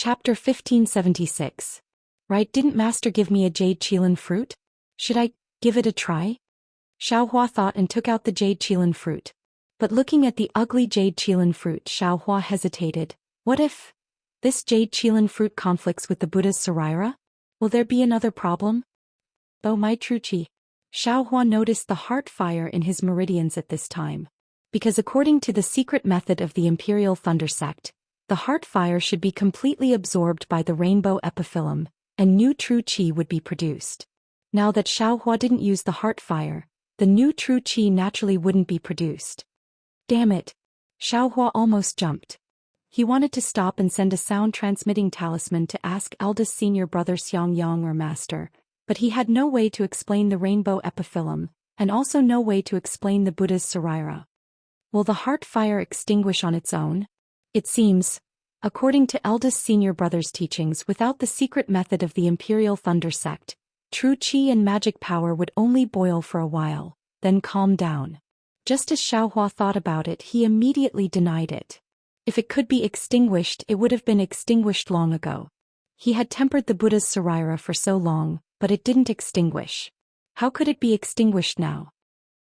Chapter 1576. Right, didn't Master give me a jade qilin fruit? Should I give it a try? Xiaohua thought and took out the jade qilin fruit. But looking at the ugly jade qilin fruit, Xiaohua hesitated. What if this jade qilin fruit conflicts with the Buddha's sarira? Will there be another problem? Oh my true chi. Xiaohua noticed the heart fire in his meridians at this time. Because according to the secret method of the Imperial Thunder Sect, the heart fire should be completely absorbed by the rainbow epiphyllum, and new true chi would be produced. Now that Xiaohua didn't use the heart fire, the new true chi naturally wouldn't be produced. Damn it! Xiaohua almost jumped. He wanted to stop and send a sound-transmitting talisman to ask eldest senior brother Xiangyang or Master, but he had no way to explain the rainbow epiphyllum, and also no way to explain the Buddha's sarira. Will the heart fire extinguish on its own? It seems, according to eldest senior brother's teachings, without the secret method of the Imperial Thunder Sect, true chi and magic power would only boil for a while, then calm down. Just as Xiaohua thought about it, he immediately denied it. If it could be extinguished, it would have been extinguished long ago. He had tempered the Buddha's sarira for so long, but it didn't extinguish. How could it be extinguished now?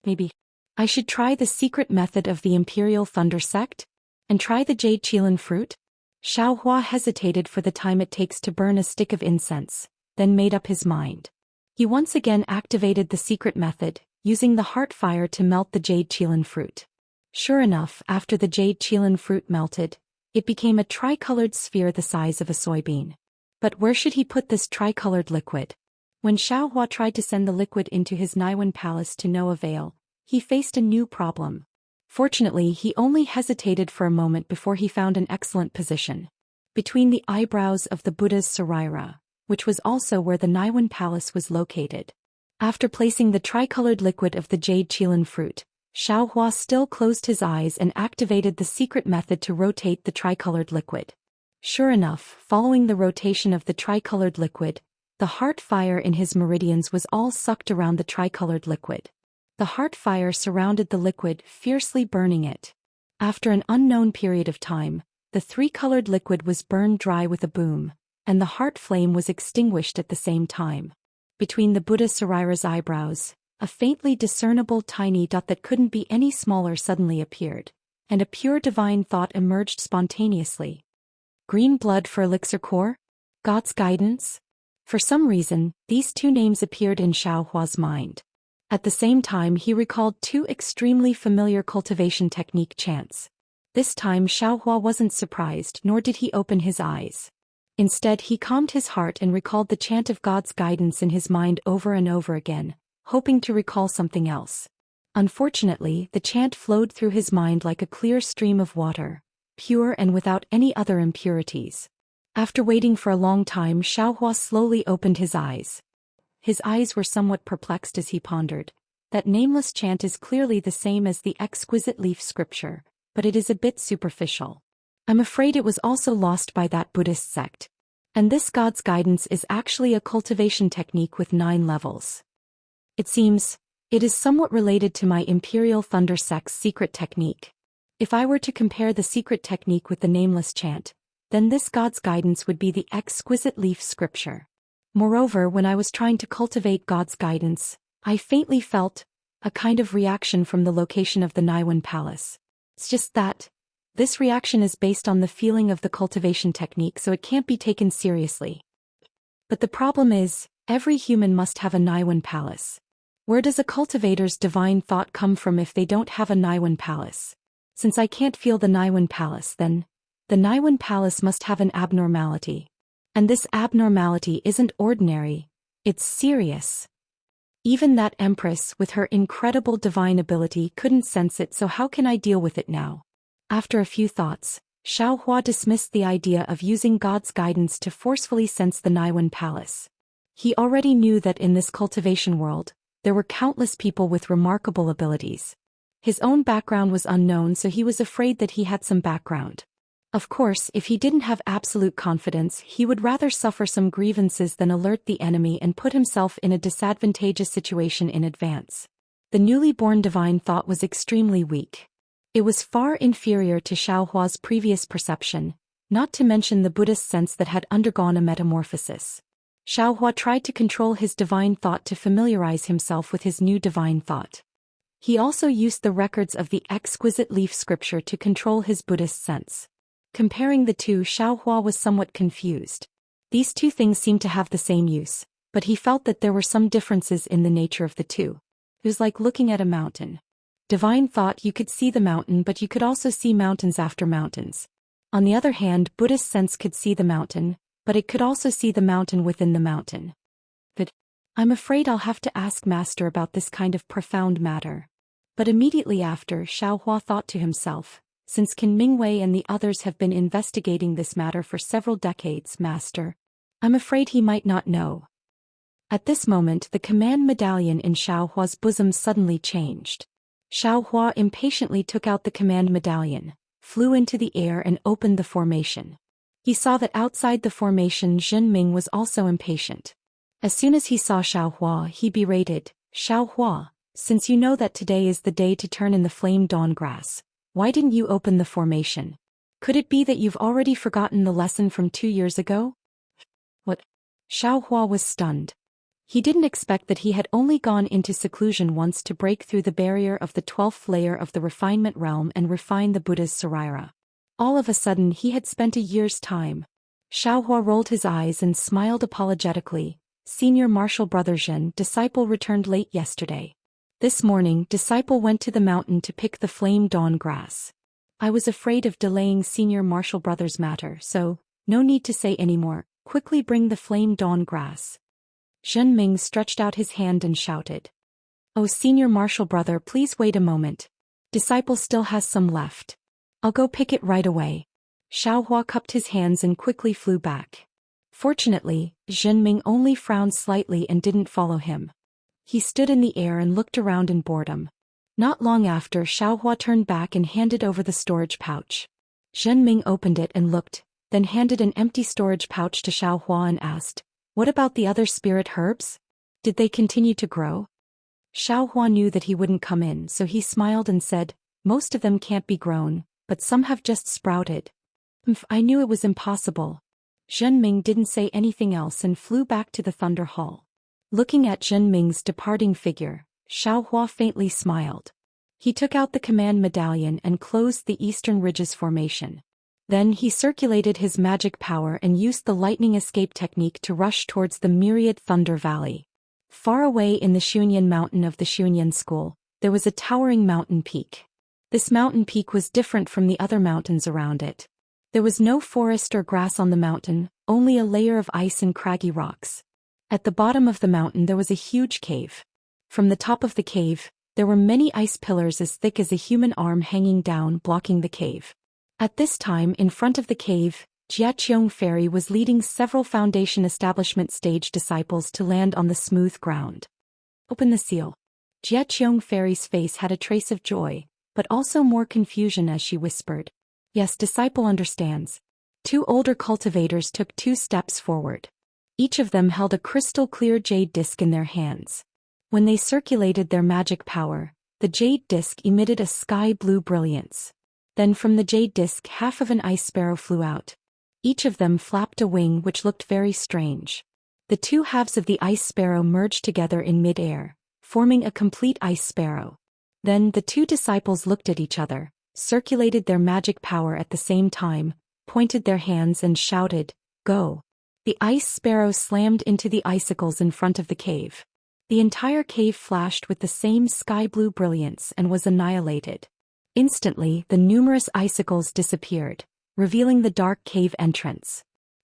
Maybe I should try the secret method of the Imperial Thunder Sect? And try the jade qilin fruit? Xiaohua hesitated for the time it takes to burn a stick of incense, then made up his mind. He once again activated the secret method, using the heart fire to melt the jade qilin fruit. Sure enough, after the jade qilin fruit melted, it became a tricolored sphere the size of a soybean. But where should he put this tricolored liquid? When Xiaohua tried to send the liquid into his Naiwan palace to no avail, he faced a new problem. Fortunately, he only hesitated for a moment before he found an excellent position. Between the eyebrows of the Buddha's sarira, which was also where the Naiwan palace was located. After placing the tricolored liquid of the jade qilin fruit, Xiaohua still closed his eyes and activated the secret method to rotate the tricolored liquid. Sure enough, following the rotation of the tricolored liquid, the heart fire in his meridians was all sucked around the tricolored liquid. The heart fire surrounded the liquid, fiercely burning it. After an unknown period of time, the three-colored liquid was burned dry with a boom, and the heart flame was extinguished at the same time. Between the Buddha sarira's eyebrows, a faintly discernible tiny dot that couldn't be any smaller suddenly appeared, and a pure divine thought emerged spontaneously. Green blood for elixir core? God's guidance? For some reason, these two names appeared in Xiaohua's mind. At the same time, he recalled two extremely familiar cultivation technique chants. This time Xiaohua wasn't surprised, nor did he open his eyes. Instead, he calmed his heart and recalled the chant of God's guidance in his mind over and over again, hoping to recall something else. Unfortunately, the chant flowed through his mind like a clear stream of water, pure and without any other impurities. After waiting for a long time, Xiaohua slowly opened his eyes. His eyes were somewhat perplexed as he pondered. That nameless chant is clearly the same as the exquisite leaf scripture, but it is a bit superficial. I'm afraid it was also lost by that Buddhist sect. And this God's guidance is actually a cultivation technique with 9 levels. It seems, it is somewhat related to my Imperial Thunder Sect's secret technique. If I were to compare the secret technique with the nameless chant, then this God's guidance would be the exquisite leaf scripture. Moreover, when I was trying to cultivate God's guidance, I faintly felt a kind of reaction from the location of the Naiwan palace. It's just that this reaction is based on the feeling of the cultivation technique, so it can't be taken seriously. But the problem is, every human must have a Naiwan palace. Where does a cultivator's divine thought come from if they don't have a Naiwan palace? Since I can't feel the Naiwan palace, then the Naiwan palace must have an abnormality. And this abnormality isn't ordinary, it's serious. Even that empress with her incredible divine ability couldn't sense it, so how can I deal with it now? After a few thoughts, Xiaohua dismissed the idea of using God's guidance to forcefully sense the Naiwan palace. He already knew that in this cultivation world, there were countless people with remarkable abilities. His own background was unknown, so he was afraid that he had some background. Of course, if he didn't have absolute confidence, he would rather suffer some grievances than alert the enemy and put himself in a disadvantageous situation in advance. The newly born divine thought was extremely weak. It was far inferior to Xiaohua's previous perception, not to mention the Buddhist sense that had undergone a metamorphosis. Xiaohua tried to control his divine thought to familiarize himself with his new divine thought. He also used the records of the exquisite leaf scripture to control his Buddhist sense. Comparing the two, Xiaohua was somewhat confused. These two things seemed to have the same use, but he felt that there were some differences in the nature of the two. It was like looking at a mountain. Divine thought, you could see the mountain, but you could also see mountains after mountains. On the other hand, Buddhist sense could see the mountain, but it could also see the mountain within the mountain. But I'm afraid I'll have to ask Master about this kind of profound matter. But immediately after, Xiaohua thought to himself, since Qin Mingwei and the others have been investigating this matter for several decades, Master, I'm afraid he might not know. At this moment, the command medallion in Xiaohua's bosom suddenly changed. Xiaohua impatiently took out the command medallion, flew into the air and opened the formation. He saw that outside the formation Zhenming was also impatient. As soon as he saw Xiaohua, he berated, "Xiaohua, since you know that today is the day to turn in the flame dawn grass, why didn't you open the formation? Could it be that you've already forgotten the lesson from 2 years ago?" What? Xiaohua was stunned. He didn't expect that he had only gone into seclusion once to break through the barrier of the 12th layer of the refinement realm and refine the Buddha's Saraira. All of a sudden he had spent a year's time. Xiaohua rolled his eyes and smiled apologetically. "Senior Martial Brother Zhen, disciple returned late yesterday. This morning, disciple went to the mountain to pick the flame dawn grass. I was afraid of delaying Senior Martial Brother's matter, so, no need to say any more, quickly bring the flame dawn grass." Zhenming stretched out his hand and shouted, "Oh, Senior Martial Brother, please wait a moment. Disciple still has some left. I'll go pick it right away." Xiaohua cupped his hands and quickly flew back. Fortunately, Zhenming only frowned slightly and didn't follow him. He stood in the air and looked around in boredom. Not long after, Xiaohua turned back and handed over the storage pouch. Zhenming opened it and looked, then handed an empty storage pouch to Xiaohua and asked, "What about the other spirit herbs? Did they continue to grow?" Xiaohua knew that he wouldn't come in, so he smiled and said, "Most of them can't be grown, but some have just sprouted." I knew it was impossible." Zhenming didn't say anything else and flew back to the Thunder Hall. Looking at Zhenming's departing figure, Xiaohua faintly smiled. He took out the command medallion and closed the Eastern Ridges formation. Then he circulated his magic power and used the lightning escape technique to rush towards the myriad Thunder Valley. Far away in the Xunyan Mountain of the Xunyan School, there was a towering mountain peak. This mountain peak was different from the other mountains around it. There was no forest or grass on the mountain, only a layer of ice and craggy rocks. At the bottom of the mountain there was a huge cave. From the top of the cave, there were many ice pillars as thick as a human arm hanging down, blocking the cave. At this time, in front of the cave, Jiaqiong Fairy was leading several Foundation Establishment stage disciples to land on the smooth ground. "Open the seal." Jiaqiong Fairy's face had a trace of joy, but also more confusion as she whispered, "Yes, disciple understands." 2 older cultivators took 2 steps forward. Each of them held a crystal-clear jade disc in their hands. When they circulated their magic power, the jade disc emitted a sky-blue brilliance. Then from the jade disc half of an ice sparrow flew out. Each of them flapped a wing which looked very strange. The 2 halves of the ice sparrow merged together in mid-air, forming a complete ice sparrow. Then the 2 disciples looked at each other, circulated their magic power at the same time, pointed their hands and shouted, "Go!" The ice sparrow slammed into the icicles in front of the cave. The entire cave flashed with the same sky-blue brilliance and was annihilated. Instantly, the numerous icicles disappeared, revealing the dark cave entrance.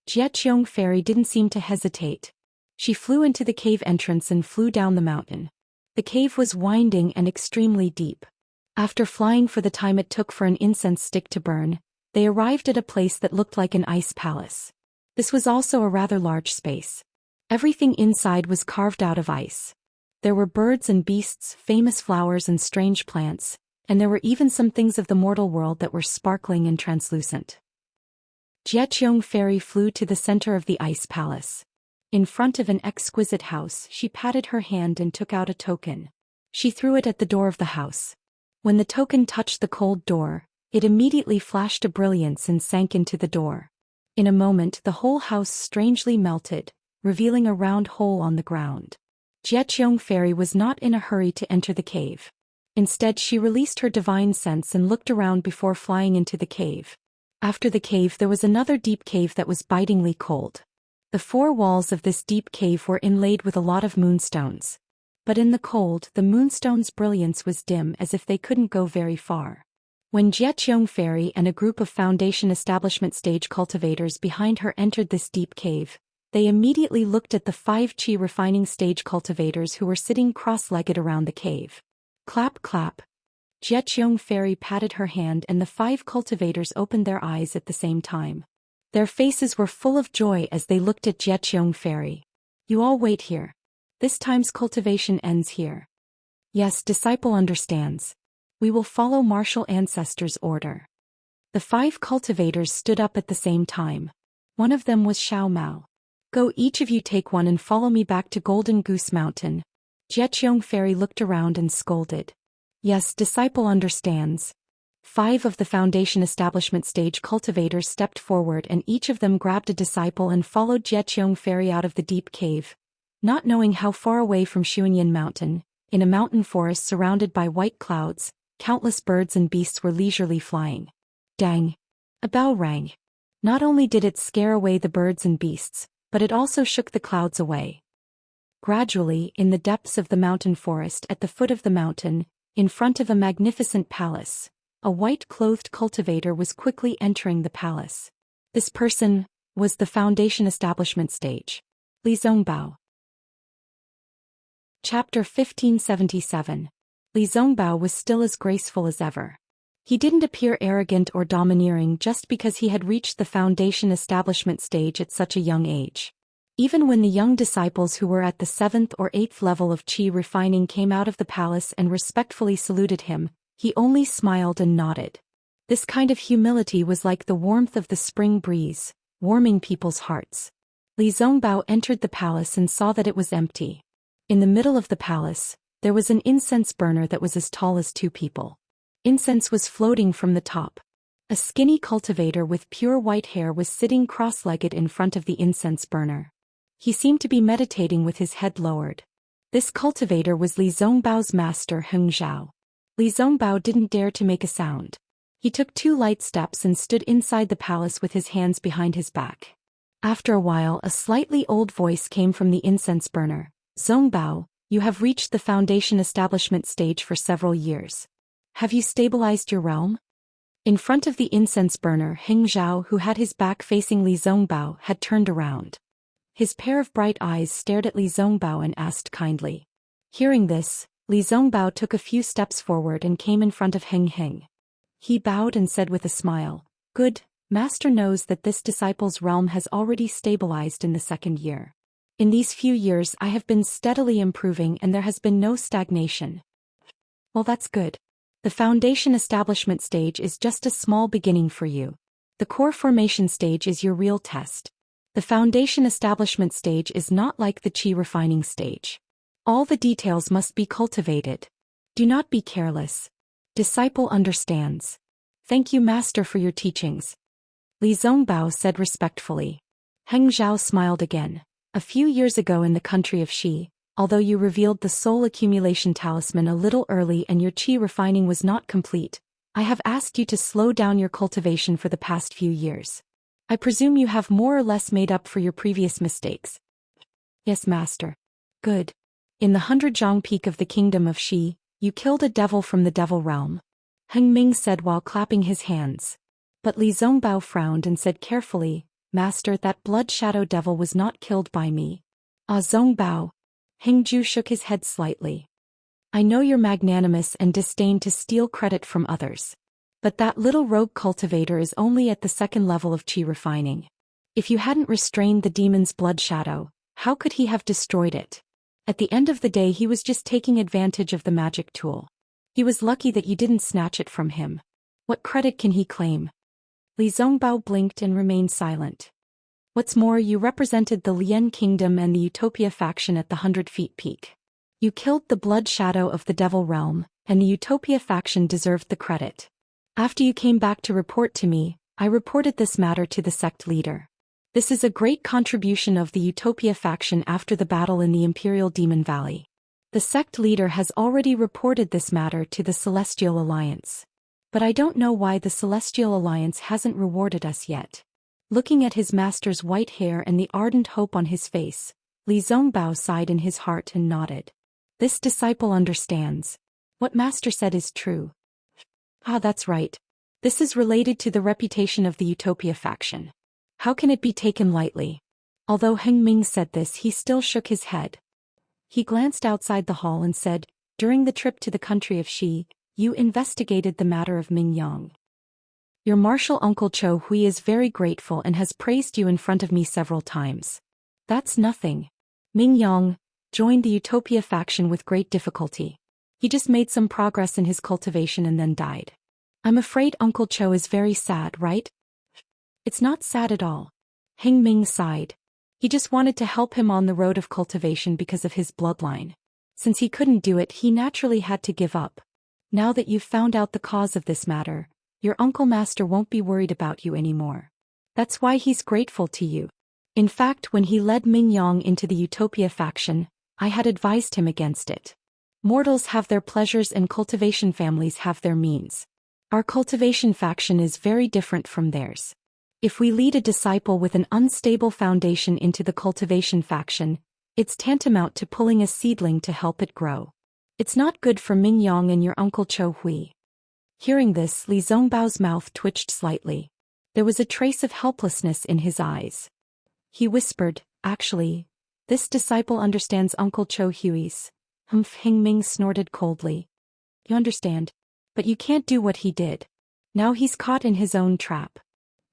Jiaqiong Fairy didn't seem to hesitate. She flew into the cave entrance and flew down the mountain. The cave was winding and extremely deep. After flying for the time it took for an incense stick to burn, they arrived at a place that looked like an ice palace. This was also a rather large space. Everything inside was carved out of ice. There were birds and beasts, famous flowers and strange plants, and there were even some things of the mortal world that were sparkling and translucent. Jiaqiong Fairy flew to the center of the ice palace. In front of an exquisite house, she patted her hand and took out a token. She threw it at the door of the house. When the token touched the cold door, it immediately flashed a brilliance and sank into the door. In a moment the whole house strangely melted, revealing a round hole on the ground. Jiecheong Fairy was not in a hurry to enter the cave. Instead she released her divine sense and looked around before flying into the cave. After the cave there was another deep cave that was bitingly cold. The four walls of this deep cave were inlaid with a lot of moonstones. But in the cold the moonstones' brilliance was dim, as if they couldn't go very far. When Jiecheong Fairy and a group of Foundation Establishment stage cultivators behind her entered this deep cave, they immediately looked at the 5 Qi refining stage cultivators who were sitting cross-legged around the cave. Clap clap. Jiecheong Fairy patted her hand and the 5 cultivators opened their eyes at the same time. Their faces were full of joy as they looked at Jiecheong Fairy. You all wait here. This time's cultivation ends here. Yes, disciple understands. We will follow martial ancestors' order. The 5 cultivators stood up at the same time. One of them was Xiao Mao. Go, each of you take one and follow me back to Golden Goose Mountain. Jiecheong Fairy looked around and scolded. Yes, disciple understands. 5 of the Foundation Establishment stage cultivators stepped forward and each of them grabbed a disciple and followed Jiecheong Fairy out of the deep cave. Not knowing how far away from Xuanyin Mountain, in a mountain forest surrounded by white clouds, countless birds and beasts were leisurely flying. Dang! A bell rang. Not only did it scare away the birds and beasts, but it also shook the clouds away. Gradually, in the depths of the mountain forest at the foot of the mountain, in front of a magnificent palace, a white-clothed cultivator was quickly entering the palace. This person was the Foundation Establishment stage. Li Zongbao. Chapter 1577. Li Zongbao was still as graceful as ever. He didn't appear arrogant or domineering just because he had reached the Foundation Establishment stage at such a young age. Even when the young disciples who were at the 7th or 8th level of Qi refining came out of the palace and respectfully saluted him, he only smiled and nodded. This kind of humility was like the warmth of the spring breeze, warming people's hearts. Li Zongbao entered the palace and saw that it was empty. In the middle of the palace, there was an incense burner that was as tall as 2 people. Incense was floating from the top. A skinny cultivator with pure white hair was sitting cross-legged in front of the incense burner. He seemed to be meditating with his head lowered. This cultivator was Li Zongbao's master Heng Zhao. Li Zongbao didn't dare to make a sound. He took 2 light steps and stood inside the palace with his hands behind his back. After a while a slightly old voice came from the incense burner. Zongbao, you have reached the Foundation Establishment stage for several years. Have you stabilized your realm? In front of the incense burner, Heng Zhao, who had his back facing Li Zongbao, had turned around. His pair of bright eyes stared at Li Zongbao and asked kindly. Hearing this, Li Zongbao took a few steps forward and came in front of Heng Heng. He bowed and said with a smile, Good, Master knows that this disciple's realm has already stabilized in the 2nd year. In these few years I have been steadily improving and there has been no stagnation. Well, that's good. The Foundation Establishment stage is just a small beginning for you. The core formation stage is your real test. The Foundation Establishment stage is not like the Qi refining stage. All the details must be cultivated. Do not be careless. Disciple understands. Thank you, Master, for your teachings. Li Zongbao said respectfully. Heng Zhao smiled again. A few years ago in the country of Xi, although you revealed the soul accumulation talisman a little early and your Qi refining was not complete, I have asked you to slow down your cultivation for the past few years. I presume you have more or less made up for your previous mistakes. Yes, Master. Good. In the 100-Zhang Peak of the Kingdom of Xi, you killed a devil from the devil realm. Heng Ming said while clapping his hands. But Li Zongbao frowned and said carefully, Master, that blood shadow devil was not killed by me. Ah, Zongbao. Heng Ju shook his head slightly. I know you're magnanimous and disdain to steal credit from others. But that little rogue cultivator is only at the 2nd level of Qi refining. If you hadn't restrained the demon's blood shadow, how could he have destroyed it? At the end of the day he was just taking advantage of the magic tool. He was lucky that you didn't snatch it from him. What credit can he claim? Li Zongbao blinked and remained silent. What's more, you represented the Lien Kingdom and the Utopia faction at the 100 Feet Peak. You killed the blood shadow of the Devil Realm, and the Utopia faction deserved the credit. After you came back to report to me, I reported this matter to the sect leader. This is a great contribution of the Utopia faction after the battle in the Imperial Demon Valley. The sect leader has already reported this matter to the Celestial Alliance. But I don't know why the Celestial Alliance hasn't rewarded us yet. Looking at his master's white hair and the ardent hope on his face, Li Zongbao sighed in his heart and nodded. This disciple understands. What master said is true. Ah, that's right. This is related to the reputation of the Utopia faction. How can it be taken lightly? Although Heng Ming said this, he still shook his head. He glanced outside the hall and said, during the trip to the country of Xi, you investigated the matter of Ming Yang. Your martial uncle Cho Hui is very grateful and has praised you in front of me several times. That's nothing. Ming Yang joined the Utopia faction with great difficulty. He just made some progress in his cultivation and then died. I'm afraid Uncle Cho is very sad, right? It's not sad at all. Heng Ming sighed. He just wanted to help him on the road of cultivation because of his bloodline. Since he couldn't do it, he naturally had to give up. Now that you've found out the cause of this matter, your uncle master won't be worried about you anymore. That's why he's grateful to you. In fact, when he led Ming Yang into the Utopia faction, I had advised him against it. Mortals have their pleasures and cultivation families have their means. Our cultivation faction is very different from theirs. If we lead a disciple with an unstable foundation into the cultivation faction, it's tantamount to pulling a seedling to help it grow. It's not good for Ming Yang and your uncle Cho Hui. Hearing this, Li Zongbao's mouth twitched slightly. There was a trace of helplessness in his eyes. He whispered, actually, this disciple understands Uncle Cho Hui's. Heng Ming snorted coldly. You understand? But you can't do what he did. Now he's caught in his own trap.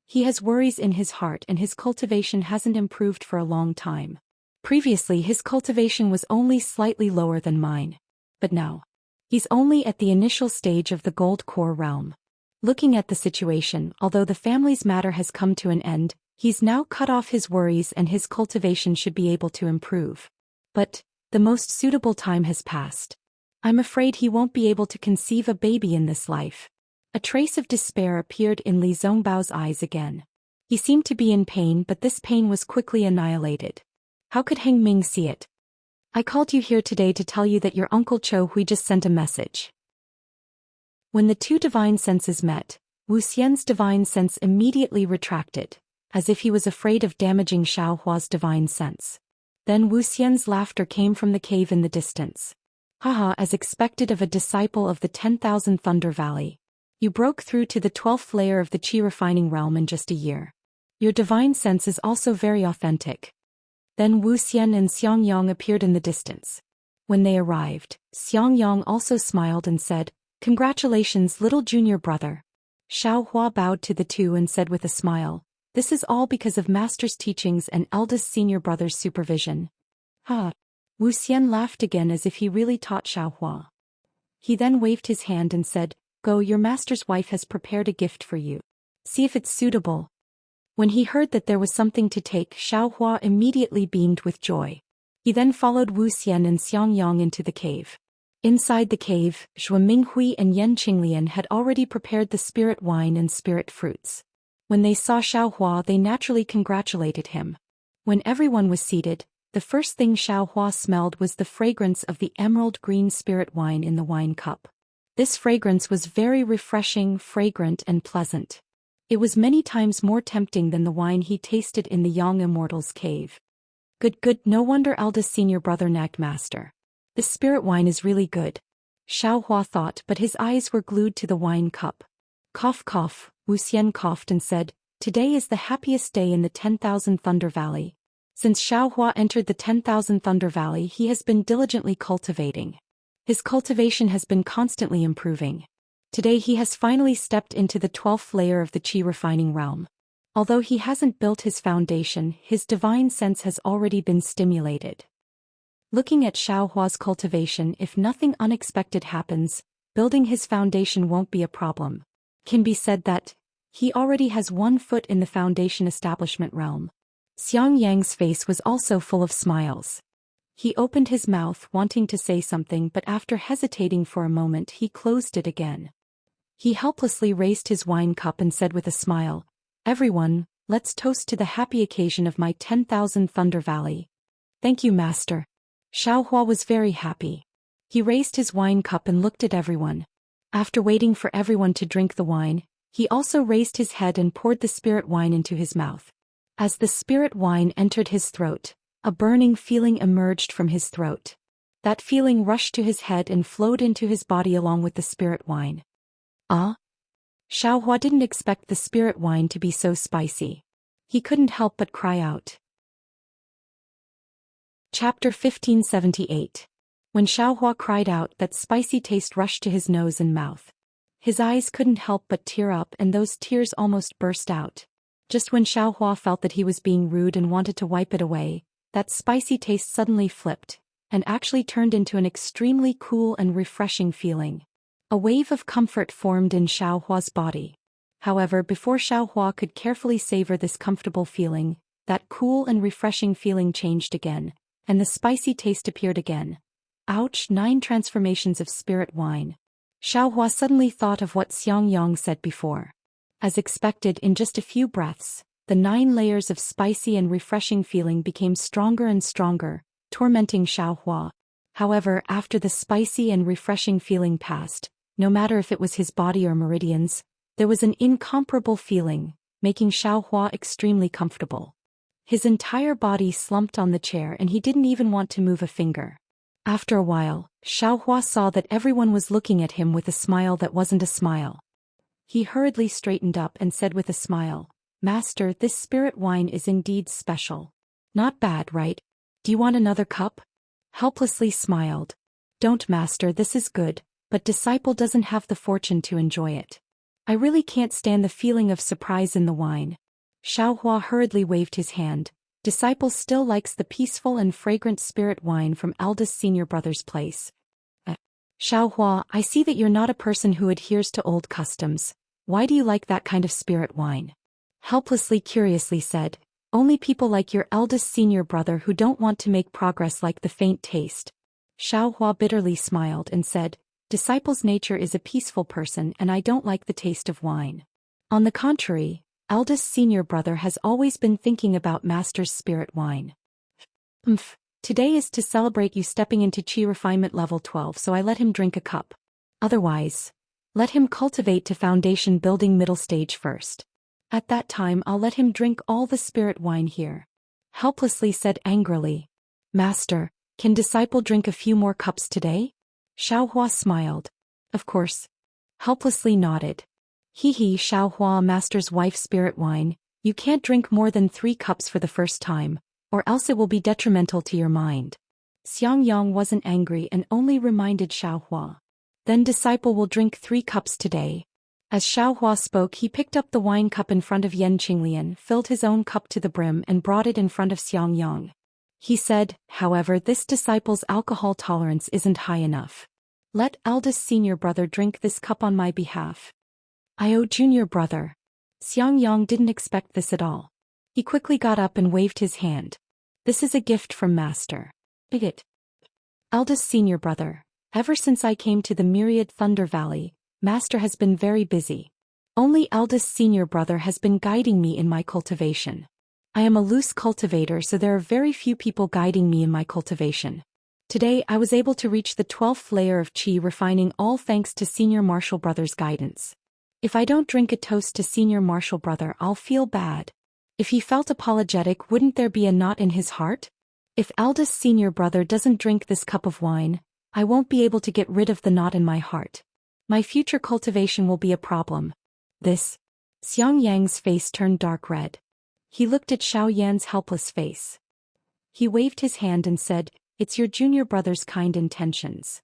He has worries in his heart and his cultivation hasn't improved for a long time. Previously his cultivation was only slightly lower than mine. But now, he's only at the initial stage of the gold core realm. Looking at the situation, although the family's matter has come to an end, he's now cut off his worries and his cultivation should be able to improve. But the most suitable time has passed. I'm afraid he won't be able to conceive a baby in this life. A trace of despair appeared in Li Zongbao's eyes again. He seemed to be in pain, but this pain was quickly annihilated. How could Heng Ming see it? I called you here today to tell you that your Uncle Cho Hui just sent a message. When the two divine senses met, Wu Xian's divine sense immediately retracted, as if he was afraid of damaging Xiao Hua's divine sense. Then Wu Xian's laughter came from the cave in the distance. Haha, as expected of a disciple of the 10,000 Thunder Valley. You broke through to the 12th layer of the Qi refining realm in just a year. Your divine sense is also very authentic. Then Wu Xian and Xiang Yang appeared in the distance. When they arrived, Xiang Yang also smiled and said, "Congratulations, little junior brother." Xiao Hua bowed to the two and said with a smile, "This is all because of Master's teachings and eldest senior brother's supervision." Ha! Wu Xian laughed again as if he really taught Xiao Hua. He then waved his hand and said, "Go, your master's wife has prepared a gift for you. See if it's suitable." When he heard that there was something to take, Xiao Hua immediately beamed with joy. He then followed Wu Xian and Xiang Yang into the cave. Inside the cave, Zhua Minghui and Yan Qinglian had already prepared the spirit wine and spirit fruits. When they saw Xiao Hua, they naturally congratulated him. When everyone was seated, the first thing Xiao Hua smelled was the fragrance of the emerald green spirit wine in the wine cup. This fragrance was very refreshing, fragrant and pleasant. It was many times more tempting than the wine he tasted in the Young Immortal's cave. Good, no wonder eldest senior brother nagged master. This spirit wine is really good. Xiao Hua thought, but his eyes were glued to the wine cup. Cough cough, Wu Xian coughed and said, "Today is the happiest day in the 10,000 Thunder Valley." Since Xiao Hua entered the 10,000 Thunder Valley, he has been diligently cultivating. His cultivation has been constantly improving. Today he has finally stepped into the 12th layer of the Qi refining realm. Although he hasn't built his foundation, his divine sense has already been stimulated. Looking at Xiao Hua's cultivation, if nothing unexpected happens, building his foundation won't be a problem. Can be said that he already has 1 foot in the foundation establishment realm. Xiang Yang's face was also full of smiles. He opened his mouth wanting to say something, but after hesitating for a moment he closed it again. He helplessly raised his wine cup and said with a smile, "Everyone, Let's toast to the happy occasion of my 10,000 Thunder Valley. Thank you, master. Xiaohua was very happy. He raised his wine cup and looked at everyone. After waiting for everyone to drink the wine, he also raised his head and poured the spirit wine into his mouth. As the spirit wine entered his throat, a burning feeling emerged from his throat. That feeling rushed to his head and flowed into his body along with the spirit wine. Ah? Xiaohua didn't expect the spirit wine to be so spicy. He couldn't help but cry out. Chapter 1578. When Xiaohua cried out, that spicy taste rushed to his nose and mouth. His eyes couldn't help but tear up, and those tears almost burst out. Just when Xiaohua felt that he was being rude and wanted to wipe it away, that spicy taste suddenly flipped, and actually turned into an extremely cool and refreshing feeling. A wave of comfort formed in Xiaohua's body. However, before Xiaohua could carefully savor this comfortable feeling, that cool and refreshing feeling changed again, and the spicy taste appeared again. Ouch! 9 transformations of spirit wine. Xiaohua suddenly thought of what Xiangyang said before. As expected, in just a few breaths, the 9 layers of spicy and refreshing feeling became stronger and stronger, tormenting Xiaohua. However, after the spicy and refreshing feeling passed, no matter if it was his body or meridians, there was an incomparable feeling, making Xiaohua extremely comfortable. His entire body slumped on the chair and he didn't even want to move a finger. After a while, Xiaohua saw that everyone was looking at him with a smile that wasn't a smile. He hurriedly straightened up and said with a smile, "Master, this spirit wine is indeed special. Not bad, right? Do you want another cup?" Helplessly smiled. "Don't, master, this is good, but disciple doesn't have the fortune to enjoy it. I really can't stand the feeling of surprise in the wine." Xiaohua hurriedly waved his hand. "Disciple still likes the peaceful and fragrant spirit wine from eldest senior brother's place." Xiaohua, I see that you're not a person who adheres to old customs. Why do you like that kind of spirit wine? Helplessly curiously said, "Only people like your eldest senior brother who don't want to make progress like the faint taste." Xiaohua bitterly smiled and said, "Disciple's nature is a peaceful person and I don't like the taste of wine. On the contrary, eldest senior brother has always been thinking about master's spirit wine. Today is to celebrate you stepping into Qi refinement level 12, so I let him drink a cup. Otherwise, let him cultivate to foundation building middle stage first. At that time I'll let him drink all the spirit wine here." Helplessly said angrily, "Master, can disciple drink a few more cups today?" Xiaohua smiled. "Of course." Helplessly nodded. "Hee, Xiaohua, master's wife's spirit wine, you can't drink more than 3 cups for the first time, or else it will be detrimental to your mind." Xiangyang wasn't angry and only reminded Xiaohua. "Then disciple will drink 3 cups today." As Xiaohua spoke, he picked up the wine cup in front of Yan Qinglian, filled his own cup to the brim and brought it in front of Xiangyang. He said, "However, this disciple's alcohol tolerance isn't high enough. Let eldest senior brother drink this cup on my behalf." Junior brother. Xiangyang didn't expect this at all. He quickly got up and waved his hand. "This is a gift from master." It. "Eldest senior brother, ever since I came to the Myriad Thunder Valley, master has been very busy. Only eldest senior brother has been guiding me in my cultivation. I am a loose cultivator, so there are very few people guiding me in my cultivation. Today I was able to reach the 12th layer of Qi refining, all thanks to senior martial brother's guidance. If I don't drink a toast to senior martial brother, I'll feel bad." If he felt apologetic, wouldn't there be a knot in his heart? "If eldest senior brother doesn't drink this cup of wine, I won't be able to get rid of the knot in my heart. My future cultivation will be a problem." This. Xiangyang's face turned dark red. He looked at Xiao Yan's helpless face. He waved his hand and said, "It's your junior brother's kind intentions.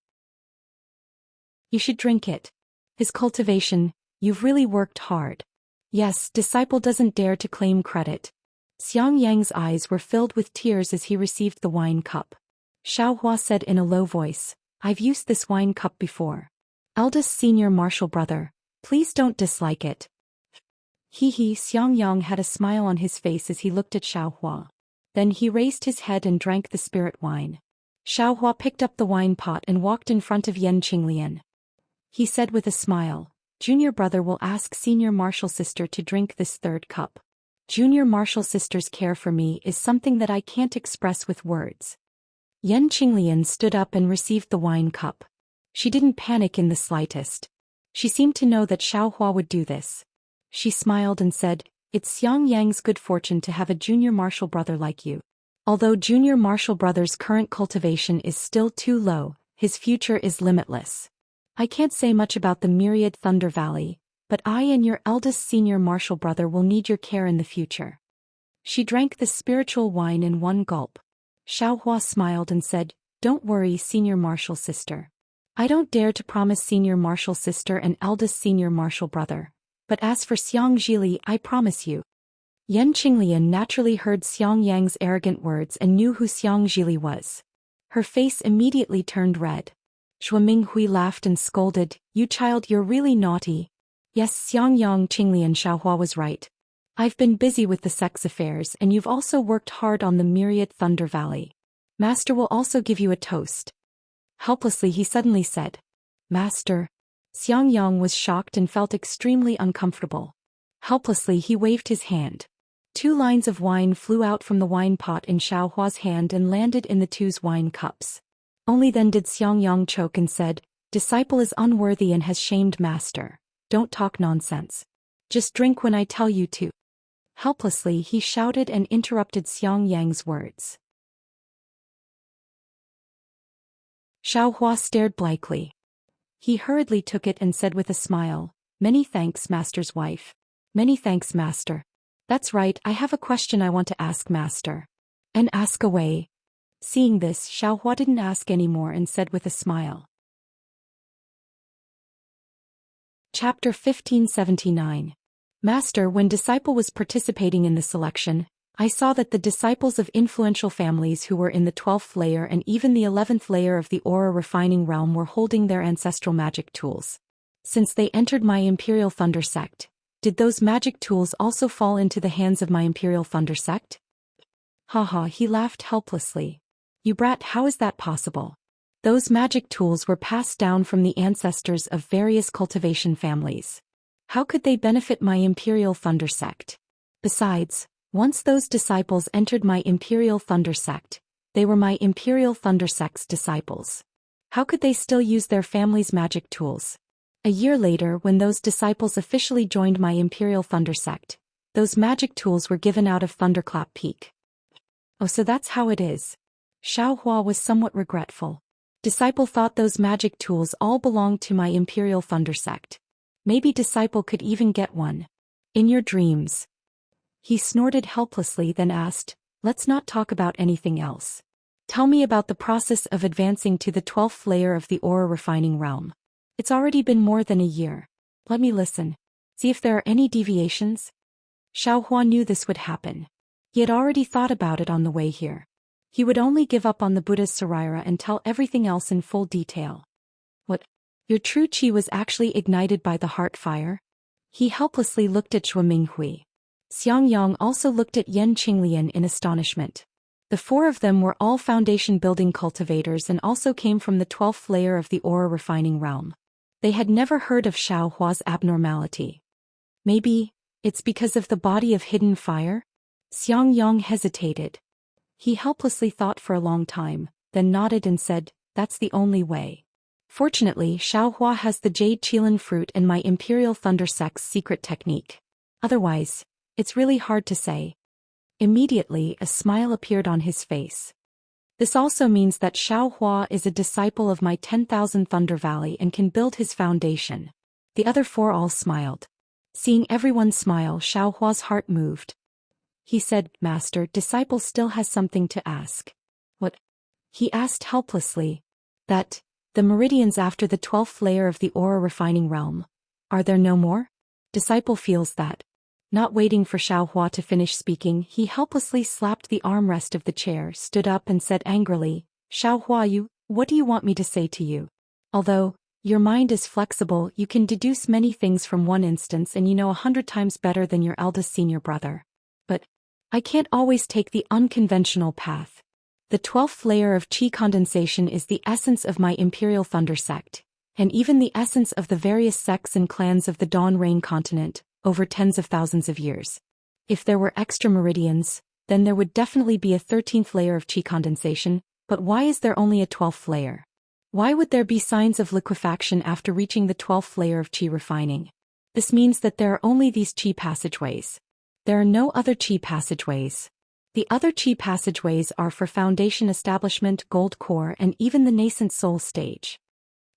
You should drink it. His cultivation, you've really worked hard." "Yes, disciple doesn't dare to claim credit." Xiangyang's eyes were filled with tears as he received the wine cup. Xiaohua said in a low voice, "I've used this wine cup before. Eldest senior martial brother, please don't dislike it." Xiangyang had a smile on his face as he looked at Xiaohua. Then he raised his head and drank the spirit wine. Xiaohua picked up the wine pot and walked in front of Yan Qinglian. He said with a smile, "Junior brother will ask senior martial sister to drink this 3rd cup." Junior martial sister's care for me is something that I can't express with words. Yan Qinglian stood up and received the wine cup. She didn't panic in the slightest. She seemed to know that Xiaohua would do this. She smiled and said, "It's Xiang Yang's good fortune to have a junior martial brother like you. Although junior martial brother's current cultivation is still too low, his future is limitless. I can't say much about the myriad Thunder Valley, but I and your eldest senior martial brother will need your care in the future." She drank the spiritual wine in one gulp. Xiaohua smiled and said, "Don't worry, senior martial sister. I don't dare to promise senior martial sister and eldest senior martial brother. But as for Xiang Zhili, I promise you." Yan Qinglian naturally heard Xiang Yang's arrogant words and knew who Xiang Zhili was. Her face immediately turned red. Xue Minghui laughed and scolded, "You child, you're really naughty." Yes, Xiang Yang Qinglian, Xiaohua was right. I've been busy with the sex affairs and you've also worked hard on the myriad Thunder Valley. Master will also give you a toast. Helplessly he suddenly said, "Master." Xiang Yang was shocked and felt extremely uncomfortable. Helplessly he waved his hand. 2 lines of wine flew out from the wine pot in Xiaohua's hand and landed in the two's wine cups. Only then did Xiang Yang choke and said, "Disciple is unworthy and has shamed master. Don't talk nonsense. Just drink when I tell you to." Helplessly he shouted and interrupted Xiang Yang's words. Xiaohua stared blankly. He hurriedly took it and said with a smile, "Many thanks, master's wife." "Many thanks, master." "That's right, I have a question I want to ask master." "And ask away." Seeing this, Xiaohua didn't ask any more and said with a smile. Chapter 1579. Master, when disciple was participating in the selection, I saw that the disciples of influential families who were in the 12th layer and even the 11th layer of the aura refining realm were holding their ancestral magic tools. Since they entered my Imperial Thunder sect, did those magic tools also fall into the hands of my Imperial Thunder sect? Haha, he laughed helplessly. "You brat, how is that possible? Those magic tools were passed down from the ancestors of various cultivation families. How could they benefit my Imperial Thunder sect? Besides, once those disciples entered my Imperial Thunder sect, they were my Imperial Thunder sect's disciples. How could they still use their family's magic tools? A year later, when those disciples officially joined my Imperial Thunder sect, those magic tools were given out of Thunderclap Peak." "Oh, so that's how it is." Xiaohua was somewhat regretful. Disciple thought those magic tools all belonged to my Imperial Thunder sect. Maybe Disciple could even get one. "In your dreams." He snorted helplessly, then asked, "Let's not talk about anything else. Tell me about the process of advancing to the 12th layer of the aura refining realm. It's already been more than a year. Let me listen. See if there are any deviations." Xiaohua knew this would happen. He had already thought about it on the way here. He would only give up on the Buddha's Saraira and tell everything else in full detail. "What? Your true chi was actually ignited by the heart fire?" He helplessly looked at Xue Minghui. Xiang Yang also looked at Yan Qinglian in astonishment. The 4 of them were all foundation-building cultivators and also came from the 12th layer of the aura refining realm. They had never heard of Xiaohua's abnormality. Maybe it's because of the body of hidden fire? Xiang Yang hesitated. He helplessly thought for a long time, then nodded and said, "That's the only way. Fortunately, Xiaohua has the Jade Qilin fruit and my Imperial Thunder sect's secret technique. Otherwise, it's really hard to say." Immediately, a smile appeared on his face. "This also means that Xiaohua is a disciple of my 10,000 Thunder Valley and can build his foundation." The other 4 all smiled. Seeing everyone smile, Xiaohua's heart moved. He said, "Master, disciple still has something to ask." "What?" he asked helplessly. "That, the meridians after the 12th layer of the aura refining realm, are there no more? Disciple feels that." Not waiting for Xiaohua to finish speaking, he helplessly slapped the armrest of the chair, stood up and said angrily, "Xiaohua, what do you want me to say to you? Although your mind is flexible, you can deduce many things from one instance and you know 100 times better than your eldest senior brother. But I can't always take the unconventional path. The 12th layer of chi condensation is the essence of my Imperial Thunder sect, and even the essence of the various sects and clans of the Dawn Rain continent, over tens of thousands of years. If there were extra meridians, then there would definitely be a 13th layer of qi condensation, but why is there only a 12th layer? Why would there be signs of liquefaction after reaching the 12th layer of qi refining? This means that there are only these qi passageways. There are no other qi passageways. The other qi passageways are for foundation establishment, gold core, and even the nascent soul stage.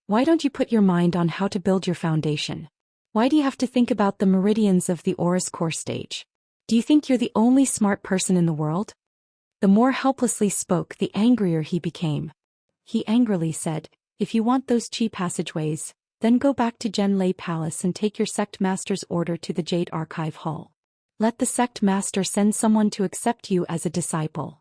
Why don't you put your mind on how to build your foundation? Why do you have to think about the meridians of the Aura's core stage? Do you think you're the only smart person in the world? The more helplessly spoke, the angrier he became. He angrily said, if you want those qi passageways, then go back to Genlei Palace and take your sect master's order to the Jade Archive Hall. Let the sect master send someone to accept you as a disciple.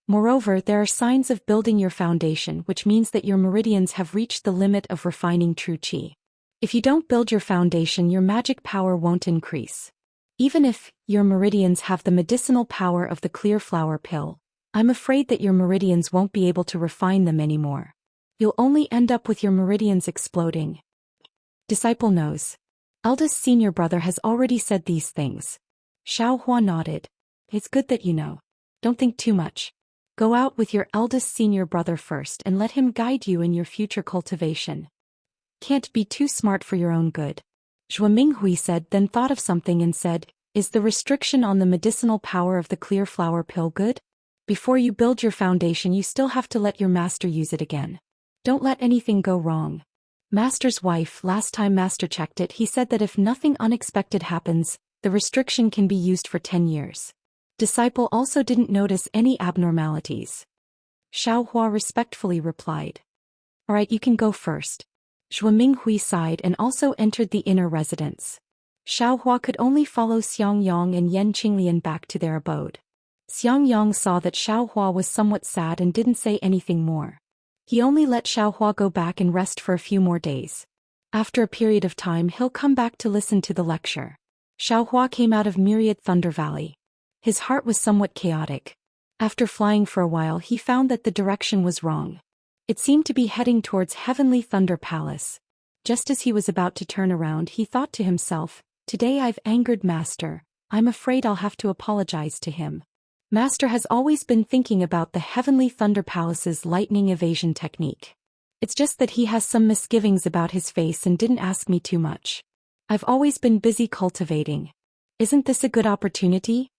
Moreover, there are signs of building your foundation, which means that your meridians have reached the limit of refining true qi. If you don't build your foundation, your magic power won't increase. Even if your meridians have the medicinal power of the clear flower pill, I'm afraid that your meridians won't be able to refine them anymore. You'll only end up with your meridians exploding. Disciple knows. Eldest senior brother has already said these things. Xiaohua nodded. It's good that you know. Don't think too much. Go out with your eldest senior brother first and let him guide you in your future cultivation. Can't be too smart for your own good. Zhuo Minghui said, then thought of something and said, is the restriction on the medicinal power of the clear flower pill good? Before you build your foundation, you still have to let your master use it again. Don't let anything go wrong. Master's wife, last time Master checked it, he said that if nothing unexpected happens, the restriction can be used for 10 years. Disciple also didn't notice any abnormalities. Xiaohua respectfully replied. Alright, you can go first. Zhuo Minghui sighed and also entered the inner residence. Xiaohua could only follow Xiangyang and Yan Qinglian back to their abode. Xiangyang saw that Xiaohua was somewhat sad and didn't say anything more. He only let Xiaohua go back and rest for a few more days. After a period of time, he'll come back to listen to the lecture. Xiaohua came out of Myriad Thunder Valley. His heart was somewhat chaotic. After flying for a while, he found that the direction was wrong. It seemed to be heading towards Heavenly Thunder Palace. Just as he was about to turn around, he thought to himself, today I've angered Master. I'm afraid I'll have to apologize to him. Master has always been thinking about the Heavenly Thunder Palace's lightning evasion technique. It's just that he has some misgivings about his face and didn't ask me too much. I've always been busy cultivating. Isn't this a good opportunity?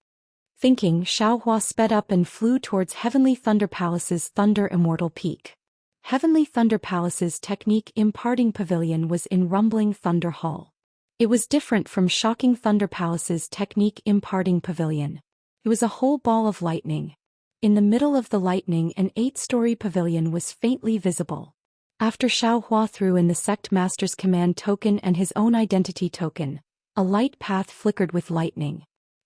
Thinking, Xiaohua sped up and flew towards Heavenly Thunder Palace's Thunder Immortal Peak. Heavenly Thunder Palace's technique imparting pavilion was in Rumbling Thunder Hall. It was different from Shocking Thunder Palace's technique imparting pavilion. It was a whole ball of lightning. In the middle of the lightning, an 8-story pavilion was faintly visible. After Xiaohua threw in the sect master's command token and his own identity token, a light path flickered with lightning.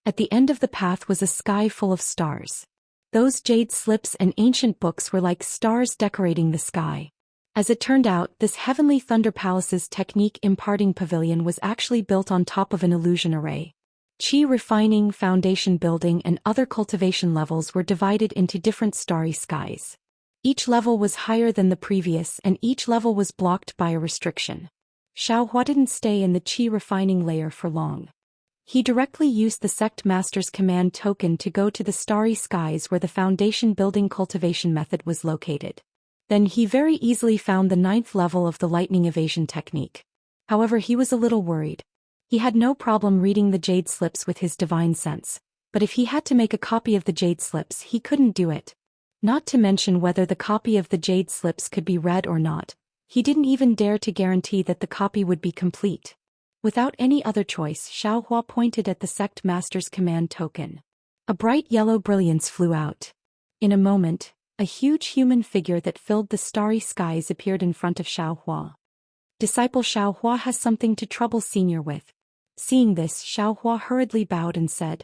At the end of the path was a sky full of stars. Those jade slips and ancient books were like stars decorating the sky. As it turned out, this Heavenly Thunder Palace's technique imparting pavilion was actually built on top of an illusion array. Qi refining, foundation building, and other cultivation levels were divided into different starry skies. Each level was higher than the previous, and each level was blocked by a restriction. Xiaohua didn't stay in the Qi refining layer for long. He directly used the sect master's command token to go to the starry skies where the foundation building cultivation method was located. Then he very easily found the 9th level of the lightning evasion technique. However, he was a little worried. He had no problem reading the jade slips with his divine sense, but if he had to make a copy of the jade slips, he couldn't do it. Not to mention whether the copy of the jade slips could be read or not. He didn't even dare to guarantee that the copy would be complete. Without any other choice, Xiaohua pointed at the sect master's command token. A bright yellow brilliance flew out. In a moment, a huge human figure that filled the starry skies appeared in front of Xiaohua. Disciple Xiaohua has something to trouble senior with. Seeing this, Xiaohua hurriedly bowed and said,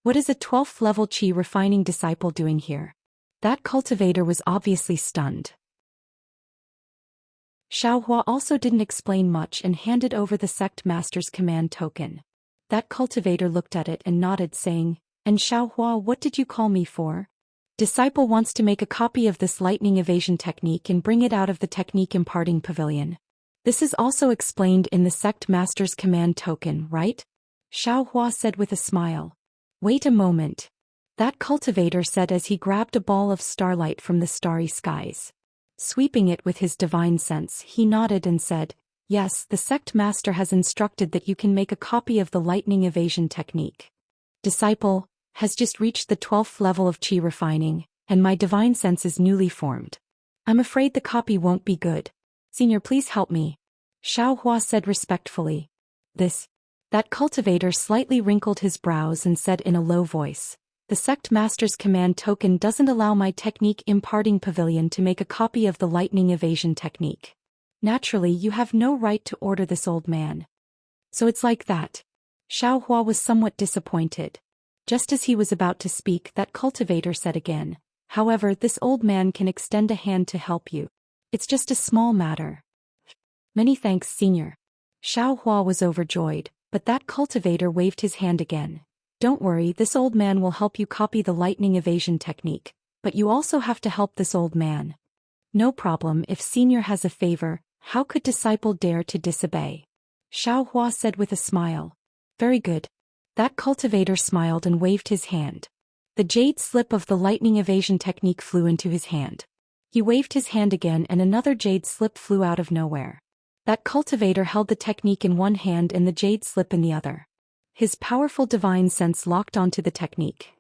What is a 12th level Qi refining disciple doing here? That cultivator was obviously stunned. Xiaohua also didn't explain much and handed over the sect master's command token. That cultivator looked at it and nodded, saying, And Xiaohua, what did you call me for? Disciple wants to make a copy of this lightning evasion technique and bring it out of the technique imparting pavilion. This is also explained in the sect master's command token, right? Xiao Hua said with a smile. Wait a moment. That cultivator said as he grabbed a ball of starlight from the starry skies. Sweeping it with his divine sense, he nodded and said, yes, the sect master has instructed that you can make a copy of the lightning evasion technique. Disciple has just reached the 12th level of chi refining, and my divine sense is newly formed. I'm afraid the copy won't be good. Senior, please help me. Xiao Hua said respectfully. That cultivator slightly wrinkled his brows and said in a low voice, the sect master's command token doesn't allow my technique imparting pavilion to make a copy of the lightning evasion technique. Naturally, you have no right to order this old man. So it's like that. Xiao Hua was somewhat disappointed. Just as he was about to speak, that cultivator said again, however, this old man can extend a hand to help you. It's just a small matter. Many thanks, Senior. Xiao Hua was overjoyed, but that cultivator waved his hand again. Don't worry, this old man will help you copy the lightning evasion technique, but you also have to help this old man. No problem, if Senior has a favor, how could disciple dare to disobey? Xiao Hua said with a smile. Very good. That cultivator smiled and waved his hand. The jade slip of the lightning evasion technique flew into his hand. He waved his hand again and another jade slip flew out of nowhere. That cultivator held the technique in one hand and the jade slip in the other. His powerful divine sense locked onto the technique.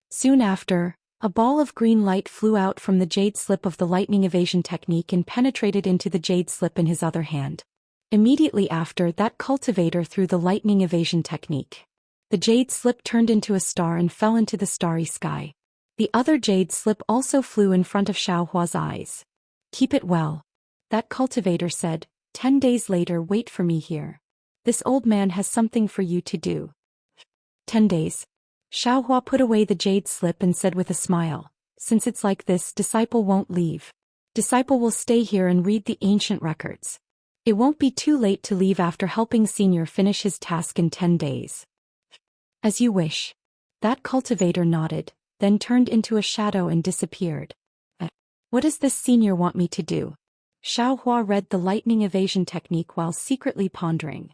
Soon after, a ball of green light flew out from the jade slip of the lightning evasion technique and penetrated into the jade slip in his other hand. Immediately after, that cultivator threw the lightning evasion technique. The jade slip turned into a star and fell into the starry sky. The other jade slip also flew in front of Xiao Hua's eyes. Keep it well. That cultivator said, 10 days later, wait for me here. This old man has something for you to do. 10 days. Xiao Hua put away the jade slip and said with a smile, since it's like this, disciple won't leave. Disciple will stay here and read the ancient records. It won't be too late to leave after helping Senior finish his task in 10 days. As you wish. That cultivator nodded, then turned into a shadow and disappeared. What does this Senior want me to do? Xiao Hua read the lightning evasion technique while secretly pondering.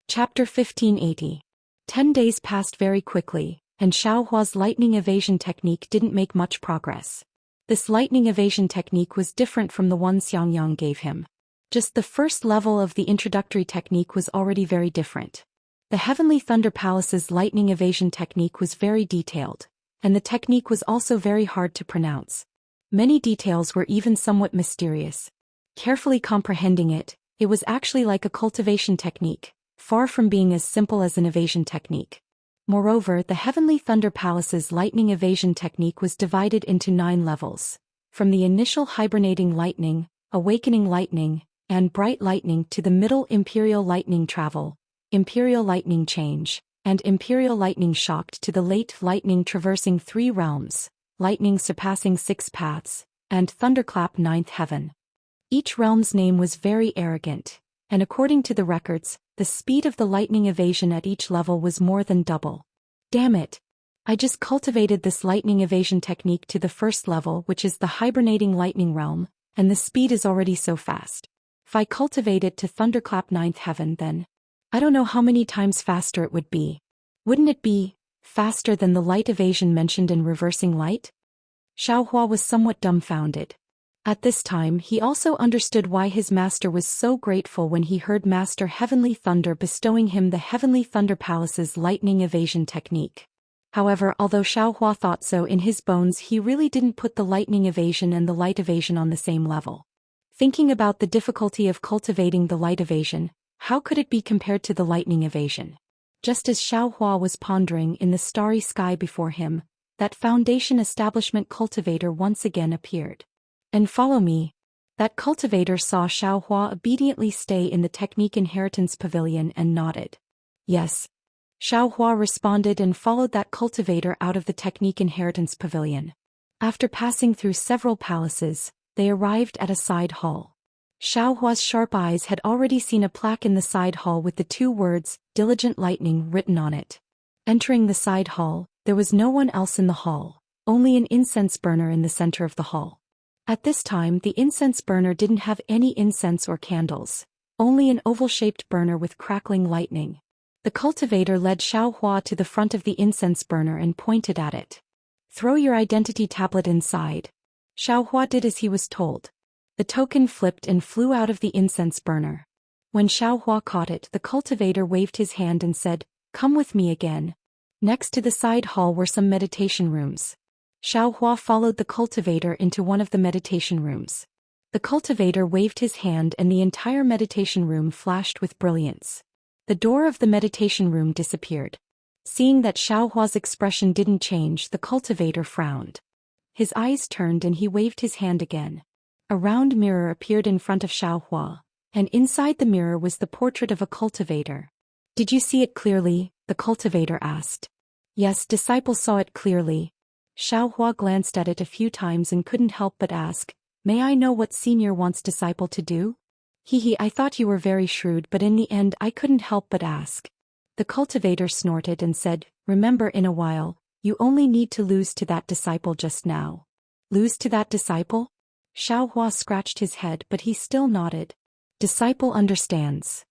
Chapter 1580. 10 days passed very quickly, and Xiao Hua's lightning evasion technique didn't make much progress. This lightning evasion technique was different from the one Xiangyang gave him. Just the first level of the introductory technique was already very different. The Heavenly Thunder Palace's lightning evasion technique was very detailed, and the technique was also very hard to pronounce. Many details were even somewhat mysterious. Carefully comprehending it, it was actually like a cultivation technique, far from being as simple as an evasion technique. Moreover, the Heavenly Thunder Palace's lightning evasion technique was divided into 9 levels, from the initial hibernating lightning, awakening lightning, and bright lightning to the middle imperial lightning travel, imperial lightning change, and imperial lightning shocked to the late lightning traversing 3 realms, lightning surpassing 6 paths, and thunderclap 9th heaven. Each realm's name was very arrogant, and according to the records, the speed of the lightning evasion at each level was more than double. Damn it! I just cultivated this lightning evasion technique to the first level, which is the hibernating lightning realm, and the speed is already so fast. If I cultivate it to thunderclap 9th heaven, then I don't know how many times faster it would be. Wouldn't it be faster than the light evasion mentioned in reversing light? Xiao Hua was somewhat dumbfounded. At this time he also understood why his master was so grateful when he heard Master Heavenly Thunder bestowing him the Heavenly Thunder Palace's lightning evasion technique. However, although Xiao Hua thought so in his bones, he really didn't put the lightning evasion and the light evasion on the same level. Thinking about the difficulty of cultivating the light evasion, how could it be compared to the lightning evasion? Just as Xiao Hua was pondering in the starry sky before him, that foundation establishment cultivator once again appeared. And follow me. That cultivator saw Xiao Hua obediently stay in the Technique Inheritance Pavilion and nodded. Yes. Xiao Hua responded and followed that cultivator out of the Technique Inheritance Pavilion. After passing through several palaces, they arrived at a side hall. Xiao Hua's sharp eyes had already seen a plaque in the side hall with the 2 words, Diligent Lightning, written on it. Entering the side hall, there was no one else in the hall, only an incense burner in the center of the hall. At this time, the incense burner didn't have any incense or candles, only an oval-shaped burner with crackling lightning. The cultivator led Xiaohua to the front of the incense burner and pointed at it. "Throw your identity tablet inside." Xiaohua did as he was told. The token flipped and flew out of the incense burner. When Xiaohua caught it, the cultivator waved his hand and said, "Come with me again." Next to the side hall were some meditation rooms. Xiaohua followed the cultivator into one of the meditation rooms. The cultivator waved his hand and the entire meditation room flashed with brilliance. The door of the meditation room disappeared. Seeing that Xiaohua's expression didn't change, the cultivator frowned. His eyes turned and he waved his hand again. A round mirror appeared in front of Xiaohua, and inside the mirror was the portrait of a cultivator. "Did you see it clearly?" the cultivator asked. "Yes, disciple saw it clearly." Xiaohua glanced at it a few times and couldn't help but ask, "May I know what senior wants disciple to do?" I thought you were very shrewd, but in the end I couldn't help but ask." The cultivator snorted and said, "Remember, in a while, you only need to lose to that disciple just now." "Lose to that disciple?" Xiaohua scratched his head, but he still nodded. "Disciple understands.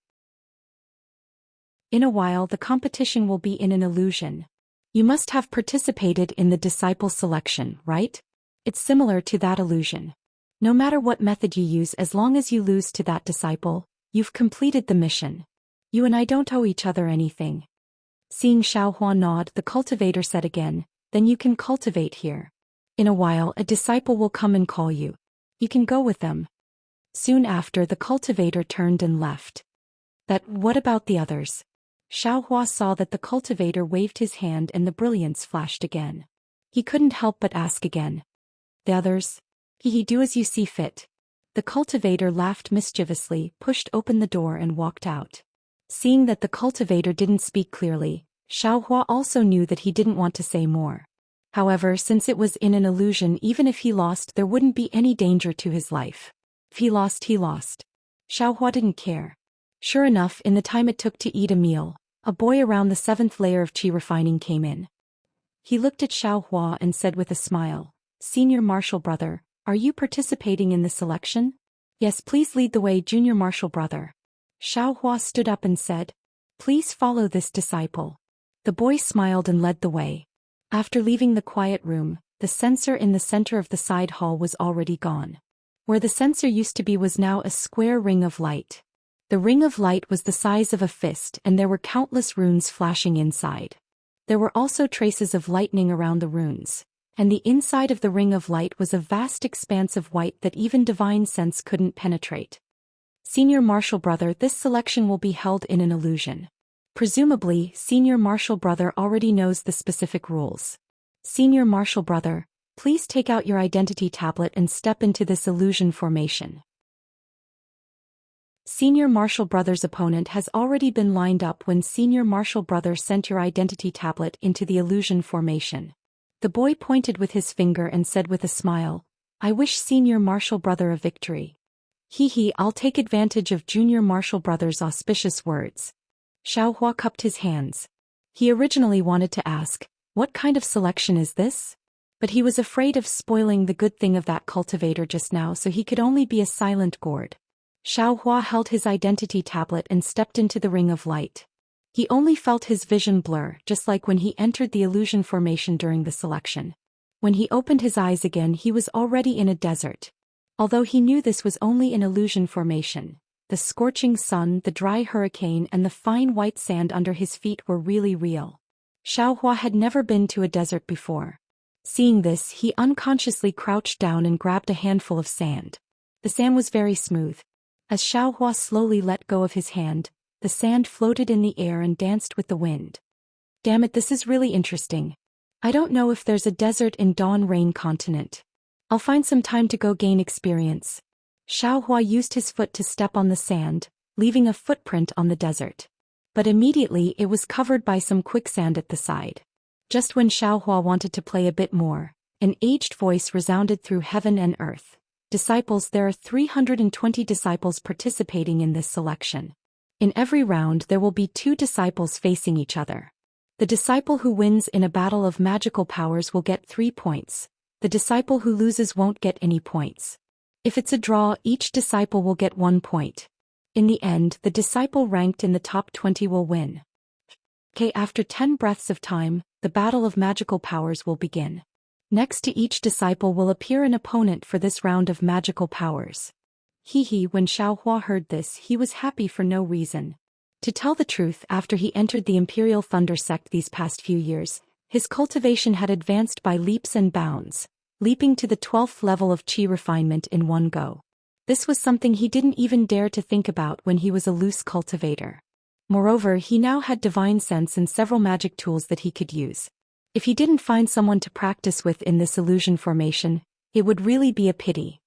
In a while the competition will be in an illusion. You must have participated in the disciple selection, right? It's similar to that illusion. No matter what method you use, as long as you lose to that disciple, you've completed the mission. You and I don't owe each other anything." Seeing Xiaohua nod, the cultivator said again, "Then you can cultivate here. In a while a disciple will come and call you. You can go with them." Soon after, the cultivator turned and left. What about the others?" Xiaohua saw that the cultivator waved his hand and the brilliance flashed again. He couldn't help but ask again. "The others? Do as you see fit." The cultivator laughed mischievously, pushed open the door and walked out. Seeing that the cultivator didn't speak clearly, Xiaohua also knew that he didn't want to say more. However, since it was in an illusion, even if he lost there wouldn't be any danger to his life. If he lost, he lost. Xiaohua didn't care. Sure enough, in the time it took to eat a meal, a boy around the 7th layer of qi refining came in. He looked at Xiaohua and said with a smile, "Senior Martial Brother, are you participating in the selection?" "Yes, please lead the way, Junior Martial Brother." Xiaohua stood up and said, "Please follow this disciple." The boy smiled and led the way. After leaving the quiet room, the censer in the center of the side hall was already gone. Where the censer used to be was now a square ring of light. The ring of light was the size of a fist and there were countless runes flashing inside. There were also traces of lightning around the runes, and the inside of the ring of light was a vast expanse of white that even divine sense couldn't penetrate. "Senior Martial Brother, this selection will be held in an illusion." Presumably, Senior Martial Brother already knows the specific rules. "Senior Martial Brother, please take out your identity tablet and step into this illusion formation." Senior Martial Brother's opponent has already been lined up when Senior Martial Brother sent your identity tablet into the illusion formation. The boy pointed with his finger and said with a smile, "I wish Senior Martial Brother a victory." I'll take advantage of Junior Martial Brother's auspicious words." Xiaohua cupped his hands. He originally wanted to ask, "What kind of selection is this?" But he was afraid of spoiling the good thing of that cultivator just now, so he could only be a silent gourd. Xiaohua held his identity tablet and stepped into the ring of light. He only felt his vision blur, just like when he entered the illusion formation during the selection. When he opened his eyes again, he was already in a desert. Although he knew this was only an illusion formation, the scorching sun, the dry hurricane and the fine white sand under his feet were really real. Xiaohua had never been to a desert before. Seeing this, he unconsciously crouched down and grabbed a handful of sand. The sand was very smooth. As Xiaohua slowly let go of his hand, the sand floated in the air and danced with the wind. "Damn it, this is really interesting. I don't know if there's a desert in Dawn Rain continent. I'll find some time to go gain experience." Xiaohua used his foot to step on the sand, leaving a footprint on the desert. But immediately it was covered by some quicksand at the side. Just when Xiaohua wanted to play a bit more, an aged voice resounded through heaven and earth. "Disciples, there are 320 disciples participating in this selection. In every round there will be 2 disciples facing each other. The disciple who wins in a battle of magical powers will get 3 points. The disciple who loses won't get any points. If it's a draw, each disciple will get 1 point. In the end, the disciple ranked in the top 20 will win. After 10 breaths of time, the battle of magical powers will begin. Next to each disciple will appear an opponent for this round of magical powers. When Xiaohua heard this, he was happy for no reason. To tell the truth, after he entered the Imperial Thunder Sect these past few years, his cultivation had advanced by leaps and bounds, leaping to the 12th level of Qi refinement in one go. This was something he didn't even dare to think about when he was a loose cultivator. Moreover, he now had divine sense and several magic tools that he could use. If he didn't find someone to practice with in this illusion formation, it would really be a pity.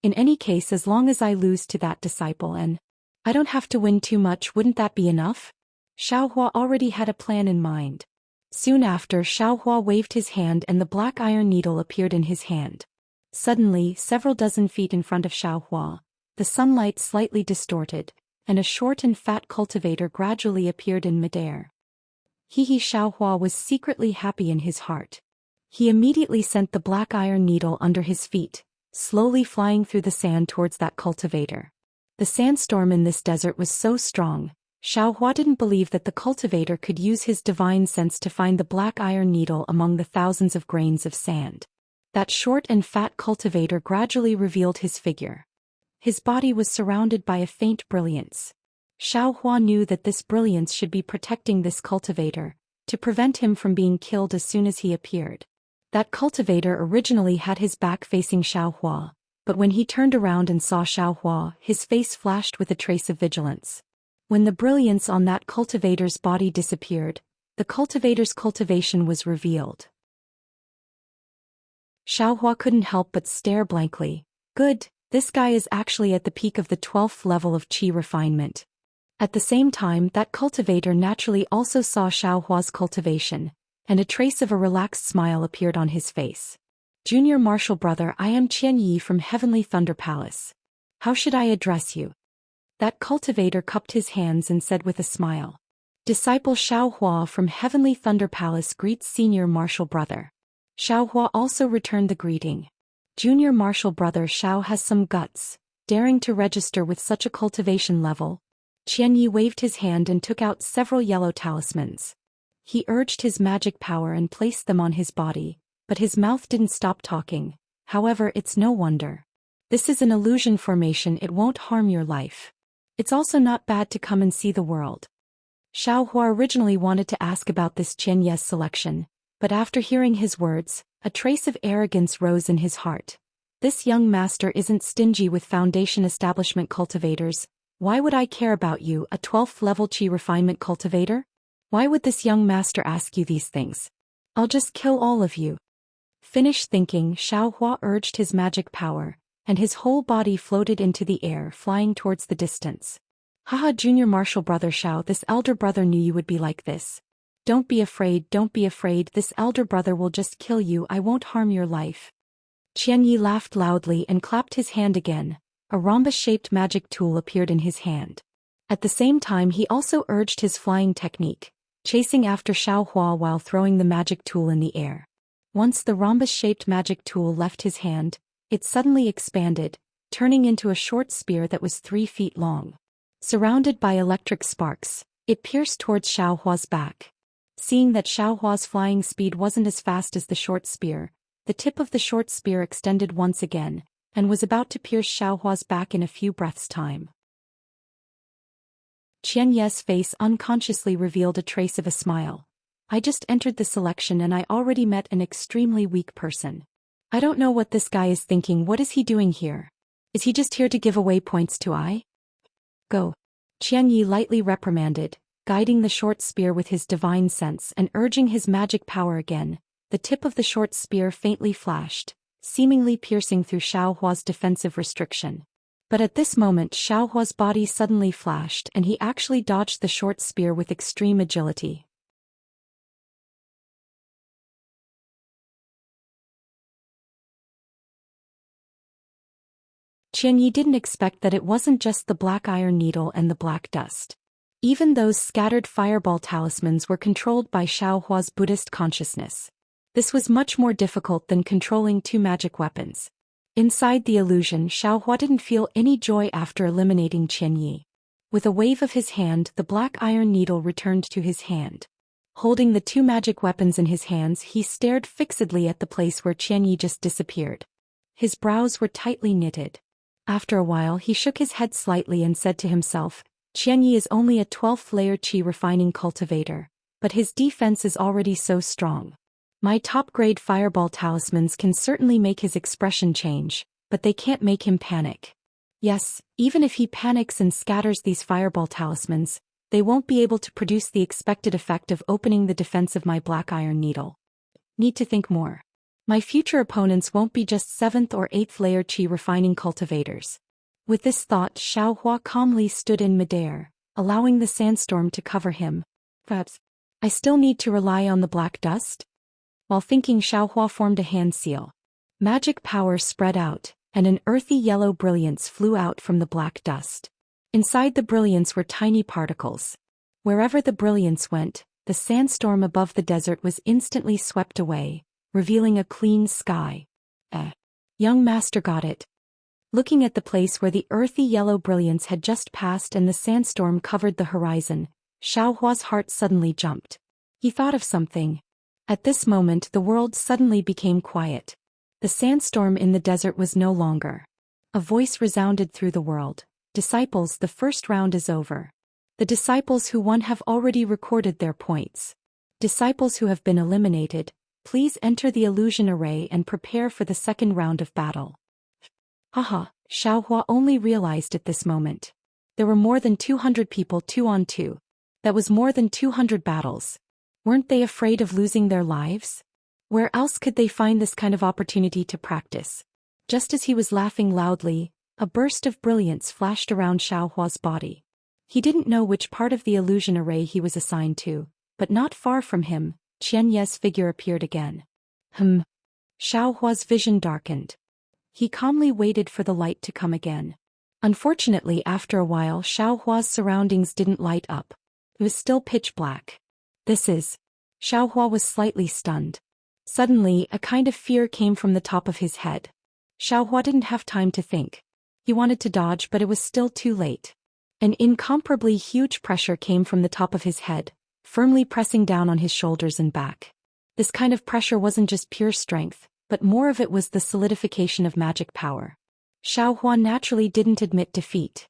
In any case, as long as I lose to that disciple and I don't have to win too much, wouldn't that be enough? Xiaohua already had a plan in mind. Soon after, Xiaohua waved his hand and the black iron needle appeared in his hand. Suddenly, several dozen feet in front of Xiaohua, the sunlight slightly distorted, and a short and fat cultivator gradually appeared in midair. Xiaohua was secretly happy in his heart. He immediately sent the black iron needle under his feet, slowly flying through the sand towards that cultivator. The sandstorm in this desert was so strong, Xiaohua didn't believe that the cultivator could use his divine sense to find the black iron needle among the thousands of grains of sand. That short and fat cultivator gradually revealed his figure. His body was surrounded by a faint brilliance. Xiaohua knew that this brilliance should be protecting this cultivator, to prevent him from being killed as soon as he appeared. That cultivator originally had his back facing Xiaohua, but when he turned around and saw Xiaohua, his face flashed with a trace of vigilance. When the brilliance on that cultivator's body disappeared, the cultivator's cultivation was revealed. Xiaohua couldn't help but stare blankly. Good, this guy is actually at the peak of the 12th level of Qi refinement. At the same time, that cultivator naturally also saw Xiaohua's cultivation, and a trace of a relaxed smile appeared on his face. Junior Martial Brother, I am Qian Yi from Heavenly Thunder Palace. How should I address you? That cultivator cupped his hands and said with a smile. Disciple Xiaohua from Heavenly Thunder Palace greets Senior Martial Brother. Xiaohua also returned the greeting. Junior Martial Brother Xiao has some guts, daring to register with such a cultivation level. Qian Yi waved his hand and took out several yellow talismans. He urged his magic power and placed them on his body, but his mouth didn't stop talking. However, it's no wonder. This is an illusion formation, it won't harm your life. It's also not bad to come and see the world. Xiaohua originally wanted to ask about this Qian Yi's selection, but after hearing his words, a trace of arrogance rose in his heart. This young master isn't stingy with foundation establishment cultivators. Why would I care about you, a 12th level Qi refinement cultivator? Why would this young master ask you these things? I'll just kill all of you. Finish thinking, Xiaohua urged his magic power, and his whole body floated into the air, flying towards the distance. Haha, Junior Martial Brother Xiao, this elder brother knew you would be like this. Don't be afraid, this elder brother will just kill you, I won't harm your life. Qian Yi laughed loudly and clapped his hand again. A rhombus-shaped magic tool appeared in his hand. At the same time, he also urged his flying technique, chasing after Xiaohua while throwing the magic tool in the air. Once the rhombus-shaped magic tool left his hand, it suddenly expanded, turning into a short spear that was 3 feet long. Surrounded by electric sparks, it pierced towards Xiaohua's back. Seeing that Xiaohua's flying speed wasn't as fast as the short spear, the tip of the short spear extended once again, and was about to pierce Xiaohua's back in a few breaths' time. Qian Yi's face unconsciously revealed a trace of a smile. I just entered the selection and I already met an extremely weak person. I don't know what this guy is thinking. What is he doing here? Is he just here to give away points to I? Go. Qian Yi lightly reprimanded, guiding the short spear with his divine sense and urging his magic power again. The tip of the short spear faintly flashed, seemingly piercing through Xiaohua's defensive restriction. But at this moment Xiaohua's body suddenly flashed and he actually dodged the short spear with extreme agility. Qian Yi didn't expect that it wasn't just the black iron needle and the black dust. Even those scattered fireball talismans were controlled by Xiaohua's Buddhist consciousness. This was much more difficult than controlling two magic weapons. Inside the illusion, Xiaohua didn't feel any joy after eliminating Qianyi. With a wave of his hand, the black iron needle returned to his hand. Holding the two magic weapons in his hands, he stared fixedly at the place where Qianyi just disappeared. His brows were tightly knitted. After a while, he shook his head slightly and said to himself, Qianyi is only a 12th layer qi refining cultivator, but his defense is already so strong. My top-grade fireball talismans can certainly make his expression change, but they can't make him panic. Yes, even if he panics and scatters these fireball talismans, they won't be able to produce the expected effect of opening the defense of my black iron needle. Need to think more. My future opponents won't be just 7th or 8th layer qi refining cultivators. With this thought, Xiaohua calmly stood in midair, allowing the sandstorm to cover him. Perhaps I still need to rely on the black dust? While thinking, Xiaohua formed a hand seal. Magic power spread out, and an earthy yellow brilliance flew out from the black dust. Inside the brilliance were tiny particles. Wherever the brilliance went, the sandstorm above the desert was instantly swept away, revealing a clean sky. Young master got it. Looking at the place where the earthy yellow brilliance had just passed and the sandstorm covered the horizon, Xiaohua's heart suddenly jumped. He thought of something. At this moment, the world suddenly became quiet. The sandstorm in the desert was no longer. A voice resounded through the world. Disciples, the first round is over. The disciples who won have already recorded their points. Disciples who have been eliminated, please enter the illusion array and prepare for the second round of battle. Haha, Xiaohua only realized at this moment. There were more than 200 people 2-on-2. That was more than 200 battles. Weren't they afraid of losing their lives? Where else could they find this kind of opportunity to practice? Just as he was laughing loudly, a burst of brilliance flashed around Xiaohua's body. He didn't know which part of the illusion array he was assigned to, but not far from him, Qian Ye's figure appeared again. Xiaohua's vision darkened. He calmly waited for the light to come again. Unfortunately, after a while, Xiaohua's surroundings didn't light up. It was still pitch black. Xiaohua was slightly stunned. Suddenly, a kind of fear came from the top of his head. Xiaohua didn't have time to think. He wanted to dodge, but it was still too late. An incomparably huge pressure came from the top of his head, firmly pressing down on his shoulders and back. This kind of pressure wasn't just pure strength, but more of it was the solidification of magic power. Xiaohua naturally didn't admit defeat.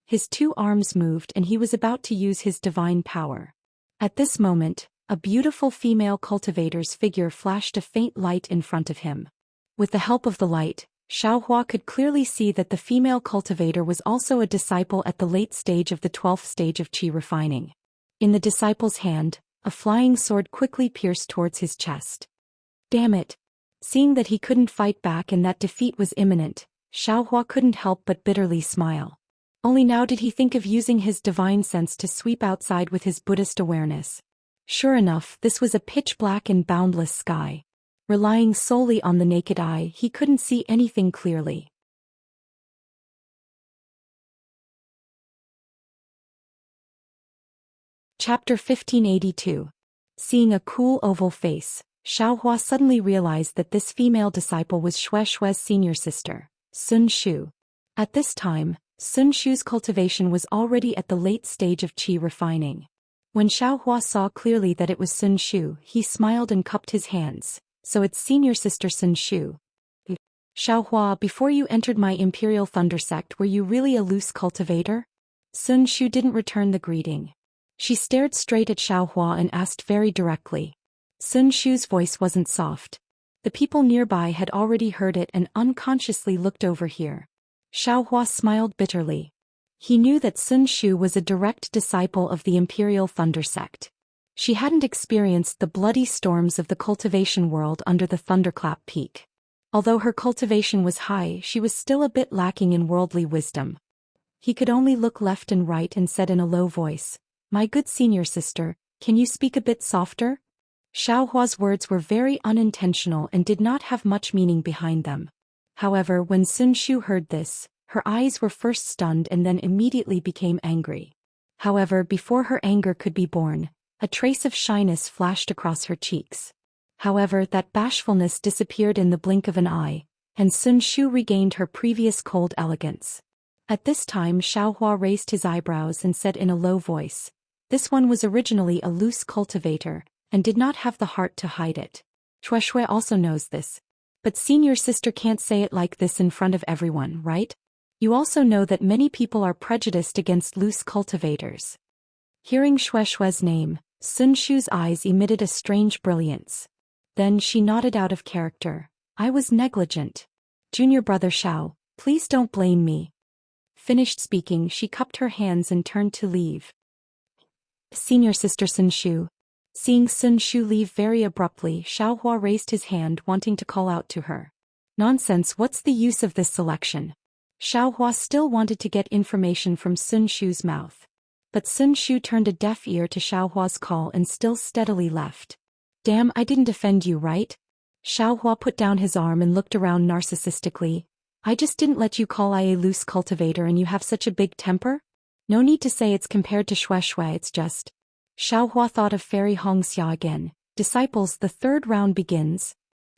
His two arms moved and he was about to use his divine power. At this moment, a beautiful female cultivator's figure flashed a faint light in front of him. With the help of the light, Xiaohua could clearly see that the female cultivator was also a disciple at the late stage of the 12th stage of qi refining. In the disciple's hand, a flying sword quickly pierced towards his chest. Damn it! Seeing that he couldn't fight back and that defeat was imminent, Xiaohua couldn't help but bitterly smile. Only now did he think of using his divine sense to sweep outside with his Buddhist awareness. Sure enough, this was a pitch-black and boundless sky. Relying solely on the naked eye, he couldn't see anything clearly. Chapter 1582. Seeing a cool oval face, Xiaohua suddenly realized that this female disciple was Xue Xue's senior sister, Sun Shu. At this time, Sun Shu's cultivation was already at the late stage of qi refining. When Xiaohua saw clearly that it was Sun Shu, he smiled and cupped his hands. So it's senior sister Sun Shu. Xiaohua, before you entered my Imperial Thunder Sect, were you really a loose cultivator? Sun Shu didn't return the greeting. She stared straight at Xiaohua and asked very directly. Sun Shu's voice wasn't soft. The people nearby had already heard it and unconsciously looked over here. Xiaohua smiled bitterly. He knew that Sun Shu was a direct disciple of the Imperial Thunder Sect. She hadn't experienced the bloody storms of the cultivation world under the Thunderclap Peak. Although her cultivation was high, she was still a bit lacking in worldly wisdom. He could only look left and right and said in a low voice, "My good senior sister, can you speak a bit softer?" Xiaohua's words were very unintentional and did not have much meaning behind them. However, when Sun Shu heard this, her eyes were first stunned and then immediately became angry. However, before her anger could be born, a trace of shyness flashed across her cheeks. However, that bashfulness disappeared in the blink of an eye, and Sun Shu regained her previous cold elegance. At this time Xiaohua raised his eyebrows and said in a low voice, "This one was originally a loose cultivator, and did not have the heart to hide it. Shueshui also knows this. But senior sister can't say it like this in front of everyone, right? You also know that many people are prejudiced against loose cultivators." Hearing Shueshui's name, Sun Shu's eyes emitted a strange brilliance. Then she nodded out of character. "I was negligent. Junior brother Xiao, please don't blame me." Finished speaking, she cupped her hands and turned to leave. Senior sister Sun Shu. Seeing Sun Shu leave very abruptly, Xiaohua raised his hand wanting to call out to her. "Nonsense, what's the use of this selection?" Xiaohua still wanted to get information from Sun Shu's mouth. But Sun Shu turned a deaf ear to Xiaohua's call and still steadily left. "Damn, I didn't offend you, right?" Xiaohua put down his arm and looked around narcissistically. "I just didn't let you call I a loose cultivator and you have such a big temper? No need to say it's compared to Shueshui, it's just." Xiaohua thought of Fairy Hongxia again. "Disciples, the third round begins."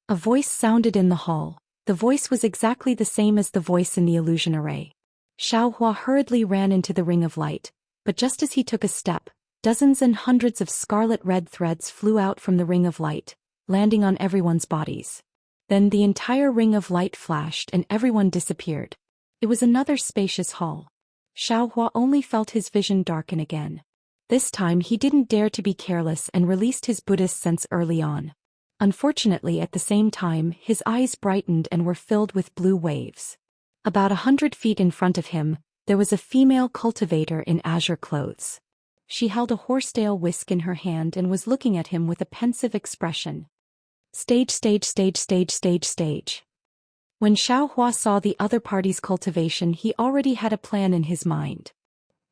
A voice sounded in the hall. The voice was exactly the same as the voice in the illusion array. Xiaohua hurriedly ran into the ring of light, but just as he took a step, dozens and hundreds of scarlet-red threads flew out from the ring of light, landing on everyone's bodies. Then the entire ring of light flashed and everyone disappeared. It was another spacious hall. Xiaohua only felt his vision darken again. This time he didn't dare to be careless and released his Buddhist sense early on. Unfortunately, at the same time, his eyes brightened and were filled with blue waves. About 100 feet in front of him, there was a female cultivator in azure clothes. She held a horsetail whisk in her hand and was looking at him with a pensive expression. Stage, stage, stage, stage, stage, stage. When Xiaohua saw the other party's cultivation, he already had a plan in his mind.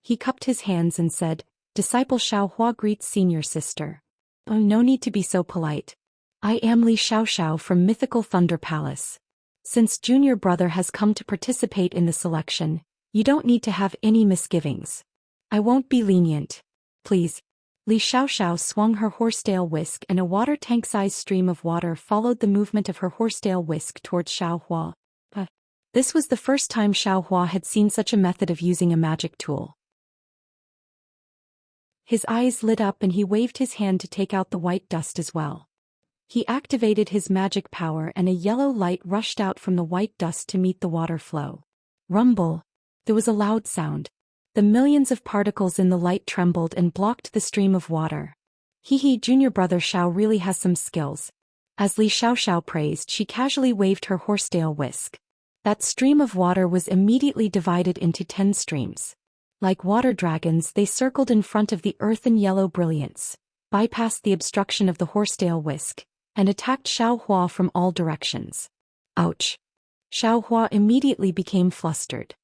He cupped his hands and said, "Disciple Xiaohua greets senior sister. Oh, no need to be so polite. I am Li Xiaoxiao from Mythical Thunder Palace. Since junior brother has come to participate in the selection, you don't need to have any misgivings. I won't be lenient. Please." Li Xiaoxiao swung her horsetail whisk and a water tank-sized stream of water followed the movement of her horsetail whisk towards Xiaohua. This was the first time Xiaohua had seen such a method of using a magic tool. His eyes lit up and he waved his hand to take out the white dust as well. He activated his magic power and a yellow light rushed out from the white dust to meet the water flow. Rumble. There was a loud sound. The millions of particles in the light trembled and blocked the stream of water. Hee, junior brother Xiao really has some skills. As Li Xiaoxiao praised, she casually waved her horsetail whisk. That stream of water was immediately divided into 10 streams. Like water dragons, they circled in front of the earthen yellow brilliance, bypassed the obstruction of the horsetail whisk, and attacked Xiaohua from all directions. Ouch! Xiaohua immediately became flustered.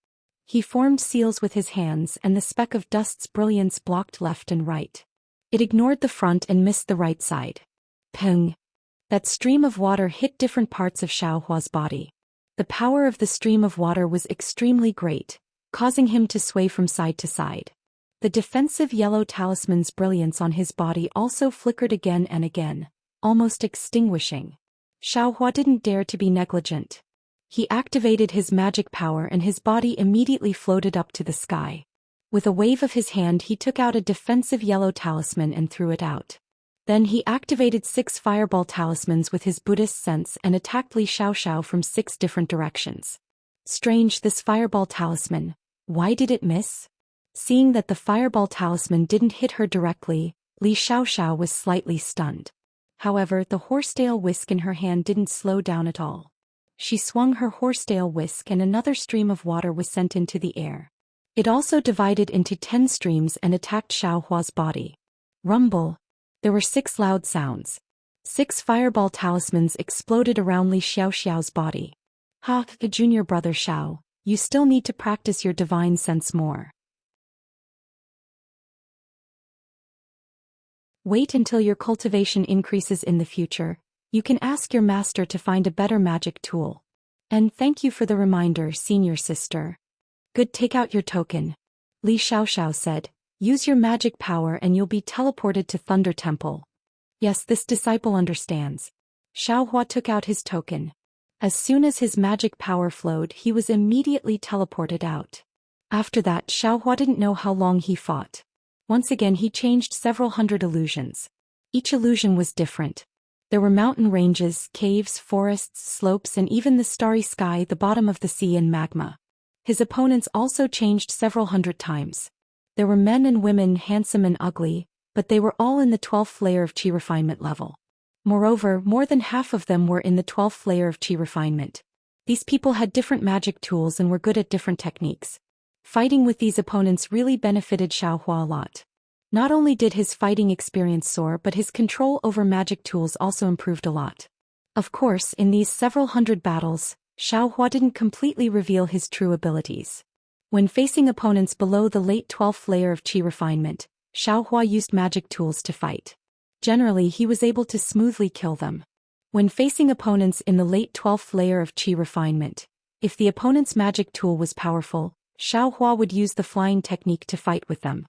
He formed seals with his hands and the speck of dust's brilliance blocked left and right. It ignored the front and missed the right side. Peng! That stream of water hit different parts of Xiaohua's body. The power of the stream of water was extremely great, causing him to sway from side to side. The defensive yellow talisman's brilliance on his body also flickered again and again, almost extinguishing. Xiaohua didn't dare to be negligent. He activated his magic power and his body immediately floated up to the sky. With a wave of his hand he took out a defensive yellow talisman and threw it out. Then he activated 6 fireball talismans with his Buddhist sense and attacked Li Xiaoxiao from 6 different directions. Strange, this fireball talisman. Why did it miss? Seeing that the fireball talisman didn't hit her directly, Li Xiaoxiao was slightly stunned. However, the horsetail whisk in her hand didn't slow down at all. She swung her horsetail whisk and another stream of water was sent into the air. It also divided into 10 streams and attacked Xiaohua's body. Rumble. There were 6 loud sounds. 6 fireball talismans exploded around Li Xiaoxiao's body. Ha, junior brother Xiao, you still need to practice your divine sense more. Wait until your cultivation increases in the future. You can ask your master to find a better magic tool. And thank you for the reminder, senior sister. Good, take out your token. Li Xiaoxiao said. Use your magic power and you'll be teleported to Thunder Temple. Yes, this disciple understands. Xiaohua took out his token. As soon as his magic power flowed, he was immediately teleported out. After that, Xiaohua didn't know how long he fought. Once again he changed several hundred illusions. Each illusion was different. There were mountain ranges, caves, forests, slopes, and even the starry sky, the bottom of the sea, and magma. His opponents also changed several hundred times. There were men and women, handsome and ugly, but they were all in the 12th layer of Qi refinement level. Moreover, more than half of them were in the 12th layer of Qi refinement. These people had different magic tools and were good at different techniques. Fighting with these opponents really benefited Xiaohua a lot. Not only did his fighting experience soar, but his control over magic tools also improved a lot. Of course, in these several hundred battles, Xiaohua didn't completely reveal his true abilities. When facing opponents below the late 12th layer of Qi refinement, Xiaohua used magic tools to fight. Generally, he was able to smoothly kill them. When facing opponents in the late 12th layer of Qi refinement, if the opponent's magic tool was powerful, Xiaohua would use the flying technique to fight with them.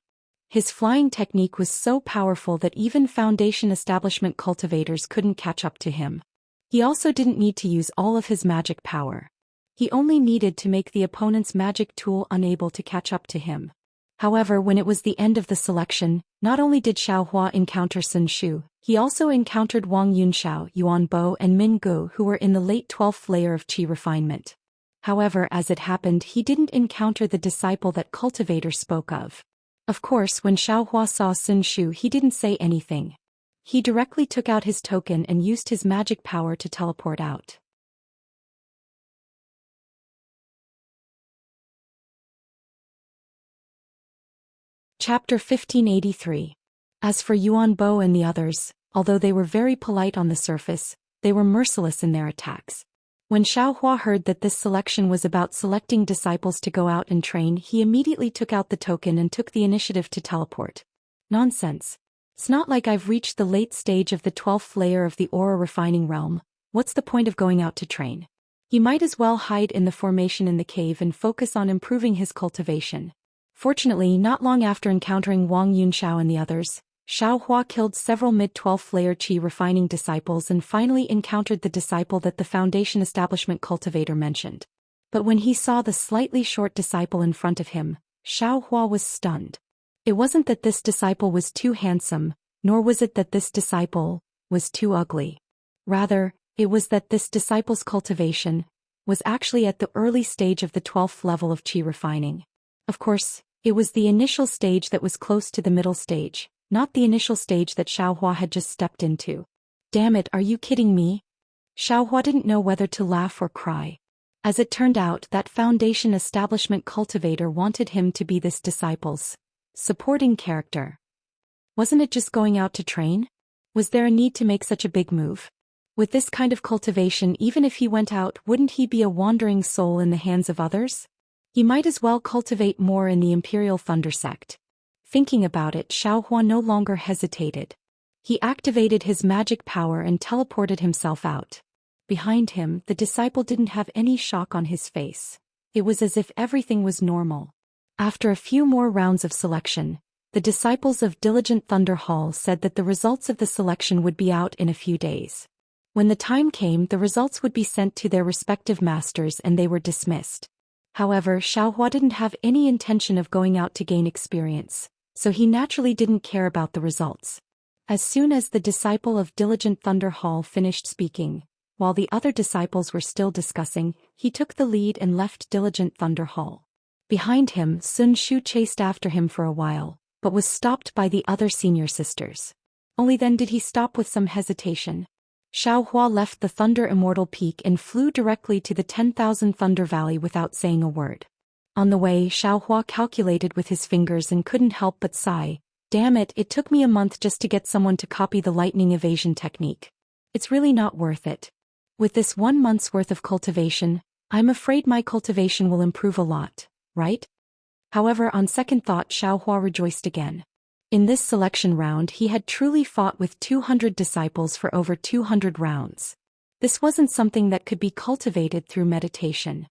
His flying technique was so powerful that even Foundation establishment cultivators couldn't catch up to him. He also didn't need to use all of his magic power. He only needed to make the opponent's magic tool unable to catch up to him. However, when it was the end of the selection, not only did Xiaohua encounter Sun Shu, he also encountered Wang Yunxiao, Yuan Bo, and Min Gu, who were in the late 12th layer of Qi refinement. However, as it happened, he didn't encounter the disciple that Cultivator spoke of. Of course, when Xiaohua saw Sun Shu, he didn't say anything. He directly took out his token and used his magic power to teleport out. Chapter 1583. As for Yuan Bo and the others, although they were very polite on the surface, they were merciless in their attacks. When Xiaohua heard that this selection was about selecting disciples to go out and train, he immediately took out the token and took the initiative to teleport. Nonsense. It's not like I've reached the late stage of the 12th layer of the aura refining realm. What's the point of going out to train? He might as well hide in the formation in the cave and focus on improving his cultivation. Fortunately, not long after encountering Wang Yunxiao and the others, Xiaohua killed several mid-12th layer Qi refining disciples and finally encountered the disciple that the Foundation establishment cultivator mentioned. But when he saw the slightly short disciple in front of him, Xiaohua was stunned. It wasn't that this disciple was too handsome, nor was it that this disciple was too ugly. Rather, it was that this disciple's cultivation was actually at the early stage of the 12th level of Qi refining. Of course, it was the initial stage that was close to the middle stage, not the initial stage that Xiaohua had just stepped into. Damn it, are you kidding me? Xiaohua didn't know whether to laugh or cry. As it turned out, that Foundation establishment cultivator wanted him to be this disciple's supporting character. Wasn't it just going out to train? Was there a need to make such a big move? With this kind of cultivation, even if he went out, wouldn't he be a wandering soul in the hands of others? He might as well cultivate more in the Imperial Thunder sect. Thinking about it, Xiaohua no longer hesitated. He activated his magic power and teleported himself out. Behind him, the disciple didn't have any shock on his face. It was as if everything was normal. After a few more rounds of selection, the disciples of Diligent Thunder Hall said that the results of the selection would be out in a few days. When the time came, the results would be sent to their respective masters and they were dismissed. However, Xiaohua didn't have any intention of going out to gain experience, so he naturally didn't care about the results. As soon as the disciple of Diligent Thunder Hall finished speaking, while the other disciples were still discussing, he took the lead and left Diligent Thunder Hall. Behind him, Sun Shu chased after him for a while, but was stopped by the other senior sisters. Only then did he stop with some hesitation. Xiaohua left the Thunder Immortal Peak and flew directly to the 10,000 Thunder Valley without saying a word. On the way, Xiaohua calculated with his fingers and couldn't help but sigh. Damn it, it took me a month just to get someone to copy the lightning evasion technique. It's really not worth it. With this 1 month's worth of cultivation, I'm afraid my cultivation will improve a lot, right? However, on second thought, Xiaohua rejoiced again. In this selection round, he had truly fought with 200 disciples for over 200 rounds. This wasn't something that could be cultivated through meditation.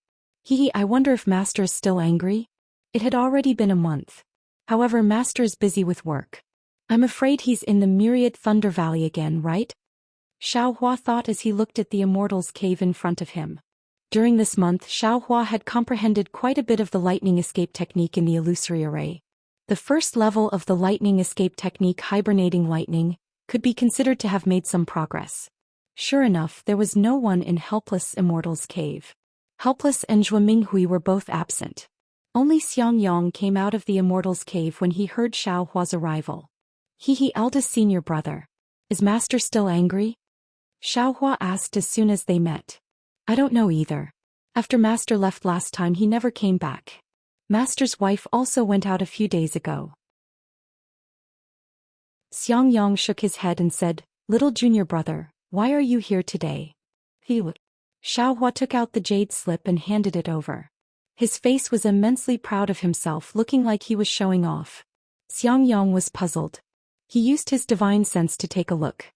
I wonder if Master is still angry? It had already been a month. However, Master's busy with work. I'm afraid he's in the Myriad Thunder Valley again, right? Xiaohua thought as he looked at the Immortal's cave in front of him. During this month, Xiaohua had comprehended quite a bit of the lightning escape technique in the illusory array. The first level of the lightning escape technique, hibernating lightning, could be considered to have made some progress. Sure enough, there was no one in Helpless Immortal's cave. Helpless and Zhua Minghui were both absent. Only Xiang Yang came out of the Immortal's cave when he heard Xiaohua's arrival. He eldest senior brother. Is Master still angry? Xiaohua asked as soon as they met. I don't know either. After Master left last time he never came back. Master's wife also went out a few days ago. Xiang Yang shook his head and said, Little junior brother, why are you here today? Xiaohua took out the jade slip and handed it over. His face was immensely proud of himself, looking like he was showing off. Xiang Yang was puzzled. He used his divine sense to take a look.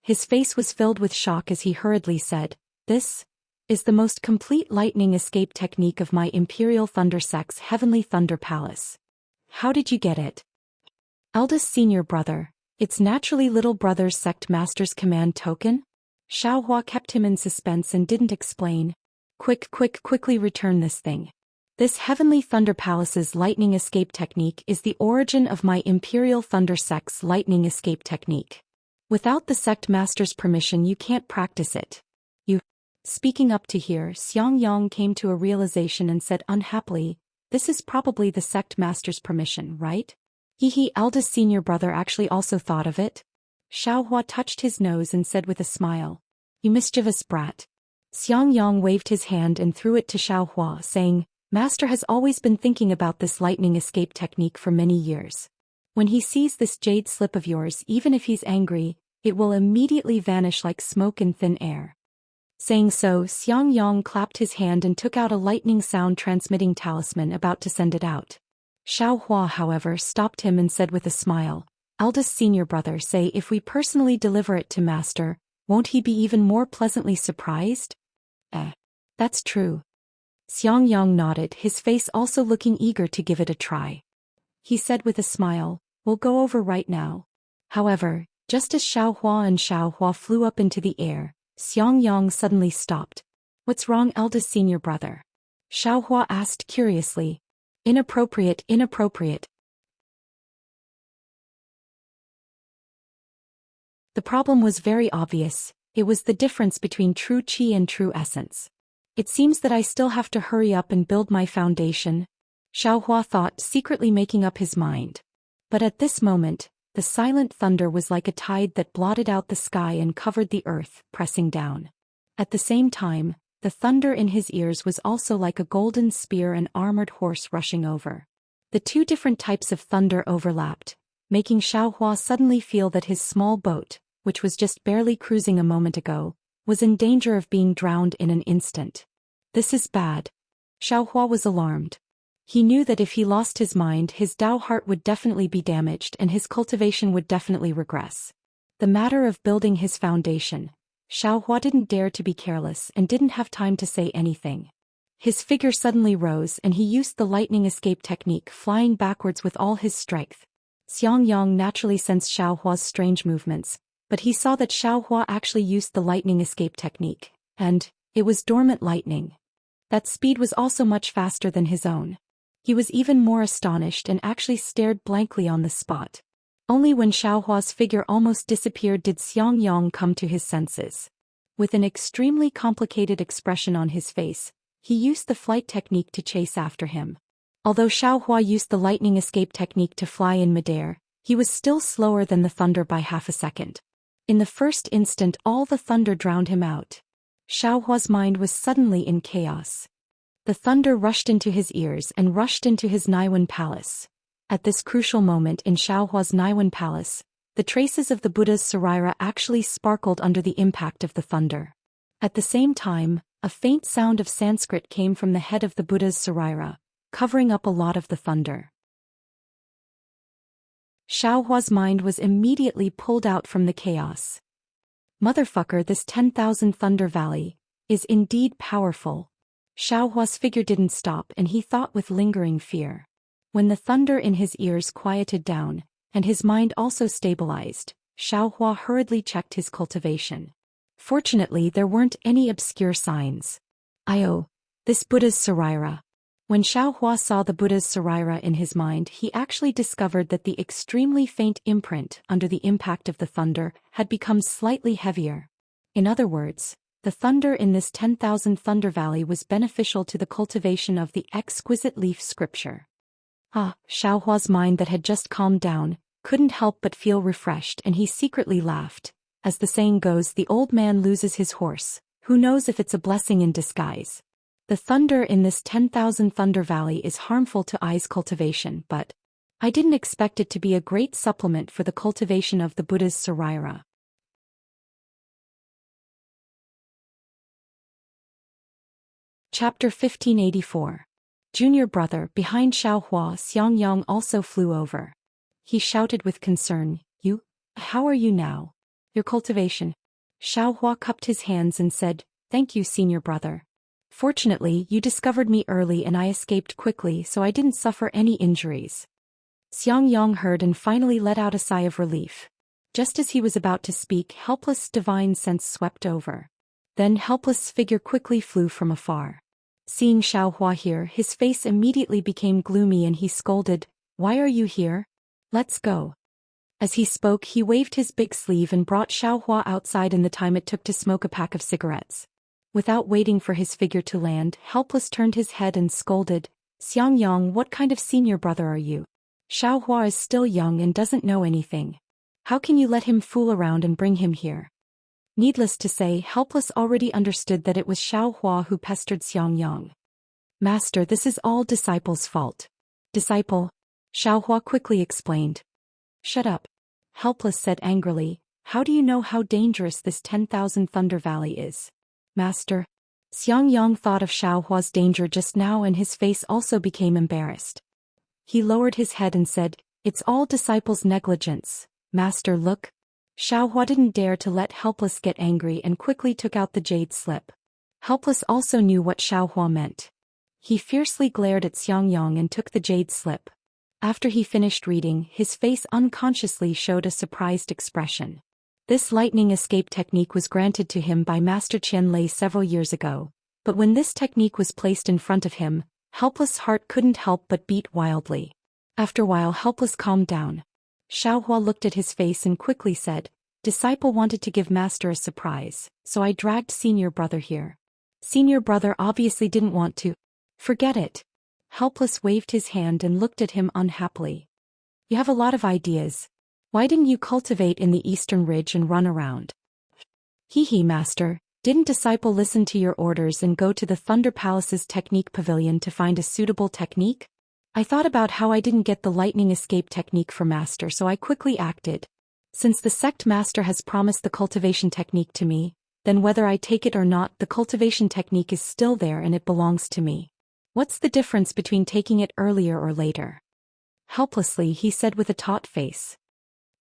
His face was filled with shock as he hurriedly said, This is the most complete lightning escape technique of my Imperial Thunder Sect's Heavenly Thunder Palace. How did you get it? Eldest senior brother, it's naturally little brother's sect master's command token? Xiaohua kept him in suspense and didn't explain. Quickly return this thing. This Heavenly Thunder Palace's lightning escape technique is the origin of my Imperial Thunder Sect's lightning escape technique. Without the sect master's permission you can't practice it. Speaking up to here, Xiang Yang came to a realization and said unhappily, This is probably the sect master's permission, right? Eldest senior brother actually also thought of it. Xiaohua touched his nose and said with a smile, You mischievous brat. Xiang Yang waved his hand and threw it to Xiaohua, saying, Master has always been thinking about this lightning escape technique for many years. When he sees this jade slip of yours, even if he's angry, it will immediately vanish like smoke in thin air. Saying so, Xiang Yang clapped his hand and took out a lightning sound transmitting talisman, about to send it out. Xiaohua, however, stopped him and said with a smile, Eldest senior brother, say if we personally deliver it to Master, won't he be even more pleasantly surprised? That's true. Xiang Yang nodded, his face also looking eager to give it a try. He said with a smile, We'll go over right now. However, just as Xiaohua flew up into the air, Xiang Yang suddenly stopped. What's wrong, eldest senior brother? Xiaohua asked curiously. Inappropriate. The problem was very obvious. It was the difference between true qi and true essence. It seems that I still have to hurry up and build my foundation, Xiaohua thought, secretly making up his mind. But at this moment, the silent thunder was like a tide that blotted out the sky and covered the earth, pressing down. At the same time, the thunder in his ears was also like a golden spear and armored horse rushing over. The two different types of thunder overlapped, making Xiaohua suddenly feel that his small boat, which was just barely cruising a moment ago, was in danger of being drowned in an instant. This is bad. Xiaohua was alarmed. He knew that if he lost his mind, his Dao heart would definitely be damaged and his cultivation would definitely regress. The matter of building his foundation, Xiaohua didn't dare to be careless and didn't have time to say anything. His figure suddenly rose and he used the lightning escape technique, flying backwards with all his strength. Xiang Yang naturally sensed Xiaohua's strange movements, but he saw that Xiaohua actually used the lightning escape technique, and it was dormant lightning. That speed was also much faster than his own. He was even more astonished and actually stared blankly on the spot. Only when Xiaohua's figure almost disappeared did Xiang Yang come to his senses. With an extremely complicated expression on his face, he used the flight technique to chase after him. Although Xiaohua used the lightning escape technique to fly in midair, he was still slower than the thunder by half a second. In the first instant, all the thunder drowned him out. Xiaohua's mind was suddenly in chaos. The thunder rushed into his ears and rushed into his Naiwen Palace. At this crucial moment in Xiaohua's Naiwen Palace, the traces of the Buddha's sarira actually sparkled under the impact of the thunder. At the same time, a faint sound of Sanskrit came from the head of the Buddha's sarira, covering up a lot of the thunder. Xiaohua's mind was immediately pulled out from the chaos. Motherfucker, this 10,000 Thunder Valley is indeed powerful. Xiaohua's figure didn't stop and he thought with lingering fear. When the thunder in his ears quieted down, and his mind also stabilized, Xiaohua hurriedly checked his cultivation. Fortunately, there weren't any obscure signs. This Buddha's Saraira. When Xiaohua saw the Buddha's Saraira in his mind, he actually discovered that the extremely faint imprint under the impact of the thunder had become slightly heavier. In other words, the thunder in this 10,000 Thunder Valley was beneficial to the cultivation of the exquisite leaf scripture. Xiaohua's mind that had just calmed down couldn't help but feel refreshed, and he secretly laughed. As the saying goes, the old man loses his horse. Who knows if it's a blessing in disguise? The thunder in this 10,000 Thunder Valley is harmful to I's cultivation, but I didn't expect it to be a great supplement for the cultivation of the Buddha's Saraira. Chapter 1584. Junior brother. Behind Xiaohua, Xiangyang also flew over. He shouted with concern, how are you now? Your cultivation? Xiaohua cupped his hands and said, thank you, senior brother. Fortunately, you discovered me early and I escaped quickly, so I didn't suffer any injuries. Xiangyang heard and finally let out a sigh of relief. Just as he was about to speak, helpless divine sense swept over. Then helpless figure quickly flew from afar. Seeing Xiaohua here, his face immediately became gloomy and he scolded, why are you here? Let's go. As he spoke, he waved his big sleeve and brought Xiaohua outside in the time it took to smoke a pack of cigarettes. Without waiting for his figure to land, helpless turned his head and scolded, Xiangyang, what kind of senior brother are you? Xiaohua is still young and doesn't know anything. How can you let him fool around and bring him here? Needless to say, helpless already understood that it was Xiaohua who pestered Xiangyang. Master, this is all disciple's fault. Disciple? Xiaohua quickly explained. Shut up. Helpless said angrily, how do you know how dangerous this 10,000 Thunder Valley is? Master. Xiangyang thought of Xiaohua's danger just now and his face also became embarrassed. He lowered his head and said, it's all disciple's negligence. Master, look. Xiaohua didn't dare to let Helpless get angry and quickly took out the jade slip. Helpless also knew what Xiaohua meant. He fiercely glared at Xiangyang and took the jade slip. After he finished reading, his face unconsciously showed a surprised expression. This lightning escape technique was granted to him by Master Qian Lei several years ago, but when this technique was placed in front of him, Helpless' heart couldn't help but beat wildly. After a while, Helpless calmed down. Xiaohua looked at his face and quickly said, Disciple wanted to give Master a surprise, so I dragged senior brother here. Senior brother obviously didn't want to. Forget it. Helpless waved his hand and looked at him unhappily. You have a lot of ideas. Why didn't you cultivate in the Eastern Ridge and run around? Hee Master, didn't Disciple listen to your orders and go to the Thunder Palace's technique pavilion to find a suitable technique? I thought about how I didn't get the lightning escape technique for Master, so I quickly acted. Since the sect Master has promised the cultivation technique to me, then whether I take it or not, the cultivation technique is still there and it belongs to me. What's the difference between taking it earlier or later? Helplessly, he said with a taut face.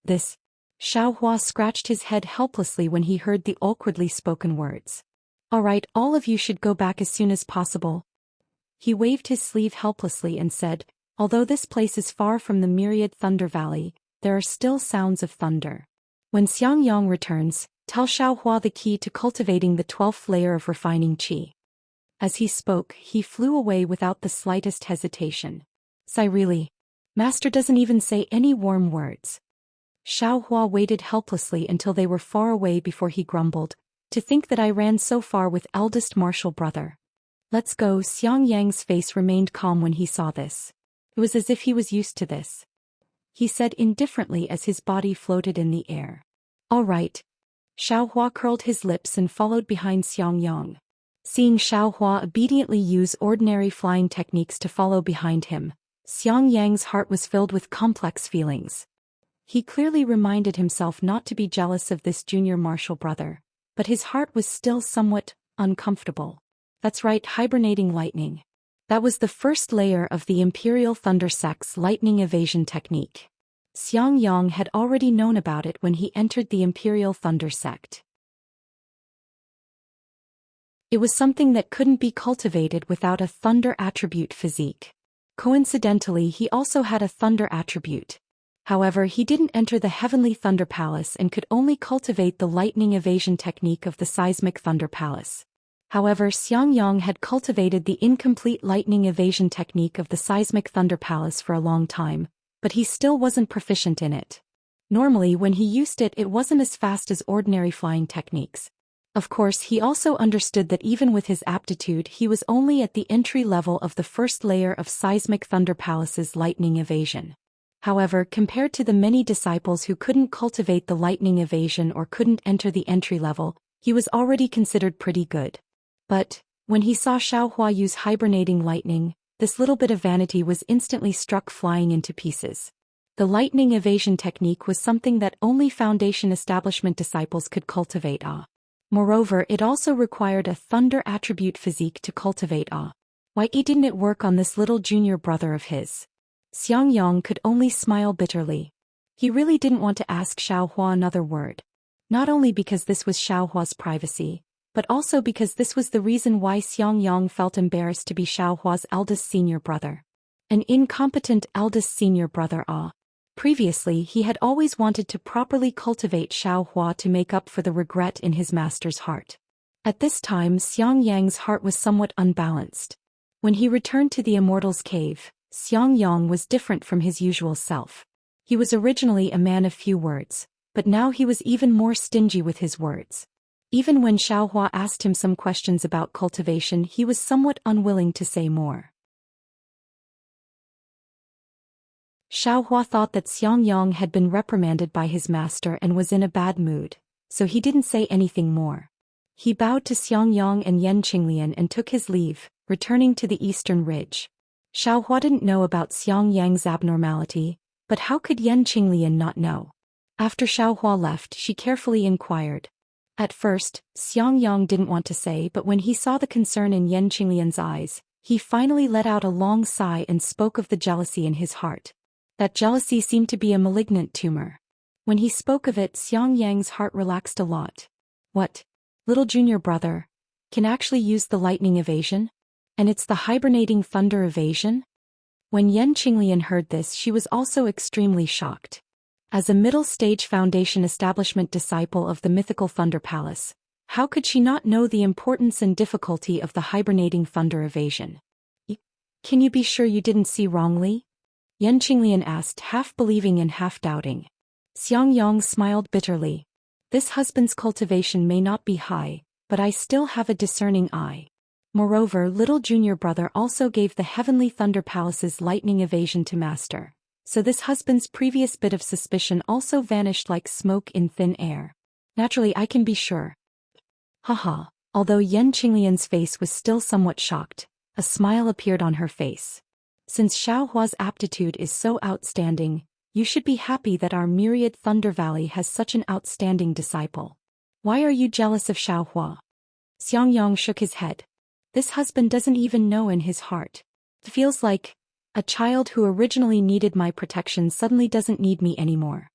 This. Xiaohua scratched his head helplessly when he heard the awkwardly spoken words. All right, all of you should go back as soon as possible. He waved his sleeve helplessly and said, although this place is far from the myriad Thunder Valley, there are still sounds of thunder. When Xiangyang returns, tell Xiaohua the key to cultivating the 12th layer of refining qi. As he spoke, he flew away without the slightest hesitation. Really? Master doesn't even say any warm words. Xiaohua waited helplessly until they were far away before he grumbled, to think that I ran so far with eldest martial brother. Let's go. Xiangyang's face remained calm when he saw this. It was as if he was used to this. He said indifferently as his body floated in the air. All right. Xiaohua curled his lips and followed behind Xiangyang. Seeing Xiaohua obediently use ordinary flying techniques to follow behind him, Xiangyang's heart was filled with complex feelings. He clearly reminded himself not to be jealous of this junior martial brother, but his heart was still somewhat uncomfortable. That's right, hibernating lightning. That was the first layer of the Imperial Thunder Sect's lightning evasion technique. Xiangyang had already known about it when he entered the Imperial Thunder Sect. It was something that couldn't be cultivated without a thunder attribute physique. Coincidentally, he also had a thunder attribute. However, he didn't enter the Heavenly Thunder Palace and could only cultivate the lightning evasion technique of the Seismic Thunder Palace. However, Xiangyang had cultivated the incomplete lightning evasion technique of the Seismic Thunder Palace for a long time, but he still wasn't proficient in it. Normally, when he used it, it wasn't as fast as ordinary flying techniques. Of course, he also understood that even with his aptitude, he was only at the entry level of the first layer of Seismic Thunder Palace's lightning evasion. However, compared to the many disciples who couldn't cultivate the lightning evasion or couldn't enter the entry level, he was already considered pretty good. But, when he saw Xiaohua use hibernating lightning, this little bit of vanity was instantly struck flying into pieces. The lightning evasion technique was something that only Foundation establishment disciples could cultivate. Moreover, it also required a thunder attribute physique to cultivate. Why didn't it work on this little junior brother of his? Xiangyang could only smile bitterly. He really didn't want to ask Xiaohua another word. Not only because this was Xiaohua's privacy, but also because this was the reason why Xiangyang felt embarrassed to be Xiaohua's eldest senior brother. An incompetent eldest senior brother. Previously, he had always wanted to properly cultivate Xiaohua to make up for the regret in his master's heart. At this time, Xiangyang's heart was somewhat unbalanced. When he returned to the Immortal's cave, Xiangyang was different from his usual self. He was originally a man of few words, but now he was even more stingy with his words. Even when Xiaohua asked him some questions about cultivation, he was somewhat unwilling to say more. Xiaohua thought that Xiangyang had been reprimanded by his master and was in a bad mood, so he didn't say anything more. He bowed to Xiangyang and Yan Qinglian and took his leave, returning to the eastern ridge. Xiaohua didn't know about Xiangyang's abnormality, but how could Yan Qinglian not know? After Xiaohua left, she carefully inquired. At first, Xiangyang didn't want to say, but when he saw the concern in Yan Qinglian's eyes, he finally let out a long sigh and spoke of the jealousy in his heart. That jealousy seemed to be a malignant tumor. When he spoke of it, Xiangyang's heart relaxed a lot. What? Little junior brother? Can actually use the lightning evasion? And it's the hibernating thunder evasion? When Yan Qinglian heard this, she was also extremely shocked. As a middle-stage Foundation establishment disciple of the mythical Thunder Palace, how could she not know the importance and difficulty of the hibernating thunder evasion? Can you be sure you didn't see wrongly? Yan Qinglian asked, half believing and half doubting. Xiangyang smiled bitterly. This husband's cultivation may not be high, but I still have a discerning eye. Moreover, little junior brother also gave the Heavenly Thunder Palace's lightning evasion to master, so this husband's previous bit of suspicion also vanished like smoke in thin air. Naturally, I can be sure. Haha. Although Yan Qinglian's face was still somewhat shocked, a smile appeared on her face. Since Xiaohua's aptitude is so outstanding, you should be happy that our myriad Thunder Valley has such an outstanding disciple. Why are you jealous of Xiaohua? Xiangyang shook his head. This husband doesn't even know in his heart. It feels like a child who originally needed my protection suddenly doesn't need me anymore.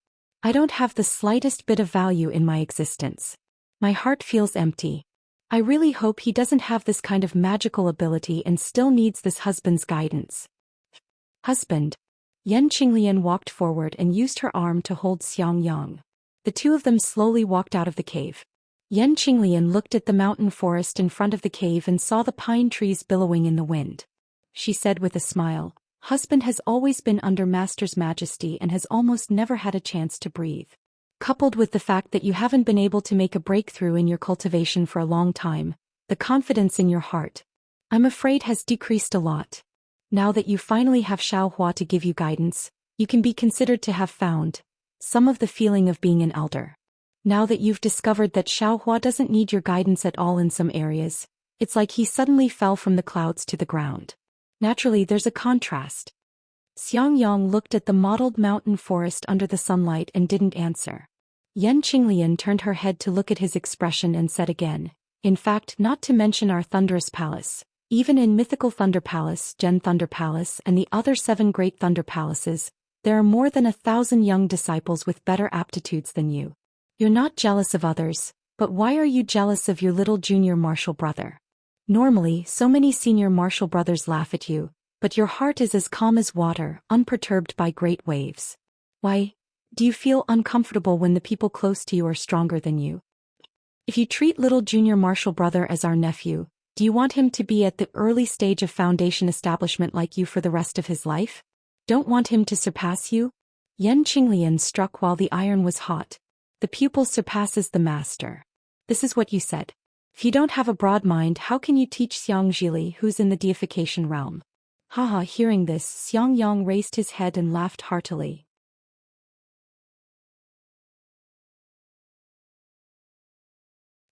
I don't have the slightest bit of value in my existence. My heart feels empty. I really hope he doesn't have this kind of magical ability and still needs this husband's guidance. Husband. Yan Qinglian walked forward and used her arm to hold Xiangyang. The two of them slowly walked out of the cave. Yan Qinglian looked at the mountain forest in front of the cave and saw the pine trees billowing in the wind. She said with a smile, husband has always been under Master's majesty and has almost never had a chance to breathe. Coupled with the fact that you haven't been able to make a breakthrough in your cultivation for a long time, the confidence in your heart, I'm afraid, has decreased a lot. Now that you finally have Xiaohua to give you guidance, you can be considered to have found some of the feeling of being an elder. Now that you've discovered that Xiaohua doesn't need your guidance at all in some areas, it's like he suddenly fell from the clouds to the ground. Naturally, there's a contrast. Xiangyang looked at the mottled mountain forest under the sunlight and didn't answer. Yan Qinglian turned her head to look at his expression and said again, in fact, not to mention our thunderous palace. Even in Mythical Thunder Palace, Gen Thunder Palace, and the other 7 Great Thunder Palaces, there are more than 1,000 young disciples with better aptitudes than you. You're not jealous of others, but why are you jealous of your little junior martial brother? Normally, so many senior martial brothers laugh at you, but your heart is as calm as water, unperturbed by great waves. Why, do you feel uncomfortable when the people close to you are stronger than you? If you treat little junior Marshall brother as our nephew, do you want him to be at the early stage of foundation establishment like you for the rest of his life? Don't want him to surpass you? Yan Qinglian struck while the iron was hot. The pupil surpasses the master. This is what you said. If you don't have a broad mind, how can you teach Xiang Zhili, who's in the deification realm? Haha, hearing this, Xiang Yang raised his head and laughed heartily.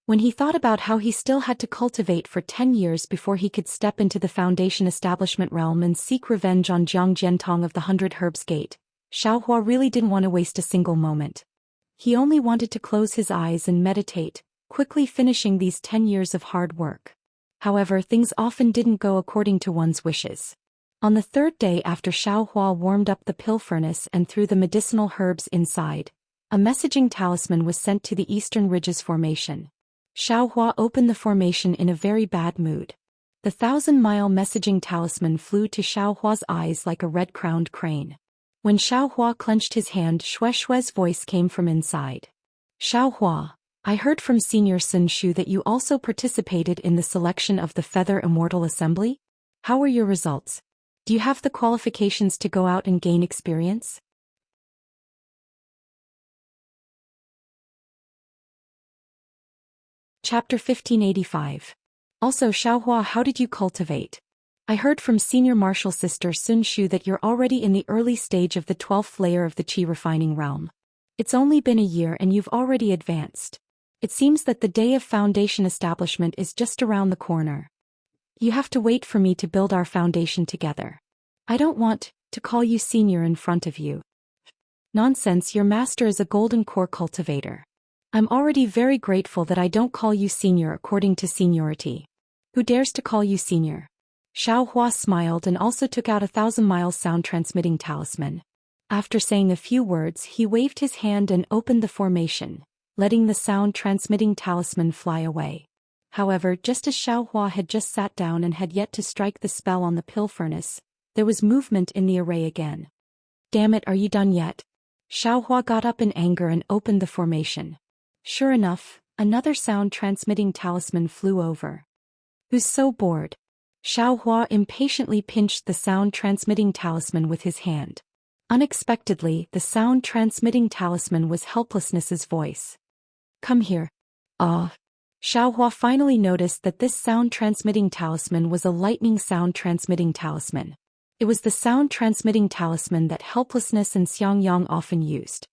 When he thought about how he still had to cultivate for 10 years before he could step into the foundation establishment realm and seek revenge on Jiang Jiantong of the 100 Herbs Gate, Xiaohua really didn't want to waste a single moment. He only wanted to close his eyes and meditate, quickly finishing these 10 years of hard work. However, things often didn't go according to one's wishes. On the third day after Xiaohua warmed up the pill furnace and threw the medicinal herbs inside, a messaging talisman was sent to the Eastern Ridges Formation. Xiaohua opened the formation in a very bad mood. The 1,000-mile messaging talisman flew to Xiaohua's eyes like a red-crowned crane. When Xiaohua clenched his hand, Shueshue's voice came from inside. Xiaohua, I heard from Senior Sun Shu that you also participated in the selection of the Feather Immortal Assembly? How were your results? Do you have the qualifications to go out and gain experience? Chapter 1585. Also, Xiaohua, how did you cultivate? I heard from Senior Martial Sister Sun Shu that you're already in the early stage of the 12th layer of the Qi refining realm. It's only been a year and you've already advanced. It seems that the day of foundation establishment is just around the corner. You have to wait for me to build our foundation together. I don't want to call you senior in front of you. Nonsense, your master is a golden core cultivator. I'm already very grateful that I don't call you senior according to seniority. Who dares to call you senior? Xiaohua smiled and also took out a 1,000-mile sound-transmitting talisman. After saying a few words, he waved his hand and opened the formation, letting the sound-transmitting talisman fly away. However, just as Xiaohua had just sat down and had yet to strike the spell on the pill furnace, there was movement in the array again. Damn it, are you done yet? Xiaohua got up in anger and opened the formation. Sure enough, another sound-transmitting talisman flew over. Who's so bored? Xiaohua impatiently pinched the sound-transmitting talisman with his hand. Unexpectedly, the sound-transmitting talisman was Helplessness's voice. Come here. Xiaohua finally noticed that this sound-transmitting talisman was a lightning sound-transmitting talisman. It was the sound-transmitting talisman that Helplessness and Xiang Yang often used.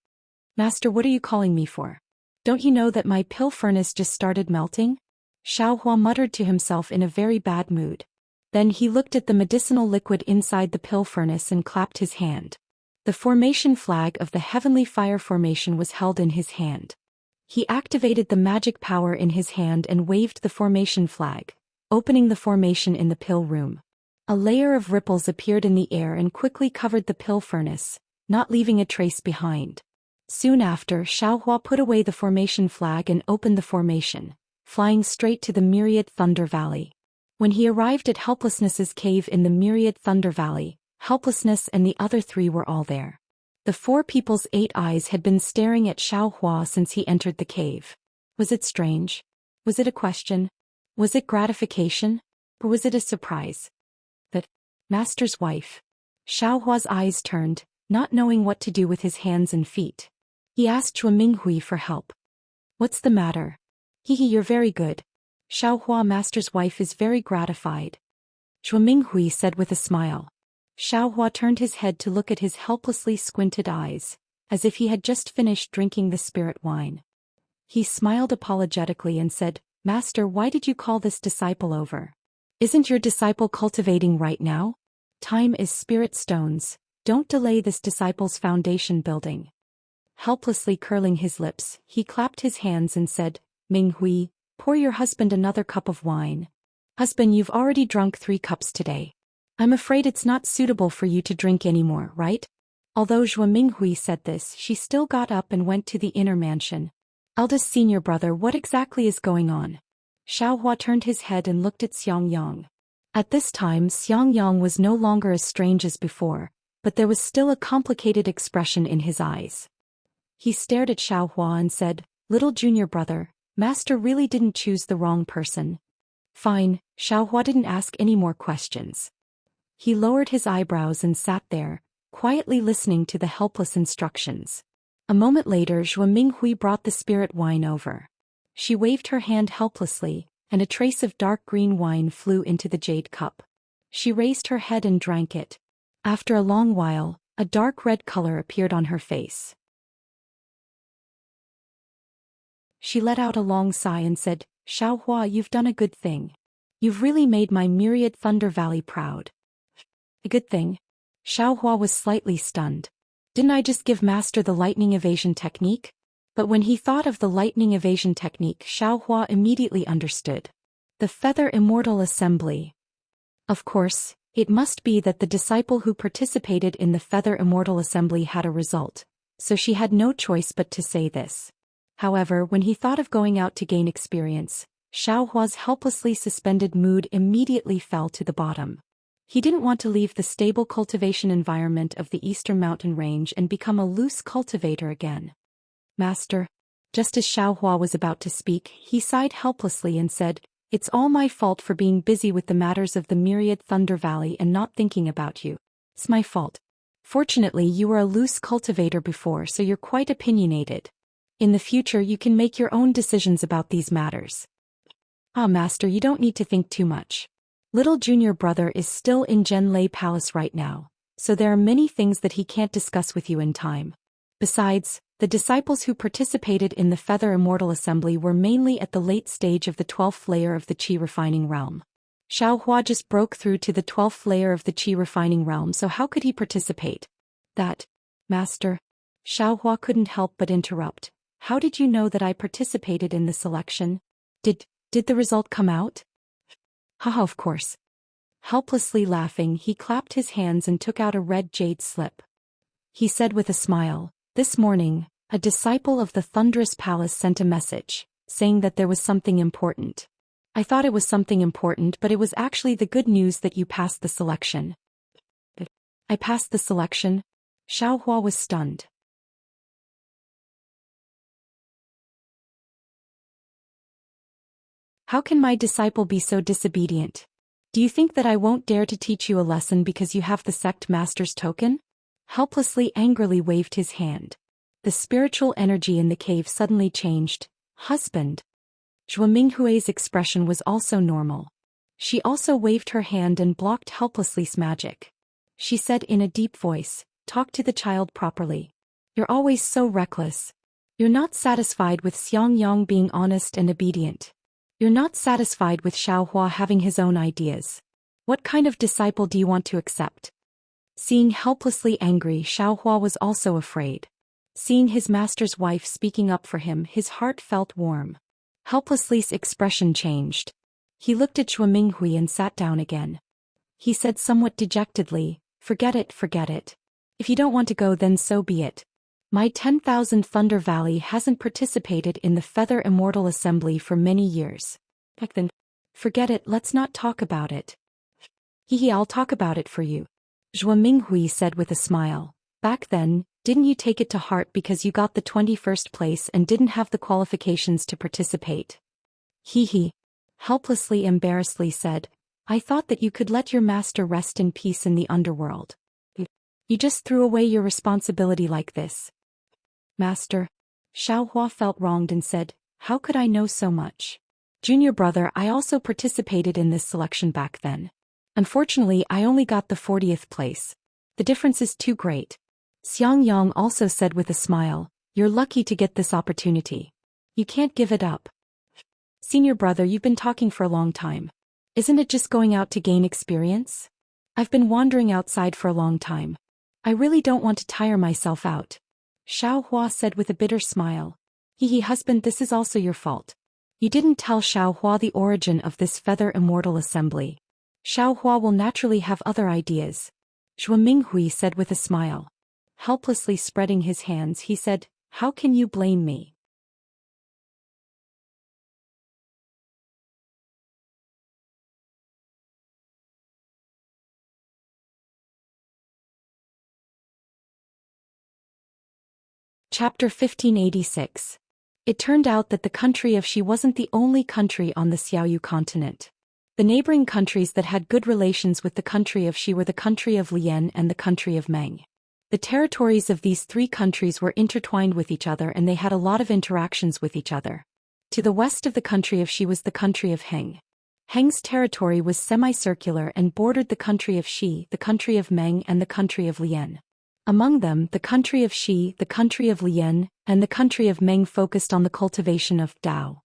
Master, what are you calling me for? Don't you know that my pill furnace just started melting? Xiaohua muttered to himself in a very bad mood. Then he looked at the medicinal liquid inside the pill furnace and clapped his hand. The formation flag of the Heavenly Fire Formation was held in his hand. He activated the magic power in his hand and waved the formation flag, opening the formation in the pill room. A layer of ripples appeared in the air and quickly covered the pill furnace, not leaving a trace behind. Soon after, Xiaohua put away the formation flag and opened the formation, flying straight to the Myriad Thunder Valley. When he arrived at Helplessness's cave in the Myriad Thunder Valley, Helplessness and the other three were all there. The four people's 8 eyes had been staring at Xiaohua since he entered the cave. Was it strange? Was it a question? Was it gratification? Or was it a surprise? The master's wife. Xiaohua's eyes turned, not knowing what to do with his hands and feet. He asked Zhuo Minghui for help. What's the matter? Hehe, you're very good. Xiaohua master's wife is very gratified. Zhuo Minghui said with a smile. Xiaohua turned his head to look at his helplessly squinted eyes, as if he had just finished drinking the spirit wine. He smiled apologetically and said, Master, why did you call this disciple over? Isn't your disciple cultivating right now? Time is spirit stones. Don't delay this disciple's foundation building. Helplessly curling his lips, he clapped his hands and said, Minghui, pour your husband another cup of wine. Husband, you've already drunk 3 cups today. I'm afraid it's not suitable for you to drink anymore, right? Although Zhuo Minghui said this, she still got up and went to the inner mansion. Eldest senior brother, what exactly is going on? Xiaohua turned his head and looked at Xiang Yang. At this time Xiangyang was no longer as strange as before, but there was still a complicated expression in his eyes. He stared at Xiaohua and said, "Little junior brother, master really didn't choose the wrong person." Fine, Xiaohua didn't ask any more questions. He lowered his eyebrows and sat there, quietly listening to the helpless instructions. A moment later Zhuo Minghui brought the spirit wine over. She waved her hand helplessly, and a trace of dark green wine flew into the jade cup. She raised her head and drank it. After a long while, a dark red color appeared on her face. She let out a long sigh and said, "Xiaohua, you've done a good thing. You've really made my myriad Thunder Valley proud." A good thing? Xiaohua was slightly stunned. Didn't I just give Master the lightning evasion technique? But when he thought of the lightning evasion technique, Xiaohua immediately understood. The Feather Immortal Assembly. Of course, it must be that the disciple who participated in the Feather Immortal Assembly had a result, so she had no choice but to say this. However, when he thought of going out to gain experience, Xiaohua's helplessly suspended mood immediately fell to the bottom. He didn't want to leave the stable cultivation environment of the Eastern Mountain Range and become a loose cultivator again. "Master." Just as Xiaohua was about to speak, he sighed helplessly and said, "It's all my fault for being busy with the matters of the myriad Thunder Valley and not thinking about you. It's my fault. Fortunately, you were a loose cultivator before, so you're quite opinionated. In the future you can make your own decisions about these matters." "Ah, Master, you don't need to think too much. Little junior brother is still in Zhenlei Palace right now, so there are many things that he can't discuss with you in time. Besides, the disciples who participated in the Feather Immortal Assembly were mainly at the late stage of the 12th layer of the Qi refining realm. Xiaohua just broke through to the 12th layer of the Qi refining realm, so how could he participate?" "That, Master." Xiaohua couldn't help but interrupt. "How did you know that I participated in the selection? Did the result come out?" "Haha, of course." Helplessly laughing, he clapped his hands and took out a red jade slip. He said with a smile, "This morning, a disciple of the Thunderous Palace sent a message, saying that there was something important. I thought it was something important, but it was actually the good news that you passed the selection." "I passed the selection?" Xiaohua was stunned. "How can my disciple be so disobedient? Do you think that I won't dare to teach you a lesson because you have the sect master's token?" Helplessly angrily waved his hand. The spiritual energy in the cave suddenly changed. "Husband." Zhuo Minghui's expression was also normal. She also waved her hand and blocked Helplessly's magic. She said in a deep voice, "Talk to the child properly. You're always so reckless. You're not satisfied with Xiangyang being honest and obedient. You're not satisfied with Xiaohua having his own ideas. What kind of disciple do you want to accept?" Seeing helplessly angry, Xiaohua was also afraid. Seeing his master's wife speaking up for him, his heart felt warm. Helplessly's expression changed. He looked at Zhuo Minghui and sat down again. He said somewhat dejectedly, forget it. If you don't want to go, then so be it. My 10,000 Thunder Valley hasn't participated in the Feather Immortal Assembly for many years. Back then, forget it, let's not talk about it." I'll talk about it for you," Zhuo Minghui said with a smile. "Back then, didn't you take it to heart because you got the 21st place and didn't have the qualifications to participate?" He, helplessly embarrassedly said, "I thought that you could let your master rest in peace in the underworld. You just threw away your responsibility like this." "Master." Xiaohua felt wronged and said, "How could I know so much? Junior brother, I also participated in this selection back then. Unfortunately, I only got the 40th place. The difference is too great." Xiangyang also said with a smile, "You're lucky to get this opportunity. You can't give it up." "Senior brother, you've been talking for a long time. Isn't it just going out to gain experience? I've been wandering outside for a long time. I really don't want to tire myself out." Xiaohua said with a bitter smile. Husband, this is also your fault. You didn't tell Xiaohua the origin of this Feather Immortal Assembly. Xiaohua will naturally have other ideas." Zhuo Minghui said with a smile. Helplessly spreading his hands, he said, "How can you blame me? Chapter 1586. It turned out that the country of Shi wasn't the only country on the Xiaoyu continent. The neighboring countries that had good relations with the country of Shi were the country of Lian and the country of Meng. The territories of these three countries were intertwined with each other and they had a lot of interactions with each other. To the west of the country of Shi was the country of Heng. Heng's territory was semicircular and bordered the country of Shi, the country of Meng and the country of Lian. Among them, the country of Shi, the country of Lian, and the country of Meng focused on the cultivation of Dao.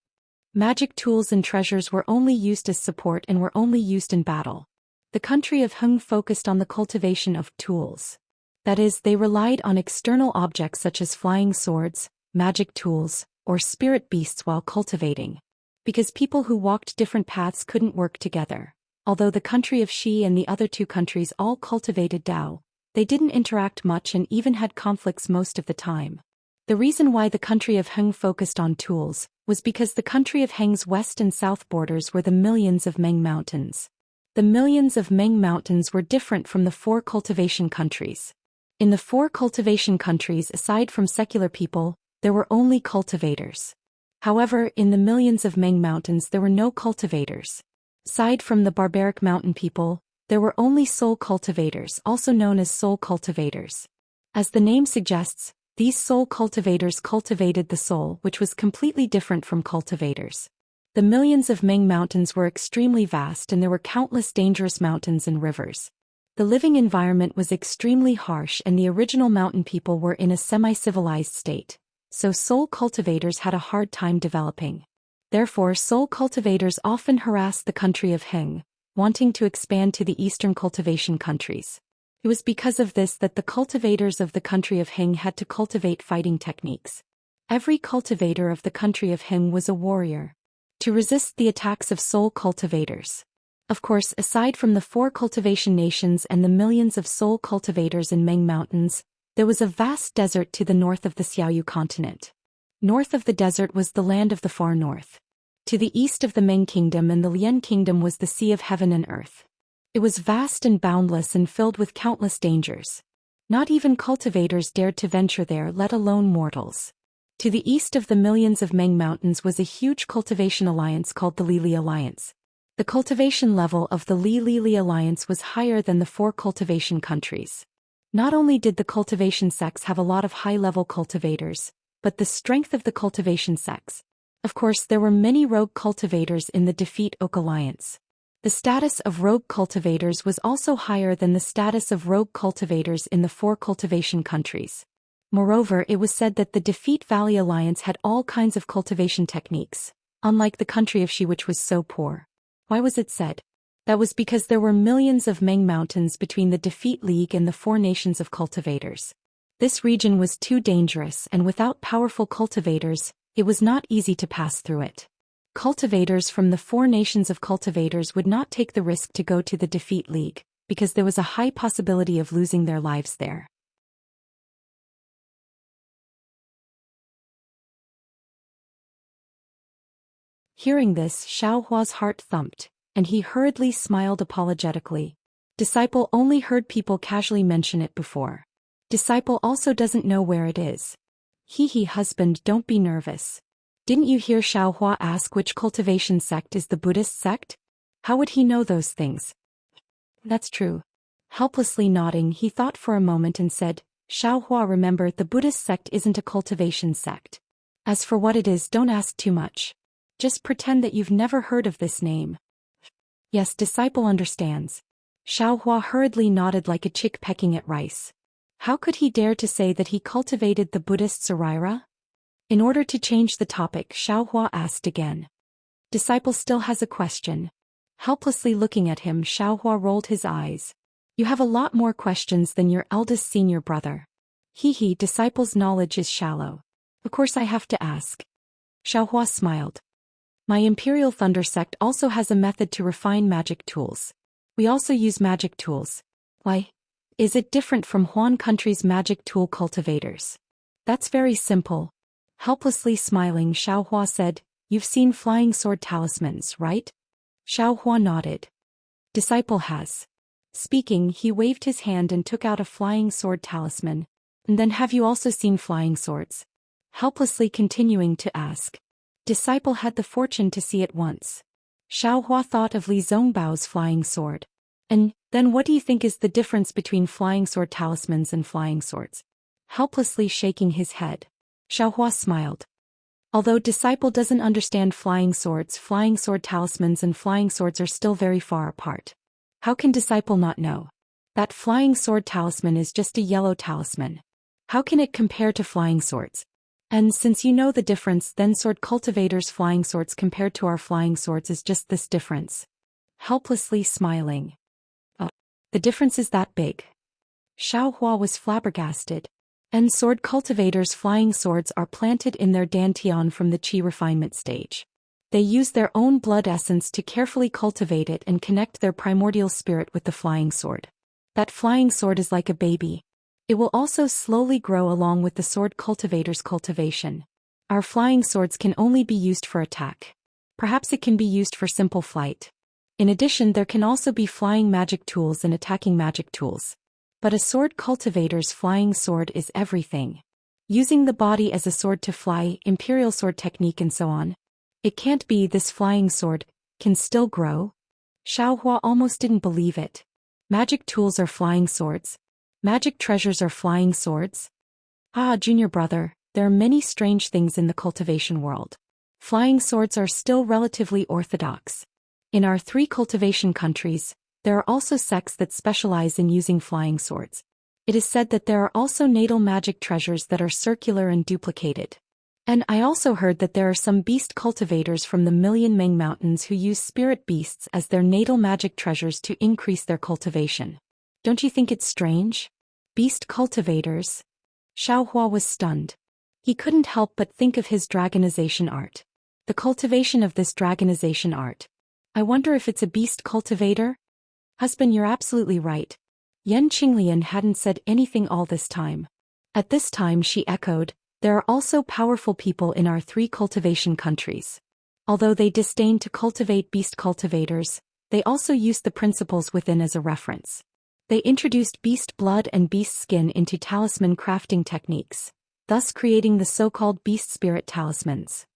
Magic tools and treasures were only used as support and were only used in battle. The country of Heng focused on the cultivation of tools. That is, they relied on external objects such as flying swords, magic tools, or spirit beasts while cultivating. Because people who walked different paths couldn't work together. Although the country of Shi and the other two countries all cultivated Dao, they didn't interact much and even had conflicts most of the time. The reason why the country of Heng focused on tools was because the country of Heng's west and south borders were the millions of Meng mountains. The millions of Meng mountains were different from the four cultivation countries. In the four cultivation countries, aside from secular people, there were only cultivators. However, in the millions of Meng mountains there were no cultivators. Aside from the barbaric mountain people, there were only soul cultivators, also known as soul cultivators. As the name suggests, these soul cultivators cultivated the soul, which was completely different from cultivators. The millions of Meng mountains were extremely vast and there were countless dangerous mountains and rivers. The living environment was extremely harsh and the original mountain people were in a semi-civilized state, so soul cultivators had a hard time developing. Therefore, soul cultivators often harassed the country of Heng, wanting to expand to the eastern cultivation countries. It was because of this that the cultivators of the country of Heng had to cultivate fighting techniques. Every cultivator of the country of Heng was a warrior, to resist the attacks of soul cultivators. Of course, aside from the four cultivation nations and the millions of soul cultivators in Meng mountains, there was a vast desert to the north of the Xiaoyu continent. North of the desert was the land of the far north. To the east of the Meng kingdom and the Lian kingdom was the sea of heaven and earth. It was vast and boundless and filled with countless dangers. Not even cultivators dared to venture there, let alone mortals. To the east of the millions of Meng mountains was a huge cultivation alliance called the Li Alliance. The cultivation level of the Li Alliance was higher than the four cultivation countries. Not only did the cultivation sects have a lot of high-level cultivators, but the strength of the cultivation sects. Of course, there were many rogue cultivators in the Defeat Oak Alliance. The status of rogue cultivators was also higher than the status of rogue cultivators in the four cultivation countries. Moreover, it was said that the Defeat Valley Alliance had all kinds of cultivation techniques, unlike the country of Shi, which was so poor. Why was it said? That was because there were millions of Meng mountains between the Defeat League and the four nations of cultivators. This region was too dangerous and without powerful cultivators, it was not easy to pass through it. Cultivators from the four nations of cultivators would not take the risk to go to the Defeat League, because there was a high possibility of losing their lives there. Hearing this, Xiao Hua's heart thumped, and he hurriedly smiled apologetically. Disciple only heard people casually mention it before. Disciple also doesn't know where it is. Hee, husband, don't be nervous. Didn't you hear Xiao Hua ask which cultivation sect is the Buddhist sect? How would he know those things? That's true. Helplessly nodding, he thought for a moment and said, Xiao Hua, remember, the Buddhist sect isn't a cultivation sect. As for what it is, don't ask too much. Just pretend that you've never heard of this name. Yes, disciple understands. Xiao Hua hurriedly nodded like a chick pecking at rice. How could he dare to say that he cultivated the Buddhist Saraira? In order to change the topic, Xiao Hua asked again. Disciple still has a question. Helplessly looking at him, Xiao Hua rolled his eyes. You have a lot more questions than your eldest senior brother. Hee, disciple's knowledge is shallow. Of course I have to ask. Xiao Hua smiled. My Imperial Thunder sect also has a method to refine magic tools. We also use magic tools. Why? Is it different from Huan country's magic tool cultivators? That's very simple. Helplessly smiling, Xiao Hua said, You've seen flying sword talismans, right? Xiao Hua nodded. Disciple has. Speaking, he waved his hand and took out a flying sword talisman. And then have you also seen flying swords? Helplessly continuing to ask. Disciple had the fortune to see it once. Xiaohua thought of Li Zongbao's flying sword. And then what do you think is the difference between flying sword talismans and flying swords? Helplessly shaking his head. Xiaohua smiled. Although disciple doesn't understand flying sword talismans and flying swords are still very far apart. How can disciple not know? That flying sword talisman is just a yellow talisman. How can it compare to flying swords? And since you know the difference, then sword cultivators' flying swords compared to our flying swords is just this difference. Helplessly smiling. Oh, the difference is that big. Xiaohua was flabbergasted. And sword cultivators' flying swords are planted in their dantian from the qi refinement stage. They use their own blood essence to carefully cultivate it and connect their primordial spirit with the flying sword. That flying sword is like a baby. It will also slowly grow along with the sword cultivator's cultivation. Our flying swords can only be used for attack. Perhaps it can be used for simple flight. In addition, there can also be flying magic tools and attacking magic tools. But a sword cultivator's flying sword is everything. Using the body as a sword to fly, imperial sword technique and so on. It can't be this flying sword can still grow? Xiaohua almost didn't believe it. Magic tools are flying swords. Magic treasures are flying swords? Ah, junior brother, there are many strange things in the cultivation world. Flying swords are still relatively orthodox. In our 3 cultivation countries, there are also sects that specialize in using flying swords. It is said that there are also natal magic treasures that are circular and duplicated. And I also heard that there are some beast cultivators from the Million Meng Mountains who use spirit beasts as their natal magic treasures to increase their cultivation. Don't you think it's strange? Beast cultivators? Xiaohua was stunned. He couldn't help but think of his dragonization art. The cultivation of this dragonization art. I wonder if it's a beast cultivator? Husband, you're absolutely right. Yan Qinglian hadn't said anything all this time. At this time she echoed, there are also powerful people in our 3 cultivation countries. Although they disdain to cultivate beast cultivators, they also use the principles within as a reference. They introduced beast blood and beast skin into talisman crafting techniques, thus creating the so-called beast spirit talismans.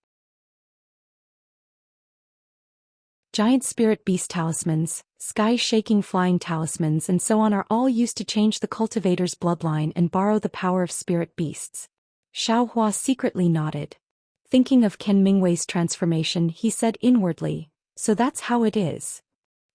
Giant spirit beast talismans, sky-shaking flying talismans and so on are all used to change the cultivator's bloodline and borrow the power of spirit beasts. Xiaohua secretly nodded. Thinking of Ken Mingwei's transformation, he said inwardly, so that's how it is.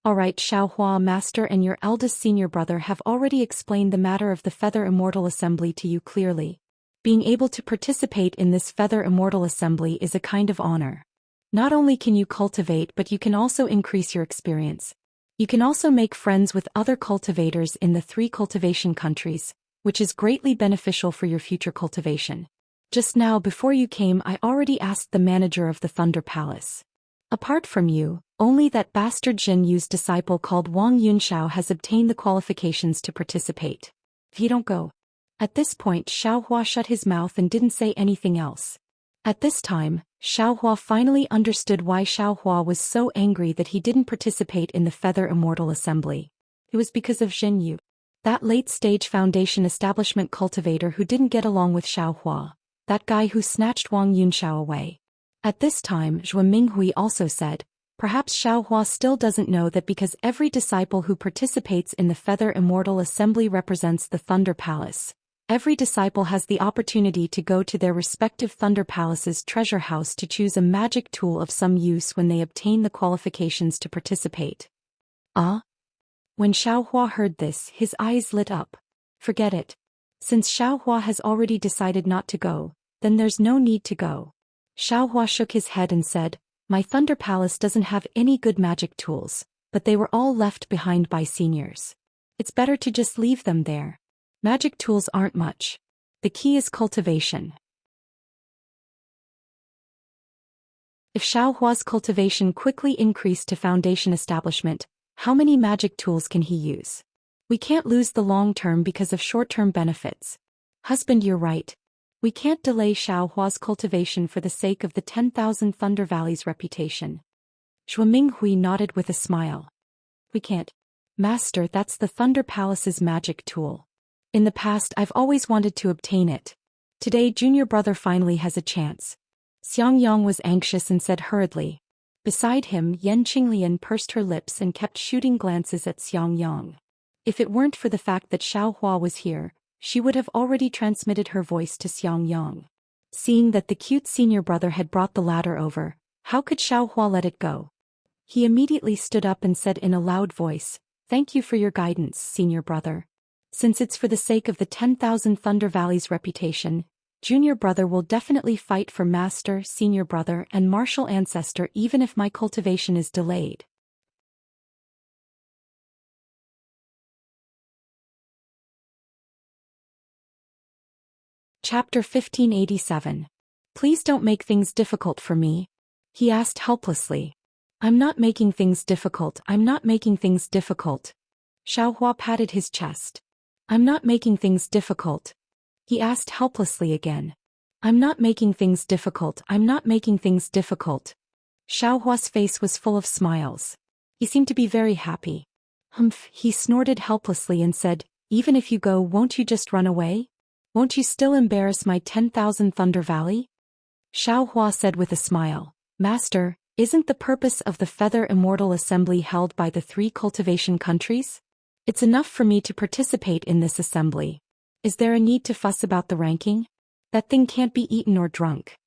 Alright, Xiaohua master and your eldest senior brother have already explained the matter of the Feather Immortal Assembly to you clearly. Being able to participate in this Feather Immortal Assembly is a kind of honor. Not only can you cultivate but you can also increase your experience. You can also make friends with other cultivators in the 3 cultivation countries, which is greatly beneficial for your future cultivation. Just now before you came I already asked the manager of the Thunder Palace. Apart from you, only that bastard Jin Yu's disciple called Wang Yunxiao has obtained the qualifications to participate. If you don't go. At this point Xiaohua shut his mouth and didn't say anything else. At this time, Xiaohua finally understood why Xiaohua was so angry that he didn't participate in the Feather Immortal Assembly. It was because of Jin Yu. That late-stage foundation establishment cultivator who didn't get along with Xiaohua. That guy who snatched Wang Yunxiao away. At this time Zhuo Minghui also said, perhaps Xiaohua still doesn't know that because every disciple who participates in the Feather Immortal Assembly represents the Thunder Palace. Every disciple has the opportunity to go to their respective Thunder Palace's treasure house to choose a magic tool of some use when they obtain the qualifications to participate. Ah? When Xiaohua heard this, his eyes lit up. Forget it. Since Xiaohua has already decided not to go, then there's no need to go. Xiaohua shook his head and said, my Thunder Palace doesn't have any good magic tools, but they were all left behind by seniors. It's better to just leave them there. Magic tools aren't much. The key is cultivation. If Xiaohua's cultivation quickly increased to foundation establishment, how many magic tools can he use? We can't lose the long term because of short-term benefits. Husband, you're right. We can't delay Xiaohua's cultivation for the sake of the 10,000 Thunder Valley's reputation. Zhuo Minghui nodded with a smile. We can't. Master, that's the Thunder Palace's magic tool. In the past I've always wanted to obtain it. Today junior brother finally has a chance. Xiangyang was anxious and said hurriedly. Beside him, Yan Qinglian pursed her lips and kept shooting glances at Xiangyang. If it weren't for the fact that Xiaohua was here, she would have already transmitted her voice to Xiangyang. Seeing that the cute senior brother had brought the ladder over, how could Xiaohua let it go? He immediately stood up and said in a loud voice, "Thank you for your guidance, senior brother. Since it's for the sake of the 10,000 Thunder Valley's reputation, junior brother will definitely fight for master, senior brother, and martial ancestor even if my cultivation is delayed." Chapter 1587. Please don't make things difficult for me. He asked helplessly. I'm not making things difficult, I'm not making things difficult. Xiaohua patted his chest. I'm not making things difficult. He asked helplessly again. I'm not making things difficult, I'm not making things difficult. Xiaohua's face was full of smiles. He seemed to be very happy. Humph, he snorted helplessly and said, even if you go, won't you just run away? Won't you still embarrass my 10,000 Thunder Valley? Xiaohua said with a smile, Master, isn't the purpose of the Feather Immortal Assembly held by the 3 cultivation countries? It's enough for me to participate in this assembly. Is there a need to fuss about the ranking? That thing can't be eaten or drunk.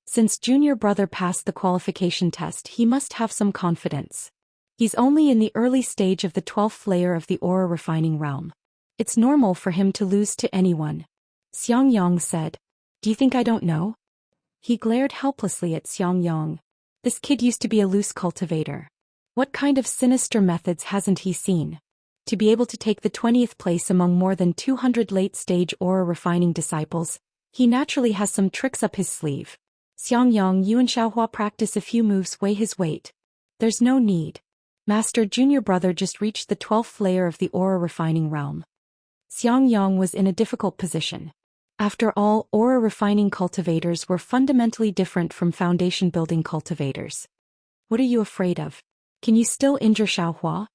Since junior brother passed the qualification test, he must have some confidence. He's only in the early stage of the 12th layer of the aura refining realm. It's normal for him to lose to anyone. Xiangyang said. Do you think I don't know? He glared helplessly at Xiangyang. This kid used to be a loose cultivator. What kind of sinister methods hasn't he seen? To be able to take the 20th place among more than 200 late-stage aura refining disciples, he naturally has some tricks up his sleeve. Xiangyang, you and Xiaohua practice a few moves, weigh his weight. There's no need. Master, junior brother just reached the 12th layer of the aura refining realm. Xiangyang was in a difficult position. After all, aura refining cultivators were fundamentally different from foundation building cultivators. What are you afraid of? Can you still injure Xiaohua?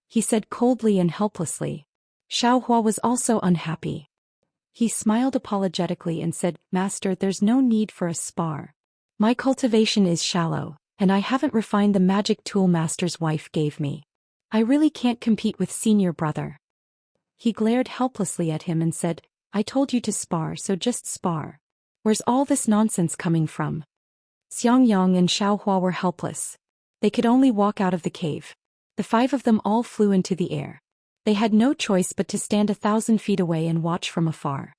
He said coldly and helplessly. Xiaohua was also unhappy. He smiled apologetically and said, Master, there's no need for a spar. My cultivation is shallow, and I haven't refined the magic tool Master's wife gave me. I really can't compete with senior brother. He glared helplessly at him and said, I told you to spar, so just spar. Where's all this nonsense coming from? Xiangyang and Xiaohua were helpless. They could only walk out of the cave. The 5 of them all flew into the air. They had no choice but to stand 1,000 feet away and watch from afar.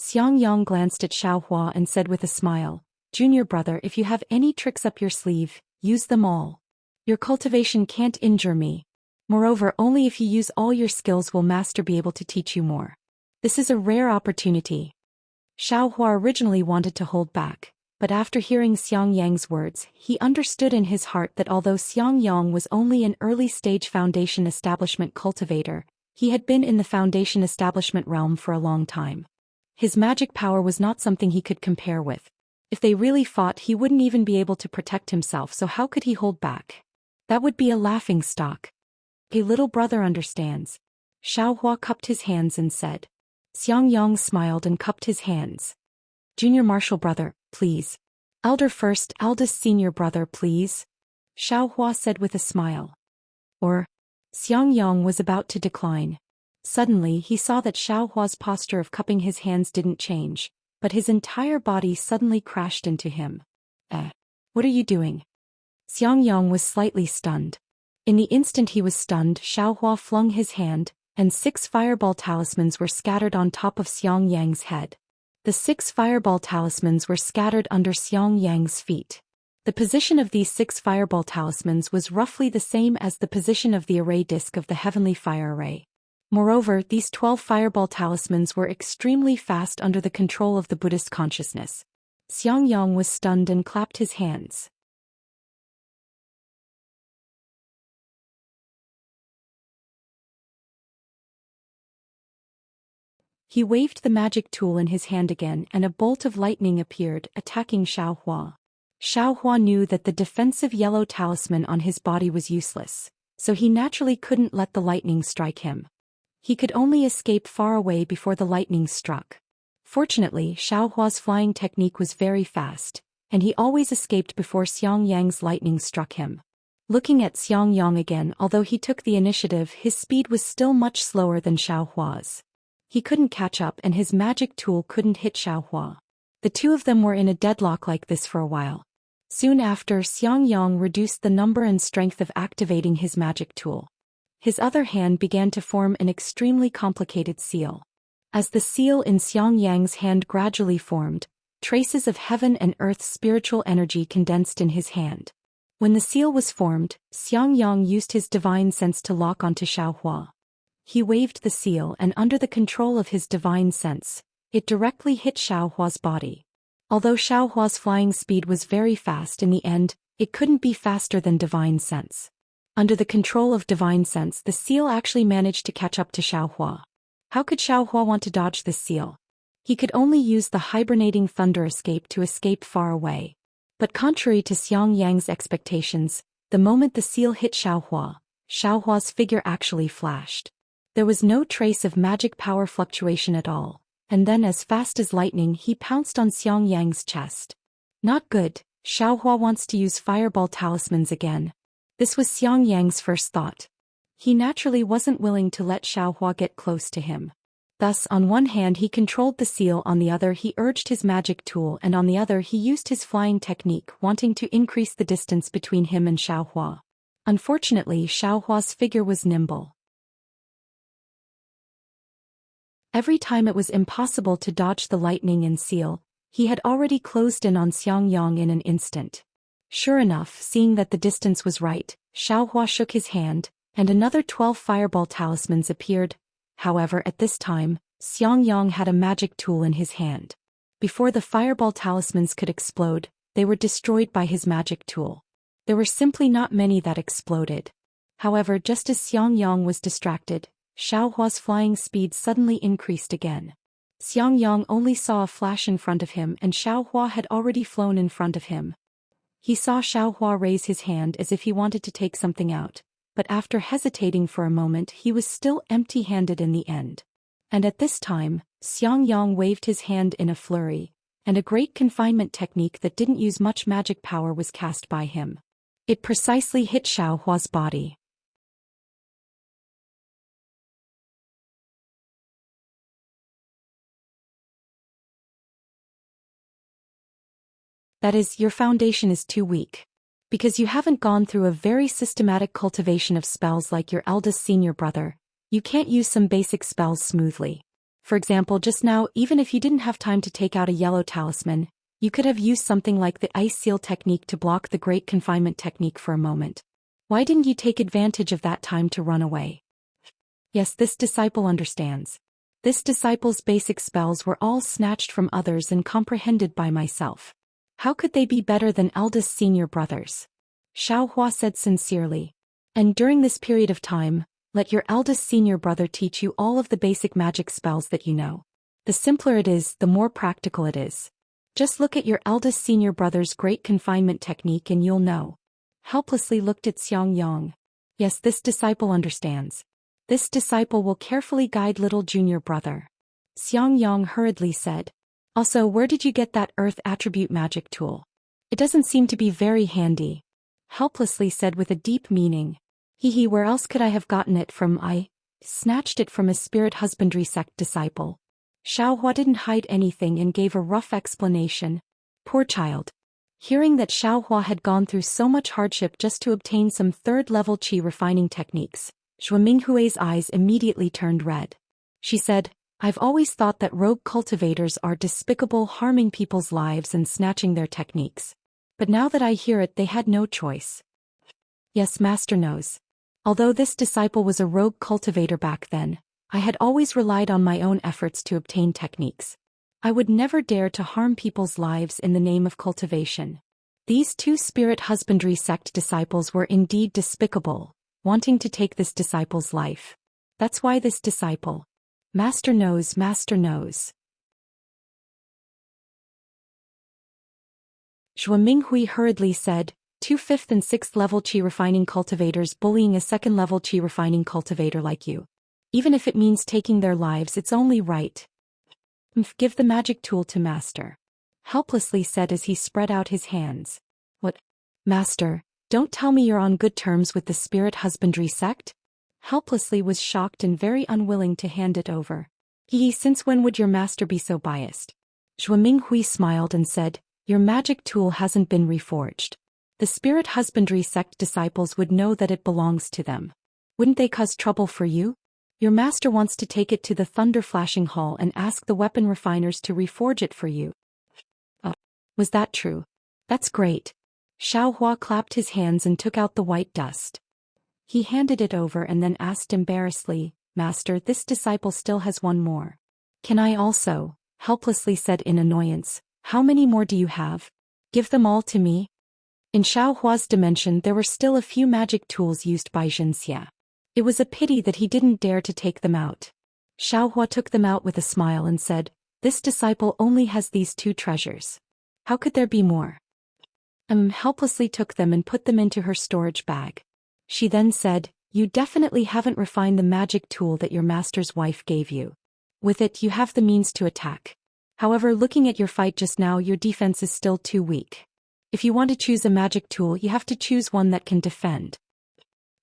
Xiangyang glanced at Xiaohua and said with a smile, Junior brother, if you have any tricks up your sleeve, use them all. Your cultivation can't injure me. Moreover, only if you use all your skills will Master be able to teach you more. This is a rare opportunity. Xiaohua originally wanted to hold back, but after hearing Xiangyang's words, he understood in his heart that although Xiangyang was only an early-stage foundation establishment cultivator, he had been in the foundation establishment realm for a long time. His magic power was not something he could compare with. If they really fought, he wouldn't even be able to protect himself, so how could he hold back? That would be a laughingstock. A little brother understands. Xiaohua cupped his hands and said. Xiangyang smiled and cupped his hands. Junior martial brother, please. Elder first, eldest senior brother, please. Xiaohua said with a smile. Or. Xiangyang was about to decline. Suddenly he saw that Xiaohua's posture of cupping his hands didn't change, but his entire body suddenly crashed into him. What are you doing? Xiangyang was slightly stunned. In the instant he was stunned, Xiaohua flung his hand, and 6 fireball talismans were scattered on top of Xiangyang's head. The 6 fireball talismans were scattered under Xiangyang's feet. The position of these 6 fireball talismans was roughly the same as the position of the array disk of the heavenly fire array. Moreover, these 12 fireball talismans were extremely fast under the control of the Buddhist consciousness. Xiangyang was stunned and clapped his hands. He waved the magic tool in his hand again and a bolt of lightning appeared, attacking Xiaohua. Xiaohua knew that the defensive yellow talisman on his body was useless, so he naturally couldn't let the lightning strike him. He could only escape far away before the lightning struck. Fortunately, Xiaohua's flying technique was very fast, and he always escaped before Xiang Yang's lightning struck him. Looking at Xiang Yang again, although he took the initiative, his speed was still much slower than Xiaohua's. He couldn't catch up and his magic tool couldn't hit Xiaohua. The two of them were in a deadlock like this for a while. Soon after, Xiang Yang reduced the number and strength of activating his magic tool. His other hand began to form an extremely complicated seal. As the seal in Xiang Yang's hand gradually formed, traces of heaven and earth's spiritual energy condensed in his hand. When the seal was formed, Xiang Yang used his divine sense to lock onto Xiaohua. He waved the seal and under the control of his divine sense, it directly hit Xiaohua's body. Although Xiaohua's flying speed was very fast in the end, it couldn't be faster than divine sense. Under the control of divine sense, the seal actually managed to catch up to Xiaohua. How could Xiaohua want to dodge this seal? He could only use the hibernating thunder escape to escape far away. But contrary to Xiang Yang's expectations, the moment the seal hit Xiaohua, Xiaohua's figure actually flashed. There was no trace of magic power fluctuation at all, and then as fast as lightning he pounced on Xiang Yang's chest. Not good, Xiaohua wants to use fireball talismans again. This was Xiang Yang's first thought. He naturally wasn't willing to let Xiaohua get close to him. Thus, on one hand he controlled the seal, on the other he urged his magic tool, and on the other he used his flying technique, wanting to increase the distance between him and Xiaohua. Unfortunately, Xiaohua's figure was nimble. Every time it was impossible to dodge the lightning and seal, he had already closed in on Xiang Yang in an instant. Sure enough, seeing that the distance was right, Xiaohua shook his hand, and another 12 fireball talismans appeared. However, at this time, Xiang Yang had a magic tool in his hand. Before the fireball talismans could explode, they were destroyed by his magic tool. There were simply not many that exploded. However, just as Xiang Yang was distracted, Xiaohua's flying speed suddenly increased again. Xiang Yang only saw a flash in front of him and Xiaohua had already flown in front of him. He saw Xiaohua raise his hand as if he wanted to take something out, but after hesitating for a moment he was still empty-handed in the end. And at this time, Xiang Yang waved his hand in a flurry, and a great confinement technique that didn't use much magic power was cast by him. It precisely hit Xiaohua's body. That is, your foundation is too weak. Because you haven't gone through a very systematic cultivation of spells like your eldest senior brother, you can't use some basic spells smoothly. For example, just now, even if you didn't have time to take out a yellow talisman, you could have used something like the ice seal technique to block the great confinement technique for a moment. Why didn't you take advantage of that time to run away? Yes, this disciple understands. This disciple's basic spells were all snatched from others and comprehended by myself. How could they be better than eldest senior brothers? Xiaohua said sincerely. And during this period of time, let your eldest senior brother teach you all of the basic magic spells that you know. The simpler it is, the more practical it is. Just look at your eldest senior brother's great confinement technique and you'll know. Helplessly looked at Xiang Yang. Yes, this disciple understands. This disciple will carefully guide little junior brother. Xiang Yang hurriedly said. Also, where did you get that earth attribute magic tool? It doesn't seem to be very handy. Helplessly said with a deep meaning. Where else could I have gotten it from? I snatched it from a spirit husbandry sect disciple. Xiaohua didn't hide anything and gave a rough explanation. Poor child. Hearing that Xiaohua had gone through so much hardship just to obtain some third-level qi refining techniques, Zhuo Minghui's eyes immediately turned red. She said, I've always thought that rogue cultivators are despicable, harming people's lives and snatching their techniques. But now that I hear it, they had no choice. Yes, Master knows. Although this disciple was a rogue cultivator back then, I had always relied on my own efforts to obtain techniques. I would never dare to harm people's lives in the name of cultivation. These two spirit husbandry sect disciples were indeed despicable, wanting to take this disciple's life. That's why this disciple. Master knows, Master knows. Zhuo Minghui hurriedly said, 2 5th and 6th level qi refining cultivators bullying a 2nd level qi refining cultivator like you. Even if it means taking their lives, it's only right. Give the magic tool to Master. Helplessly said as he spread out his hands. What? Master, don't tell me you're on good terms with the spirit husbandry sect? Helplessly was shocked and very unwilling to hand it over. Since when would your master be so biased? Zhuo Minghui smiled and said, your magic tool hasn't been reforged. The spirit husbandry sect disciples would know that it belongs to them. Wouldn't they cause trouble for you? Your master wants to take it to the Thunder Flashing Hall and ask the weapon refiners to reforge it for you. Oh, was that true? That's great. Xiaohua clapped his hands and took out the white dust. He handed it over and then asked embarrassedly, Master, this disciple still has one more. Can I also? Helplessly said in annoyance, how many more do you have? Give them all to me. In Xiaohua's dimension there were still a few magic tools used by Jinxia. It was a pity that he didn't dare to take them out. Xiaohua took them out with a smile and said, this disciple only has these 2 treasures. How could there be more? Helplessly took them and put them into her storage bag. She then said, you definitely haven't refined the magic tool that your master's wife gave you. With it you have the means to attack. However, looking at your fight just now, your defense is still too weak. If you want to choose a magic tool, you have to choose one that can defend.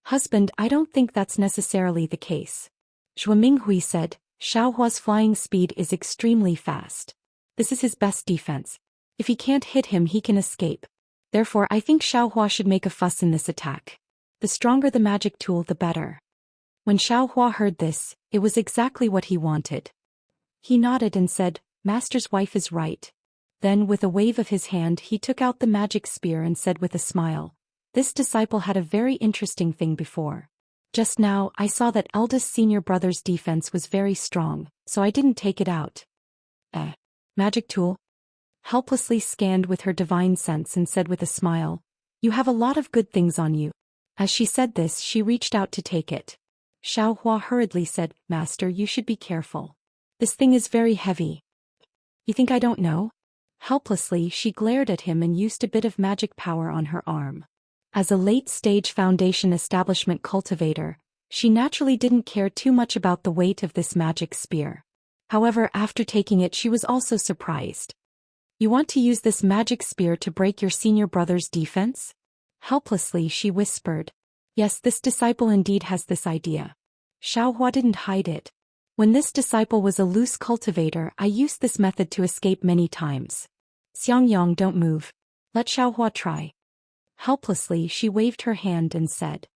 Husband, I don't think that's necessarily the case. Zhuo Minghui said, Xiaohua's flying speed is extremely fast. This is his best defense. If he can't hit him, he can escape. Therefore, I think Xiaohua should make a fuss in this attack. The stronger the magic tool, the better. When Xiaohua heard this, it was exactly what he wanted. He nodded and said, Master's wife is right. Then with a wave of his hand he took out the magic spear and said with a smile, this disciple had a very interesting thing before. Just now I saw that eldest senior brother's defense was very strong, so I didn't take it out. Magic tool? Helplessly scanned with her divine sense and said with a smile, you have a lot of good things on you. As she said this, she reached out to take it. Xiaohua hurriedly said, Master, you should be careful. This thing is very heavy. You think I don't know? Helplessly, she glared at him and used a bit of magic power on her arm. As a late-stage Foundation establishment cultivator, she naturally didn't care too much about the weight of this magic spear. However, after taking it, she was also surprised. You want to use this magic spear to break your senior brother's defense? Helplessly, she whispered. Yes, this disciple indeed has this idea. Xiaohua didn't hide it. When this disciple was a loose cultivator, I used this method to escape many times. Xiangyang, don't move. Let Xiaohua try. Helplessly, she waved her hand and said.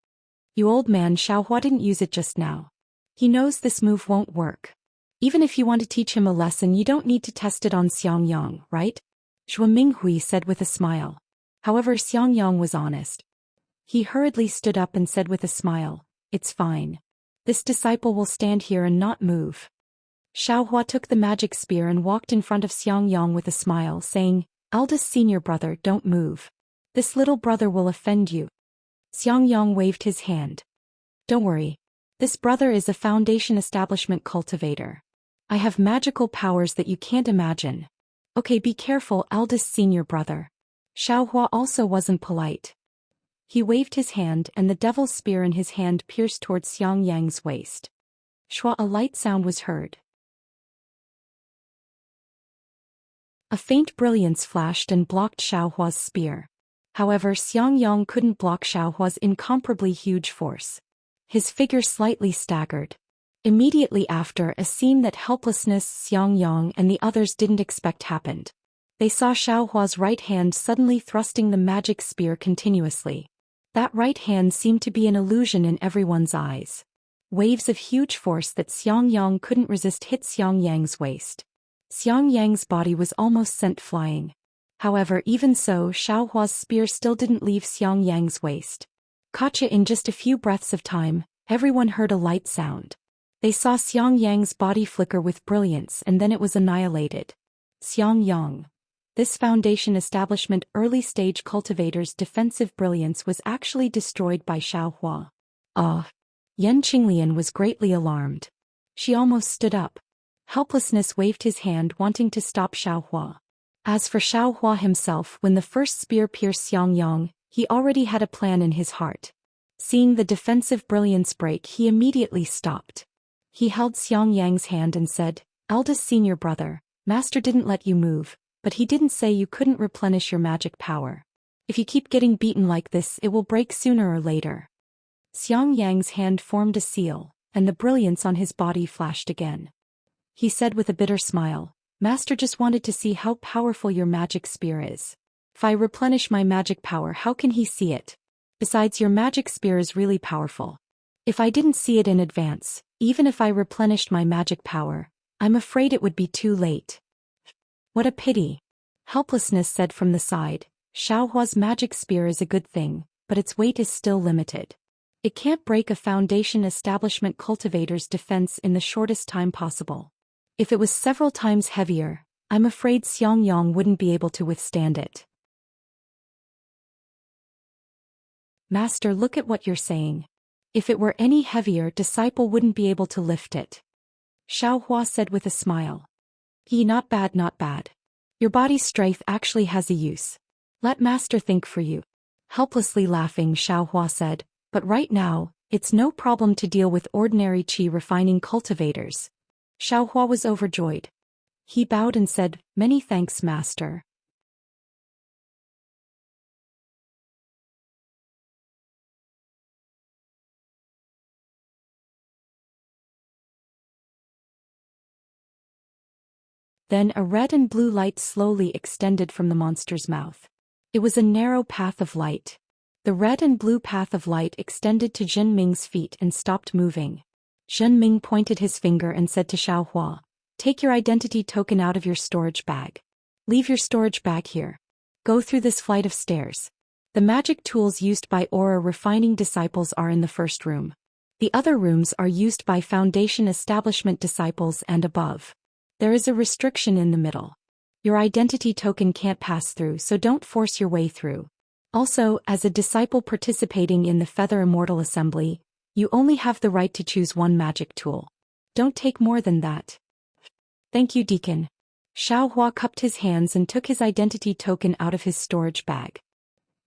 You old man, Xiaohua didn't use it just now. He knows this move won't work. Even if you want to teach him a lesson, you don't need to test it on Xiangyang, right? Zhuo Minghui said with a smile. However, Xiangyang was honest. He hurriedly stood up and said with a smile, it's fine. This disciple will stand here and not move. Xiaohua took the magic spear and walked in front of Xiangyang with a smile, saying, eldest senior brother, don't move. This little brother will offend you. Xiangyang waved his hand. Don't worry. This brother is a Foundation establishment cultivator. I have magical powers that you can't imagine. Okay, be careful, eldest senior brother. Xiaohua also wasn't polite. He waved his hand and the devil's spear in his hand pierced towards Xiangyang's waist. Shua, a light sound was heard. A faint brilliance flashed and blocked Xiaohua's spear. However, Xiangyang couldn't block Xiaohua's incomparably huge force. His figure slightly staggered. Immediately after, a scene that helplessness Xiangyang and the others didn't expect happened. They saw Xiaohua's right hand suddenly thrusting the magic spear continuously. That right hand seemed to be an illusion in everyone's eyes. Waves of huge force that Xiangyang couldn't resist hit Xiangyang's waist. Xiangyang's body was almost sent flying. However, even so, Xiaohua's spear still didn't leave Xiangyang's waist. Gotcha! In just a few breaths of time, everyone heard a light sound. They saw Xiangyang's body flicker with brilliance and then it was annihilated. Xiangyang. This Foundation establishment early-stage cultivator's defensive brilliance was actually destroyed by Xiaohua. Yan Qinglian was greatly alarmed. She almost stood up. Helplessness waved his hand wanting to stop Xiaohua. As for Xiaohua himself, when the first spear pierced Xiangyang, he already had a plan in his heart. Seeing the defensive brilliance break, he immediately stopped. He held Xiang Yang's hand and said, "Eldest senior brother, Master didn't let you move, but he didn't say you couldn't replenish your magic power. If you keep getting beaten like this, it will break sooner or later." Xiang Yang's hand formed a seal, and the brilliance on his body flashed again. He said with a bitter smile, "Master just wanted to see how powerful your magic spear is. If I replenish my magic power, how can he see it? Besides, your magic spear is really powerful. If I didn't see it in advance, even if I replenished my magic power, I'm afraid it would be too late." "What a pity." Helplessness said from the side, "Xiaohua's magic spear is a good thing, but its weight is still limited. It can't break a Foundation establishment cultivator's defense in the shortest time possible. If it was several times heavier, I'm afraid Xiang Yang wouldn't be able to withstand it." "Master, look at what you're saying. If it were any heavier, disciple wouldn't be able to lift it," Xiaohua said with a smile. Not bad, not bad. Your body's strength actually has a use. Let Master think for you." Helplessly laughing, Xiaohua said, "But right now, it's no problem to deal with ordinary qi refining cultivators." Xiaohua was overjoyed. He bowed and said, "Many thanks, Master." Then a red and blue light slowly extended from the monster's mouth. It was a narrow path of light. The red and blue path of light extended to Zhen Ming's feet and stopped moving. Zhen Ming pointed his finger and said to Xiaohua, "Take your identity token out of your storage bag. Leave your storage bag here. Go through this flight of stairs. The magic tools used by aura refining disciples are in the first room. The other rooms are used by Foundation establishment disciples and above. There is a restriction in the middle. Your identity token can't pass through, so don't force your way through. Also, as a disciple participating in the Feather Immortal Assembly, you only have the right to choose one magic tool. Don't take more than that." "Thank you, Deacon." Xiaohua cupped his hands and took his identity token out of his storage bag.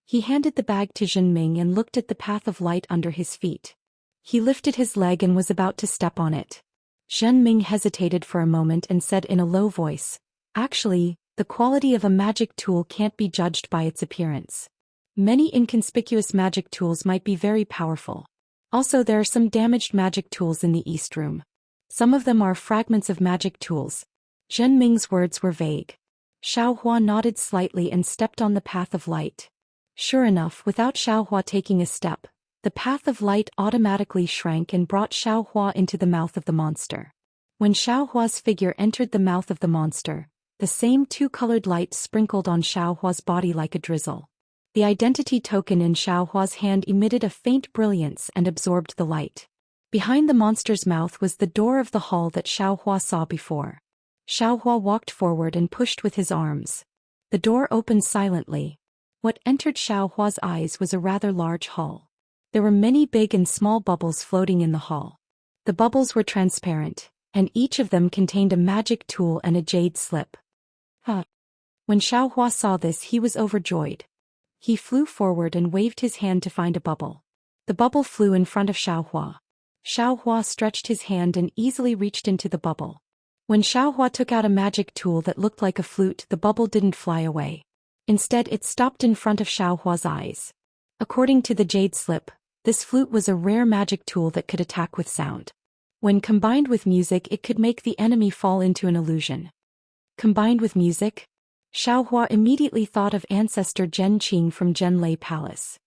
He handed the bag to Zhen Ming and looked at the path of light under his feet. He lifted his leg and was about to step on it. Zhen Ming hesitated for a moment and said in a low voice, "Actually, the quality of a magic tool can't be judged by its appearance. Many inconspicuous magic tools might be very powerful. Also, there are some damaged magic tools in the East Room. Some of them are fragments of magic tools." Zhen Ming's words were vague. Xiaohua nodded slightly and stepped on the path of light. Sure enough, without Xiaohua taking a step, the path of light automatically shrank and brought Xiaohua into the mouth of the monster. When Xiaohua's figure entered the mouth of the monster, the same two-colored light sprinkled on Xiaohua's body like a drizzle. The identity token in Xiaohua's hand emitted a faint brilliance and absorbed the light. Behind the monster's mouth was the door of the hall that Xiaohua saw before. Xiaohua walked forward and pushed with his arms. The door opened silently. What entered Xiaohua's eyes was a rather large hall. There were many big and small bubbles floating in the hall. The bubbles were transparent, and each of them contained a magic tool and a jade slip. When Xiaohua saw this, he was overjoyed. He flew forward and waved his hand to find a bubble. The bubble flew in front of Xiaohua. Xiaohua stretched his hand and easily reached into the bubble. When Xiaohua took out a magic tool that looked like a flute, the bubble didn't fly away. Instead, it stopped in front of Xiaohua's eyes. According to the jade slip, this flute was a rare magic tool that could attack with sound. When combined with music, it could make the enemy fall into an illusion. Combined with music? Xiaohua immediately thought of ancestor Zhen Qing from Zhenlei Palace.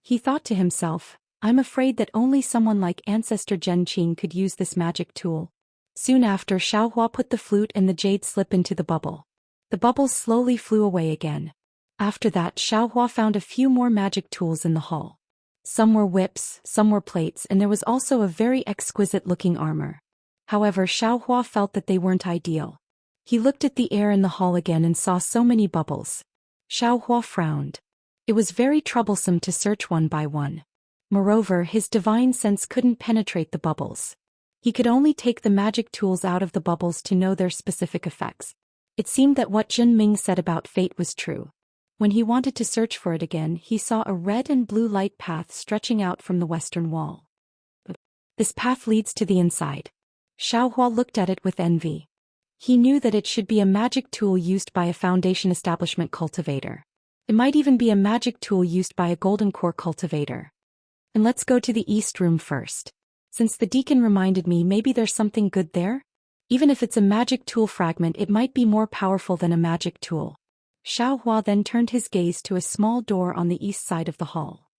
He thought to himself, "I'm afraid that only someone like ancestor Zhen Qing could use this magic tool." Soon after, Xiaohua put the flute and the jade slip into the bubble. The bubbles slowly flew away again. After that, Xiaohua found a few more magic tools in the hall. Some were whips, some were plates, and there was also a very exquisite-looking armor. However, Xiaohua felt that they weren't ideal. He looked at the air in the hall again and saw so many bubbles. Xiaohua frowned. It was very troublesome to search one by one. Moreover, his divine sense couldn't penetrate the bubbles. He could only take the magic tools out of the bubbles to know their specific effects. It seemed that what Zhen Ming said about fate was true. When he wanted to search for it again, he saw a red and blue light path stretching out from the western wall. This path leads to the inside. Xiao Hua looked at it with envy. He knew that it should be a magic tool used by a foundation establishment cultivator. It might even be a magic tool used by a golden core cultivator. And let's go to the east room first. Since the deacon reminded me, maybe there's something good there? Even if it's a magic tool fragment, it might be more powerful than a magic tool. Xiao Hua then turned his gaze to a small door on the east side of the hall.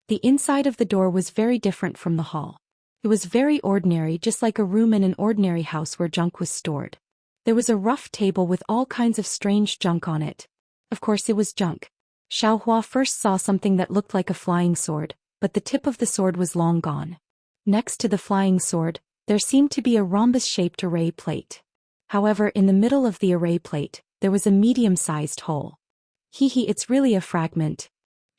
The inside of the door was very different from the hall. It was very ordinary, just like a room in an ordinary house where junk was stored. There was a rough table with all kinds of strange junk on it. Of course it was junk. Xiao Hua first saw something that looked like a flying sword, but the tip of the sword was long gone. Next to the flying sword, there seemed to be a rhombus-shaped array plate. However, in the middle of the array plate, there was a medium-sized hole. Hee, it's really a fragment.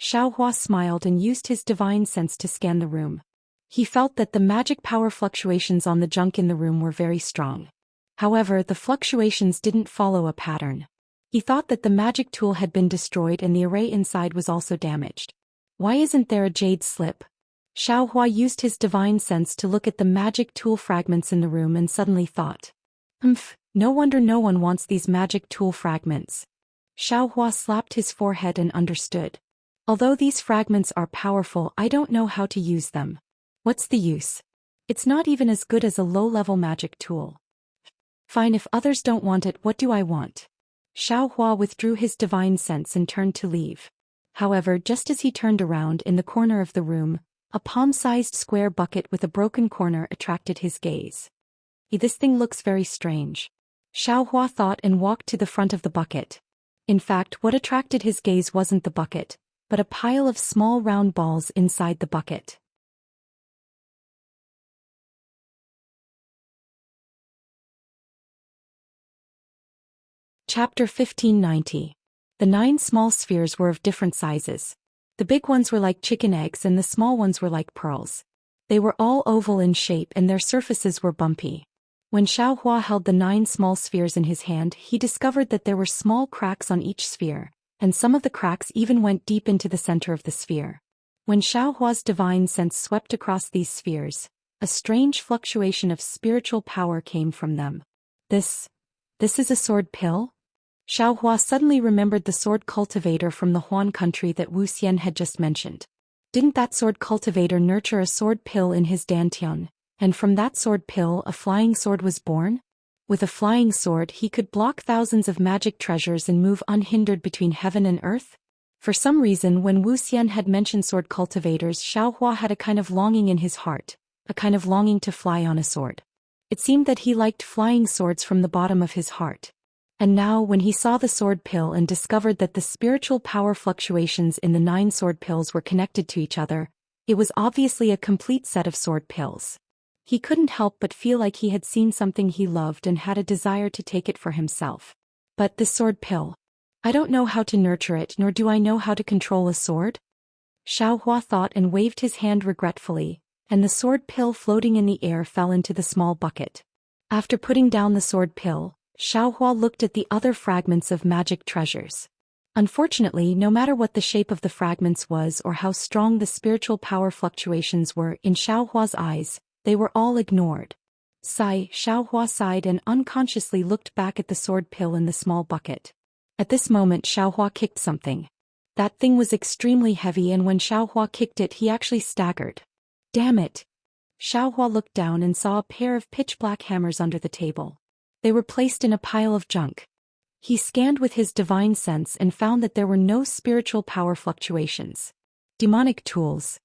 Xiao Hua smiled and used his divine sense to scan the room. He felt that the magic power fluctuations on the junk in the room were very strong. However, the fluctuations didn't follow a pattern. He thought that the magic tool had been destroyed and the array inside was also damaged. Why isn't there a jade slip? Xiao Hua used his divine sense to look at the magic tool fragments in the room and suddenly thought, no wonder no one wants these magic tool fragments. Xiao Hua slapped his forehead and understood. Although these fragments are powerful, I don't know how to use them. What's the use? It's not even as good as a low-level magic tool. Fine, if others don't want it, what do I want? Xiao Hua withdrew his divine sense and turned to leave. However, just as he turned around, in the corner of the room, a palm-sized square bucket with a broken corner attracted his gaze. This thing looks very strange. Xiao Hua thought and walked to the front of the bucket. In fact, what attracted his gaze wasn't the bucket, but a pile of small round balls inside the bucket. Chapter 1590. The 9 small spheres were of different sizes. The big ones were like chicken eggs and the small ones were like pearls. They were all oval in shape and their surfaces were bumpy. When Xiao Hua held the 9 small spheres in his hand, he discovered that there were small cracks on each sphere, and some of the cracks even went deep into the center of the sphere. When Xiao Hua's divine sense swept across these spheres, a strange fluctuation of spiritual power came from them. This is a sword pill? Xiao Hua suddenly remembered the sword cultivator from the Huan country that Wu Xian had just mentioned. Didn't that sword cultivator nurture a sword pill in his dantian, and from that sword pill a flying sword was born? With a flying sword he could block thousands of magic treasures and move unhindered between heaven and earth? For some reason, when Wu Xian had mentioned sword cultivators, Xiao Hua had a kind of longing in his heart, a kind of longing to fly on a sword. It seemed that he liked flying swords from the bottom of his heart. And now, when he saw the sword pill and discovered that the spiritual power fluctuations in the 9 sword pills were connected to each other, it was obviously a complete set of sword pills. He couldn't help but feel like he had seen something he loved and had a desire to take it for himself. But this sword pill, I don't know how to nurture it, nor do I know how to control a sword. Xiao Hua thought and waved his hand regretfully, and the sword pill floating in the air fell into the small bucket. After putting down the sword pill, Xiao Hua looked at the other fragments of magic treasures. Unfortunately, no matter what the shape of the fragments was or how strong the spiritual power fluctuations were in Xiao Hua's eyes, they were all ignored. Sigh, Xiao Hua sighed and unconsciously looked back at the sword pill in the small bucket. At this moment Xiao Hua kicked something. That thing was extremely heavy, and when Xiao Hua kicked it he actually staggered. Damn it! Xiao Hua looked down and saw a pair of pitch-black hammers under the table. They were placed in a pile of junk. He scanned with his divine sense and found that there were no spiritual power fluctuations. Demonic tools.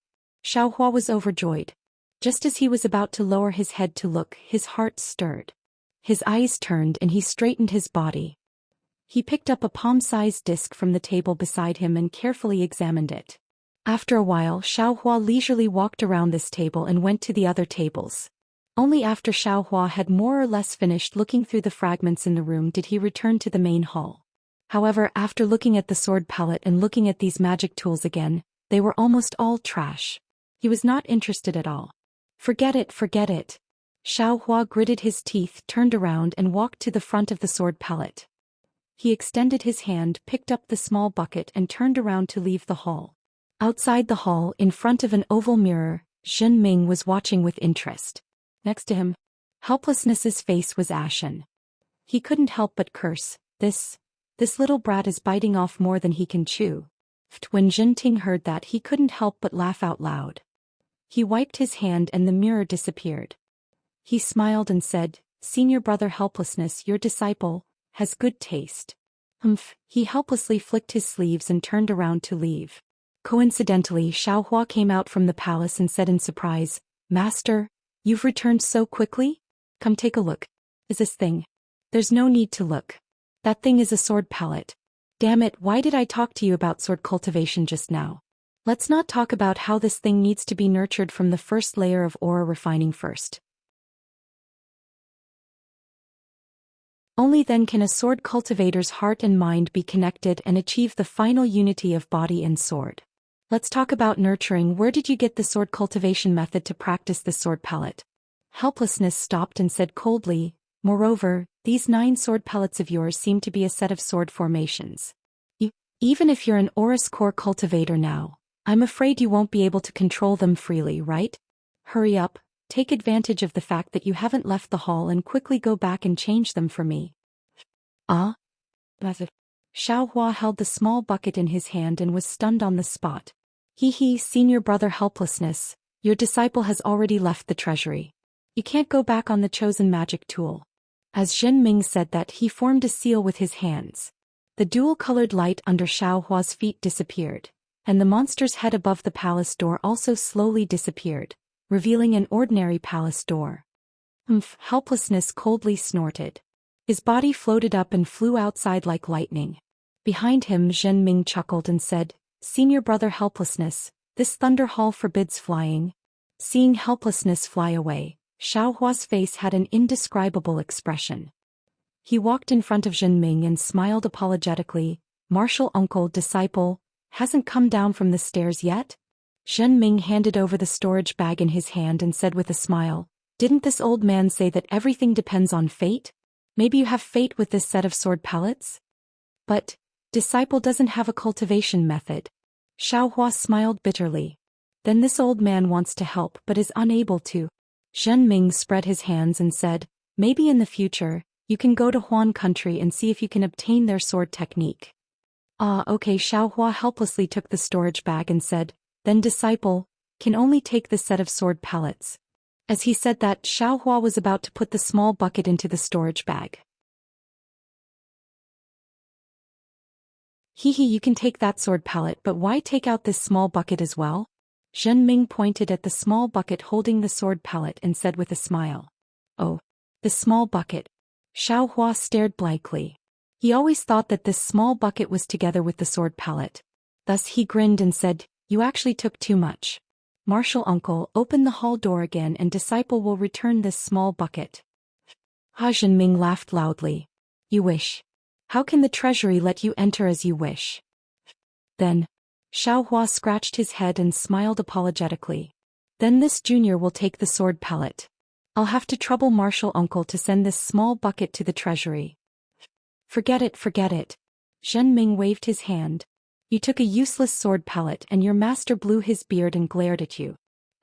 Xiao Hua was overjoyed. Just as he was about to lower his head to look, his heart stirred. His eyes turned and he straightened his body. He picked up a palm-sized disc from the table beside him and carefully examined it. After a while, Xiao Hua leisurely walked around this table and went to the other tables. Only after Xiao Hua had more or less finished looking through the fragments in the room did he return to the main hall. However, after looking at the sword palette and looking at these magic tools again, they were almost all trash. He was not interested at all. Forget it, forget it. Xiao Hua gritted his teeth, turned around and walked to the front of the sword palette. He extended his hand, picked up the small bucket and turned around to leave the hall. Outside the hall, in front of an oval mirror, Zhen Ming was watching with interest. Next to him, Helplessness's face was ashen. He couldn't help but curse. This little brat is biting off more than he can chew. When Enchanting heard that, he couldn't help but laugh out loud. He wiped his hand and the mirror disappeared. He smiled and said, "Senior brother Helplessness, your disciple, has good taste." He helplessly flicked his sleeves and turned around to leave. Coincidentally, Xiaohua came out from the palace and said in surprise, "Master, you've returned so quickly? Come take a look. Is this thing?" "There's no need to look. That thing is a sword palette." "Damn it, why did I talk to you about sword cultivation just now? Let's not talk about how this thing needs to be nurtured from the first layer of aura refining first. Only then can a sword cultivator's heart and mind be connected and achieve the final unity of body and sword. Let's talk about nurturing. Where did you get the sword cultivation method to practice this sword palette?" Helplessness stopped and said coldly, "Moreover, these 9 sword pellets of yours seem to be a set of sword formations. Even if you're an Aurus core cultivator now, I'm afraid you won't be able to control them freely, right? Hurry up, take advantage of the fact that you haven't left the hall and quickly go back and change them for me." Ah? Xiaohua held the small bucket in his hand and was stunned on the spot. Senior brother Helplessness, your disciple has already left the treasury. You can't go back on the chosen magic tool. As Zhen Ming said that, he formed a seal with his hands. The dual-colored light under Xiaohua's feet disappeared, and the monster's head above the palace door also slowly disappeared, revealing an ordinary palace door. Helplessness coldly snorted. His body floated up and flew outside like lightning. Behind him, Zhen Ming chuckled and said, "Senior brother Helplessness, this thunder hall forbids flying." Seeing Helplessness fly away, Xiaohua's face had an indescribable expression. He walked in front of Zhen Ming and smiled apologetically. "Martial uncle disciple, hasn't come down from the stairs yet?" Zhen Ming handed over the storage bag in his hand and said with a smile, "Didn't this old man say that everything depends on fate? Maybe you have fate with this set of sword pellets?" "But, disciple doesn't have a cultivation method." Xiaohua smiled bitterly. "Then this old man wants to help but is unable to." Zhen Ming spread his hands and said, "Maybe in the future, you can go to Huan country and see if you can obtain their sword technique." "Ah, okay." Xiaohua helplessly took the storage bag and said, "Then disciple, can only take this set of sword pellets." As he said that, Xiaohua was about to put the small bucket into the storage bag. You can take that sword pellet, but why take out this small bucket as well?" Zhen Ming pointed at the small bucket holding the sword pellet and said with a smile. "Oh, the small bucket." Xiaohua stared blankly. He always thought that this small bucket was together with the sword pellet. Thus he grinned and said, "You actually took too much. Martial uncle, open the hall door again and disciple will return this small bucket." Zhen Ming laughed loudly. "You wish. How can the treasury let you enter as you wish?" Then, Xiaohua scratched his head and smiled apologetically. "Then this junior will take the sword pellet. I'll have to trouble Martial uncle to send this small bucket to the treasury." Forget it. Zhen Ming waved his hand. "You took a useless sword pellet and your master blew his beard and glared at you.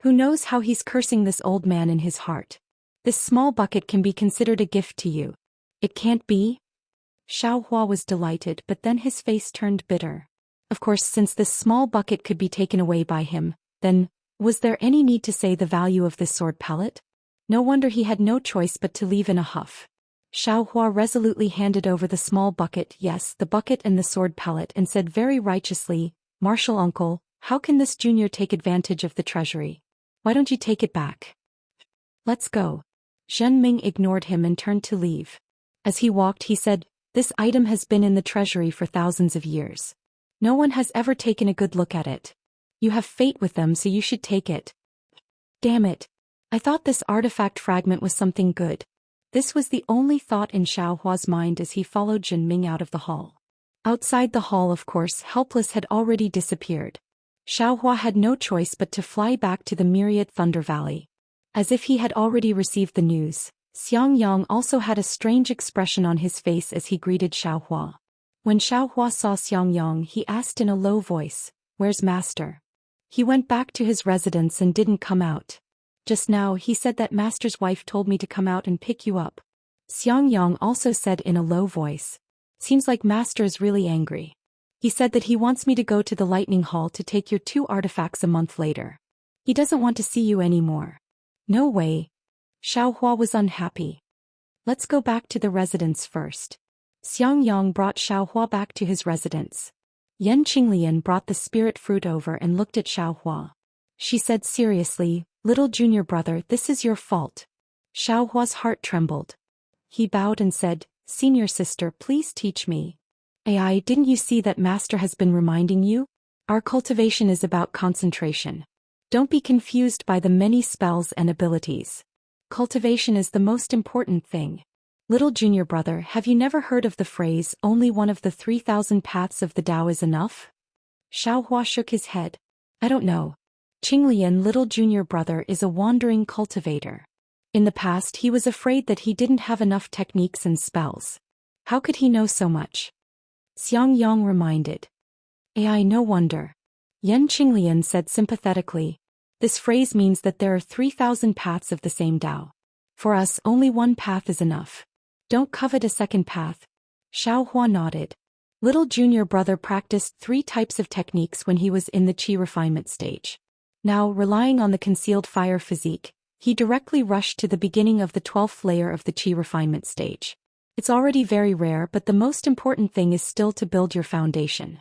Who knows how he's cursing this old man in his heart. This small bucket can be considered a gift to you." "It can't be?" Xiaohua was delighted, but then his face turned bitter. Of course, since this small bucket could be taken away by him, then, was there any need to say the value of this sword pellet? No wonder he had no choice but to leave in a huff. Xiaohua resolutely handed over the small bucket, yes, the bucket and the sword pellet, and said very righteously, "Martial uncle, how can this junior take advantage of the treasury? Why don't you take it back? Let's go." Zhen Ming ignored him and turned to leave. As he walked, he said, "This item has been in the treasury for thousands of years. No one has ever taken a good look at it. You have fate with them, so you should take it." "Damn it. I thought this artifact fragment was something good." This was the only thought in Xiaohua's mind as he followed Zhen Ming out of the hall. Outside the hall, of course, Helpless had already disappeared. Xiaohua had no choice but to fly back to the Myriad Thunder Valley. As if he had already received the news, Xiang Yang also had a strange expression on his face as he greeted Xiaohua. When Xiaohua saw Xiang Yang, he asked in a low voice, "Where's master?" He went back to his residence and didn't come out. Just now he said that master's wife told me to come out and pick you up. Xiangyang also said in a low voice. Seems like master is really angry. He said that he wants me to go to the lightning hall to take your 2 artifacts a month later. He doesn't want to see you anymore. No way. Xiaohua was unhappy. Let's go back to the residence first. Xiangyang brought Xiaohua back to his residence. Yan Qinglian brought the spirit fruit over and looked at Xiaohua. She said seriously, "Little junior brother, this is your fault." Xiaohua's heart trembled. He bowed and said, "Senior sister, please teach me." "Ai, didn't you see that master has been reminding you? Our cultivation is about concentration. Don't be confused by the many spells and abilities. Cultivation is the most important thing. Little junior brother, have you never heard of the phrase, only one of the 3,000 paths of the Tao is enough?" Xiaohua shook his head. "I don't know. Qinglian, little junior brother, is a wandering cultivator. In the past he was afraid that he didn't have enough techniques and spells. How could he know so much?" Xiangyang reminded. "Ai, no wonder." Yan Qinglian said sympathetically. "This phrase means that there are 3,000 paths of the same Tao. For us, only one path is enough. Don't covet a second path." Xiaohua nodded. Little junior brother practiced 3 types of techniques when he was in the qi refinement stage. Now, relying on the concealed fire physique, he directly rushed to the beginning of the 12th layer of the qi refinement stage. It's already very rare, but the most important thing is still to build your foundation.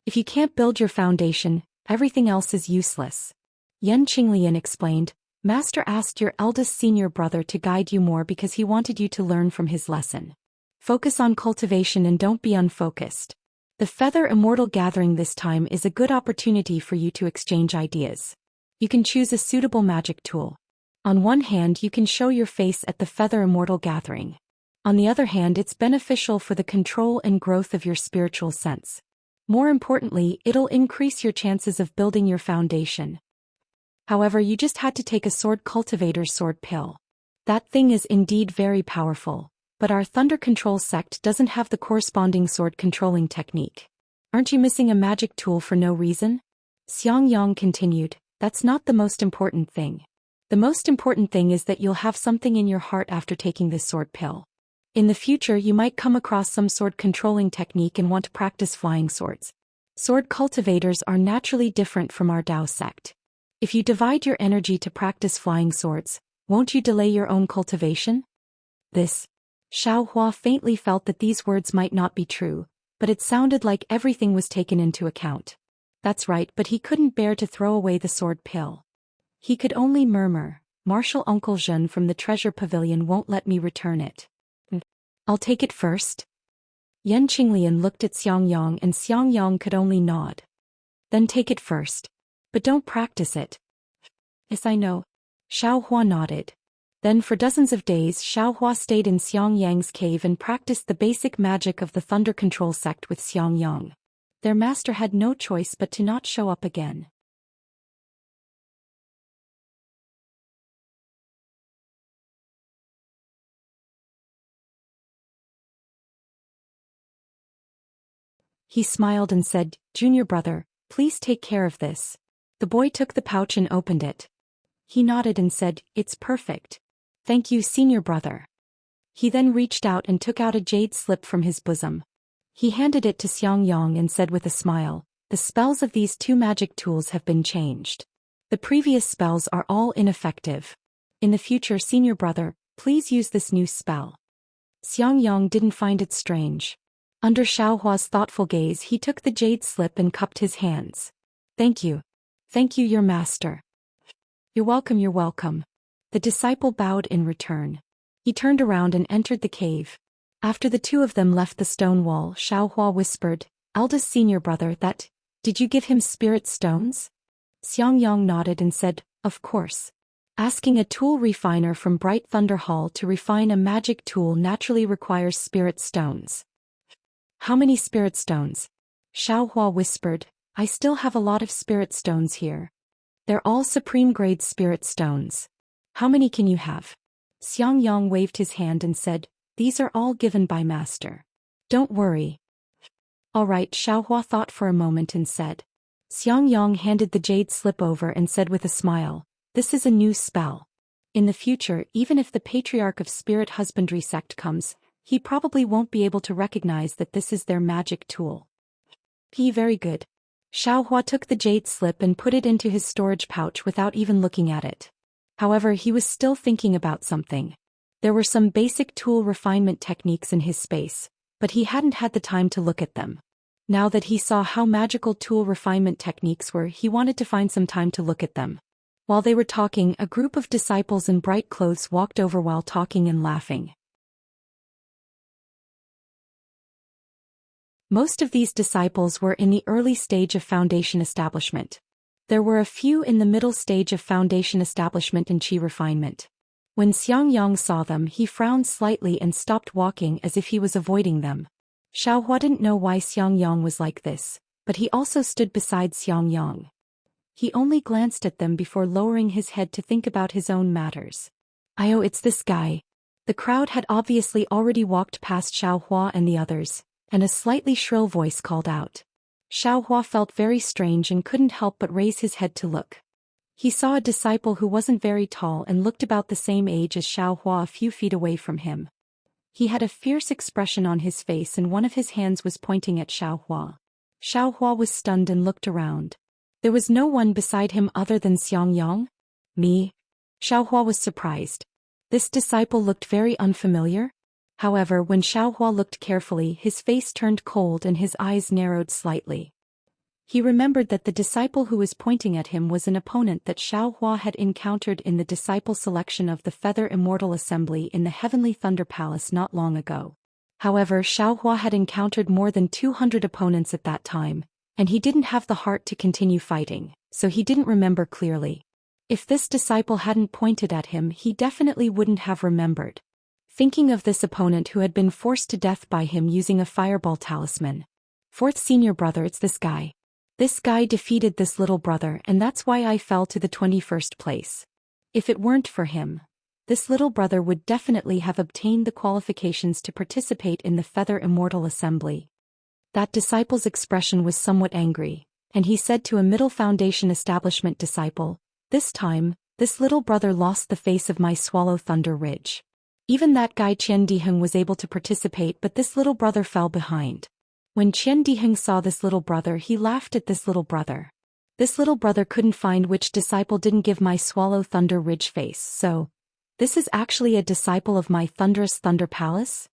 If you can't build your foundation, everything else is useless. Yan Qinglian explained. Master asked your eldest senior brother to guide you more because he wanted you to learn from his lesson. Focus on cultivation and don't be unfocused. The Feather Immortal Gathering this time is a good opportunity for you to exchange ideas. You can choose a suitable magic tool. On one hand, you can show your face at the Feather Immortal Gathering. On the other hand, it's beneficial for the control and growth of your spiritual sense. More importantly, it'll increase your chances of building your foundation. However, you just had to take a sword cultivator's sword pill. That thing is indeed very powerful, but our Thunder Control sect doesn't have the corresponding sword controlling technique. Aren't you missing a magic tool for no reason? Xiangyang continued, that's not the most important thing. The most important thing is that you'll have something in your heart after taking this sword pill. In the future you might come across some sword controlling technique and want to practice flying swords. Sword cultivators are naturally different from our Dao sect. If you divide your energy to practice flying swords, won't you delay your own cultivation? Xiaohua faintly felt that these words might not be true, but it sounded like everything was taken into account. That's right, but he couldn't bear to throw away the sword pill. He could only murmur, Martial Uncle Zhen from the treasure pavilion won't let me return it. I'll take it first. Yan Qinglian looked at Xiangyang and Xiangyang could only nod. Then take it first. But don't practice it. Yes, I know. Xiaohua nodded. Then for dozens of days Xiaohua stayed in Xiangyang's cave and practiced the basic magic of the Thunder Control sect with Xiangyang. Their master had no choice but to not show up again. He smiled and said, Junior brother, please take care of this. The boy took the pouch and opened it. He nodded and said, it's perfect. Thank you, senior brother. He then reached out and took out a jade slip from his bosom. He handed it to Xiangyang and said with a smile, the spells of these 2 magic tools have been changed. The previous spells are all ineffective. In the future, senior brother, please use this new spell. Xiangyang didn't find it strange. Under Xiaohua's thoughtful gaze, he took the jade slip and cupped his hands. Thank you. Thank you, your master. You're welcome, you're welcome. The disciple bowed in return. He turned around and entered the cave. After the 2 of them left the stone wall, Xiaohua whispered, eldest senior brother, did you give him spirit stones? Xiangyang nodded and said, of course. Asking a tool refiner from Bright Thunder Hall to refine a magic tool naturally requires spirit stones. How many spirit stones? Xiaohua whispered, I still have a lot of spirit stones here. They're all supreme grade spirit stones. How many can you have? Xiangyang waved his hand and said, these are all given by master. Don't worry. All right, Xiaohua thought for a moment and said. Xiang Yang handed the jade slip over and said with a smile, this is a new spell. In the future, even if the Patriarch of Spirit Husbandry sect comes, he probably won't be able to recognize that this is their magic tool. Very good. Xiaohua took the jade slip and put it into his storage pouch without even looking at it. However, he was still thinking about something. There were some basic tool refinement techniques in his space, but he hadn't had the time to look at them. Now that he saw how magical tool refinement techniques were, he wanted to find some time to look at them. While they were talking, a group of disciples in bright clothes walked over while talking and laughing. Most of these disciples were in the early stage of foundation establishment. There were a few in the middle stage of foundation establishment and chi refinement. When Xiang Yang saw them, he frowned slightly and stopped walking as if he was avoiding them. Xiaohua didn't know why Xiang Yang was like this, but he also stood beside Xiang Yang. He only glanced at them before lowering his head to think about his own matters. Oh, it's this guy. The crowd had obviously already walked past Xiaohua and the others, and a slightly shrill voice called out. Xiaohua felt very strange and couldn't help but raise his head to look. He saw a disciple who wasn't very tall and looked about the same age as Xiaohua a few feet away from him. He had a fierce expression on his face and one of his hands was pointing at Xiaohua. Xiaohua was stunned and looked around. There was no one beside him other than Xiang Yang? Me? Xiaohua was surprised. This disciple looked very unfamiliar. However, when Xiaohua looked carefully, his face turned cold and his eyes narrowed slightly. He remembered that the disciple who was pointing at him was an opponent that Xiaohua had encountered in the disciple selection of the Feather Immortal Assembly in the Heavenly Thunder Palace not long ago. However, Xiaohua had encountered more than 200 opponents at that time, and he didn't have the heart to continue fighting, so he didn't remember clearly. If this disciple hadn't pointed at him, he definitely wouldn't have remembered. Thinking of this opponent who had been forced to death by him using a fireball talisman. Fourth senior brother, it's this guy. This guy defeated this little brother and that's why I fell to the 21st place. If it weren't for him, this little brother would definitely have obtained the qualifications to participate in the Feather Immortal Assembly. That disciple's expression was somewhat angry, and he said to a Middle Foundation Establishment disciple, this time, this little brother lost the face of my Swallow Thunder Ridge. Even that guy Qian Diheng was able to participate, but this little brother fell behind. When Qian Diheng saw this little brother, he laughed at this little brother. This little brother couldn't find which disciple didn't give my Swallow Thunder Ridge face, so this is actually a disciple of my Thunderous Thunder Palace?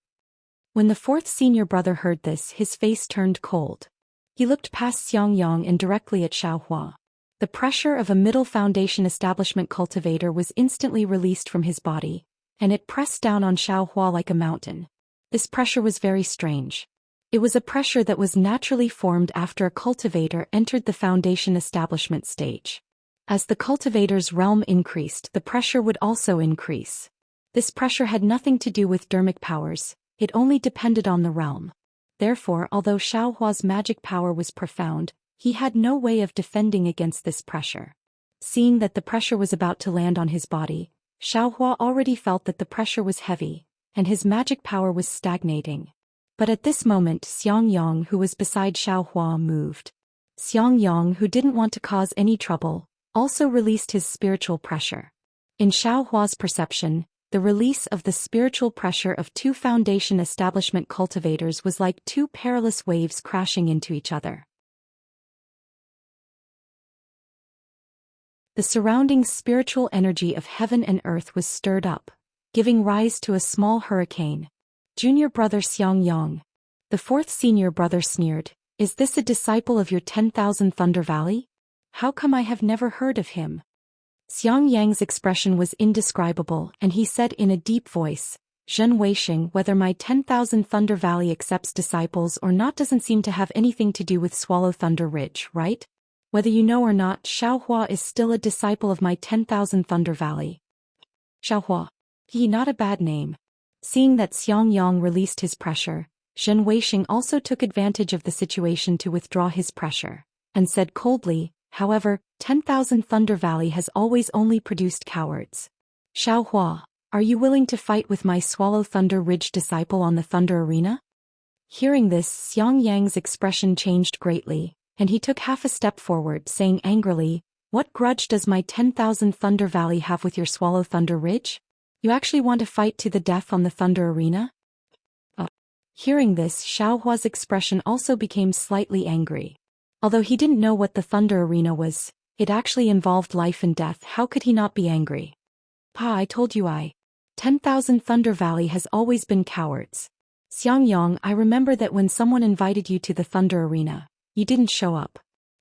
When the fourth senior brother heard this, his face turned cold. He looked past Xiang Yang and directly at Xiaohua. The pressure of a Middle Foundation Establishment cultivator was instantly released from his body, and it pressed down on Xiaohua like a mountain. This pressure was very strange. It was a pressure that was naturally formed after a cultivator entered the Foundation Establishment stage. As the cultivator's realm increased, the pressure would also increase. This pressure had nothing to do with dermic powers, it only depended on the realm. Therefore, although Xiaohua's magic power was profound, he had no way of defending against this pressure. Seeing that the pressure was about to land on his body, Xiaohua already felt that the pressure was heavy, and his magic power was stagnating. But at this moment, Xiang Yang, who was beside Xiaohua, moved. Xiang Yang, who didn't want to cause any trouble, also released his spiritual pressure. In Xiaohua's perception, the release of the spiritual pressure of two Foundation Establishment cultivators was like two perilous waves crashing into each other. The surrounding spiritual energy of heaven and earth was stirred up, giving rise to a small hurricane. Junior brother Xiang Yang. The fourth senior brother sneered, is this a disciple of your 10,000 Thunder Valley? How come I have never heard of him? Xiang Yang's expression was indescribable and he said in a deep voice, Zhen Weixing, whether my 10,000 Thunder Valley accepts disciples or not doesn't seem to have anything to do with Swallow Thunder Ridge, right? Whether you know or not, Xiaohua is still a disciple of my 10,000 Thunder Valley. Xiaohua. Not a bad name. Seeing that Xiang Yang released his pressure, Zhen Weixing also took advantage of the situation to withdraw his pressure, and said coldly, however, 10,000 Thunder Valley has always only produced cowards. Xiaohua, are you willing to fight with my Swallow Thunder Ridge disciple on the Thunder Arena? Hearing this, Xiang Yang's expression changed greatly, and he took half a step forward, saying angrily, "What grudge does my 10,000 Thunder Valley have with your Swallow Thunder Ridge? You actually want to fight to the death on the Thunder Arena?" Hearing this, Xiaohua's expression also became slightly angry. Although he didn't know what the Thunder Arena was, it actually involved life and death. How could he not be angry? "Pa, I told you 10,000 Thunder Valley has always been cowards. Xiangyang, I remember that when someone invited you to the Thunder Arena, you didn't show up.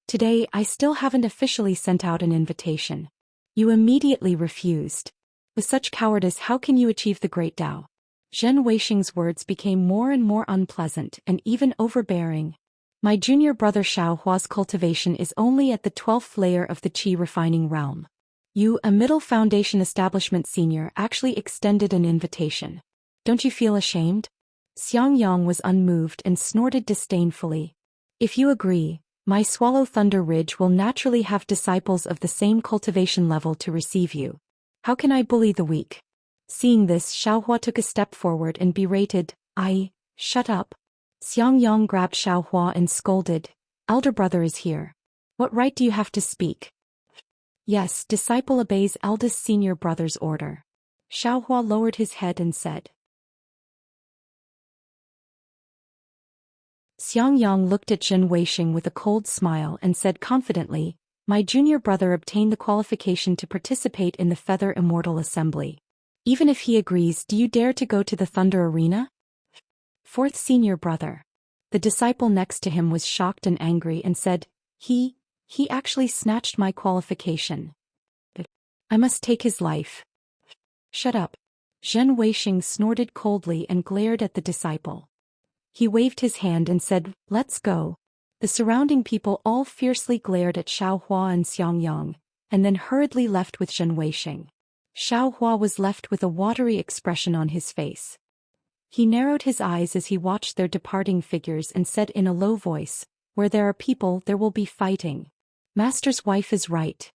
Today, I still haven't officially sent out an invitation. You immediately refused. With such cowardice, how can you achieve the Great Tao?" Zhen Weixing's words became more and more unpleasant and even overbearing. "My junior brother Xiaohua's cultivation is only at the 12th layer of the Qi refining realm. You, a middle foundation establishment senior, actually extended an invitation. Don't you feel ashamed?" Xiangyang was unmoved and snorted disdainfully. "If you agree, my Swallow Thunder Ridge will naturally have disciples of the same cultivation level to receive you. How can I bully the weak?" Seeing this, Xiaohua took a step forward and berated, Shut up." Xiangyang grabbed Xiaohua and scolded, "Elder brother is here. What right do you have to speak?" "Yes, disciple obeys eldest senior brother's order." Xiaohua lowered his head and said. Xiangyang looked at Zhen Weixing with a cold smile and said confidently, "My junior brother obtained the qualification to participate in the Feather Immortal Assembly. Even if he agrees, do you dare to go to the Thunder Arena?" Fourth senior brother. The disciple next to him was shocked and angry and said, He actually snatched my qualification. I must take his life." "Shut up." Zhen Weixing snorted coldly and glared at the disciple. He waved his hand and said, "Let's go." The surrounding people all fiercely glared at Xiaohua and Xiangyang, and then hurriedly left with Zhen Weixing. Xiaohua was left with a watery expression on his face. He narrowed his eyes as he watched their departing figures and said in a low voice, "Where there are people, there will be fighting. Master's wife is right."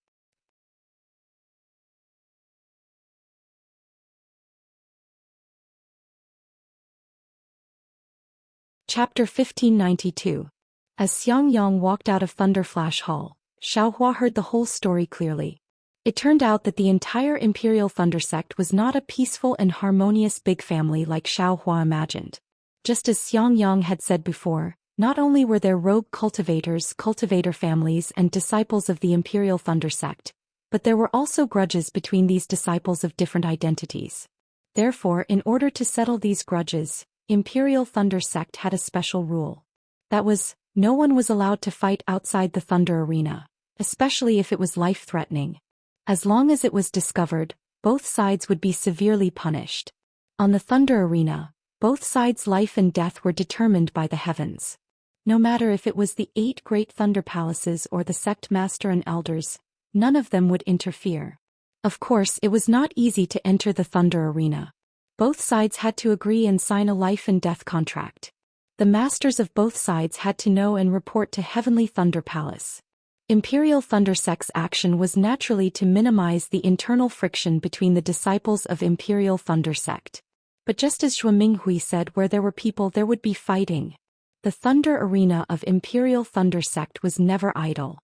Chapter 1592. As Xiangyang walked out of Thunderflash Hall, Xiaohua heard the whole story clearly. It turned out that the entire Imperial Thunder Sect was not a peaceful and harmonious big family like Xiaohua imagined. Just as Xiangyang had said before, not only were there rogue cultivators, cultivator families and disciples of the Imperial Thunder Sect, but there were also grudges between these disciples of different identities. Therefore, in order to settle these grudges, Imperial Thunder Sect had a special rule. That was, no one was allowed to fight outside the Thunder Arena, especially if it was life-threatening. As long as it was discovered, both sides would be severely punished. On the Thunder Arena, both sides' life and death were determined by the heavens. No matter if it was the 8 great thunder palaces or the sect master and elders, none of them would interfere. Of course, it was not easy to enter the Thunder Arena. Both sides had to agree and sign a life and death contract. The masters of both sides had to know and report to Heavenly Thunder Palace. Imperial Thunder Sect's action was naturally to minimize the internal friction between the disciples of Imperial Thunder Sect. But just as Zhuo Minghui said, where there were people there would be fighting. The Thunder Arena of Imperial Thunder Sect was never idle.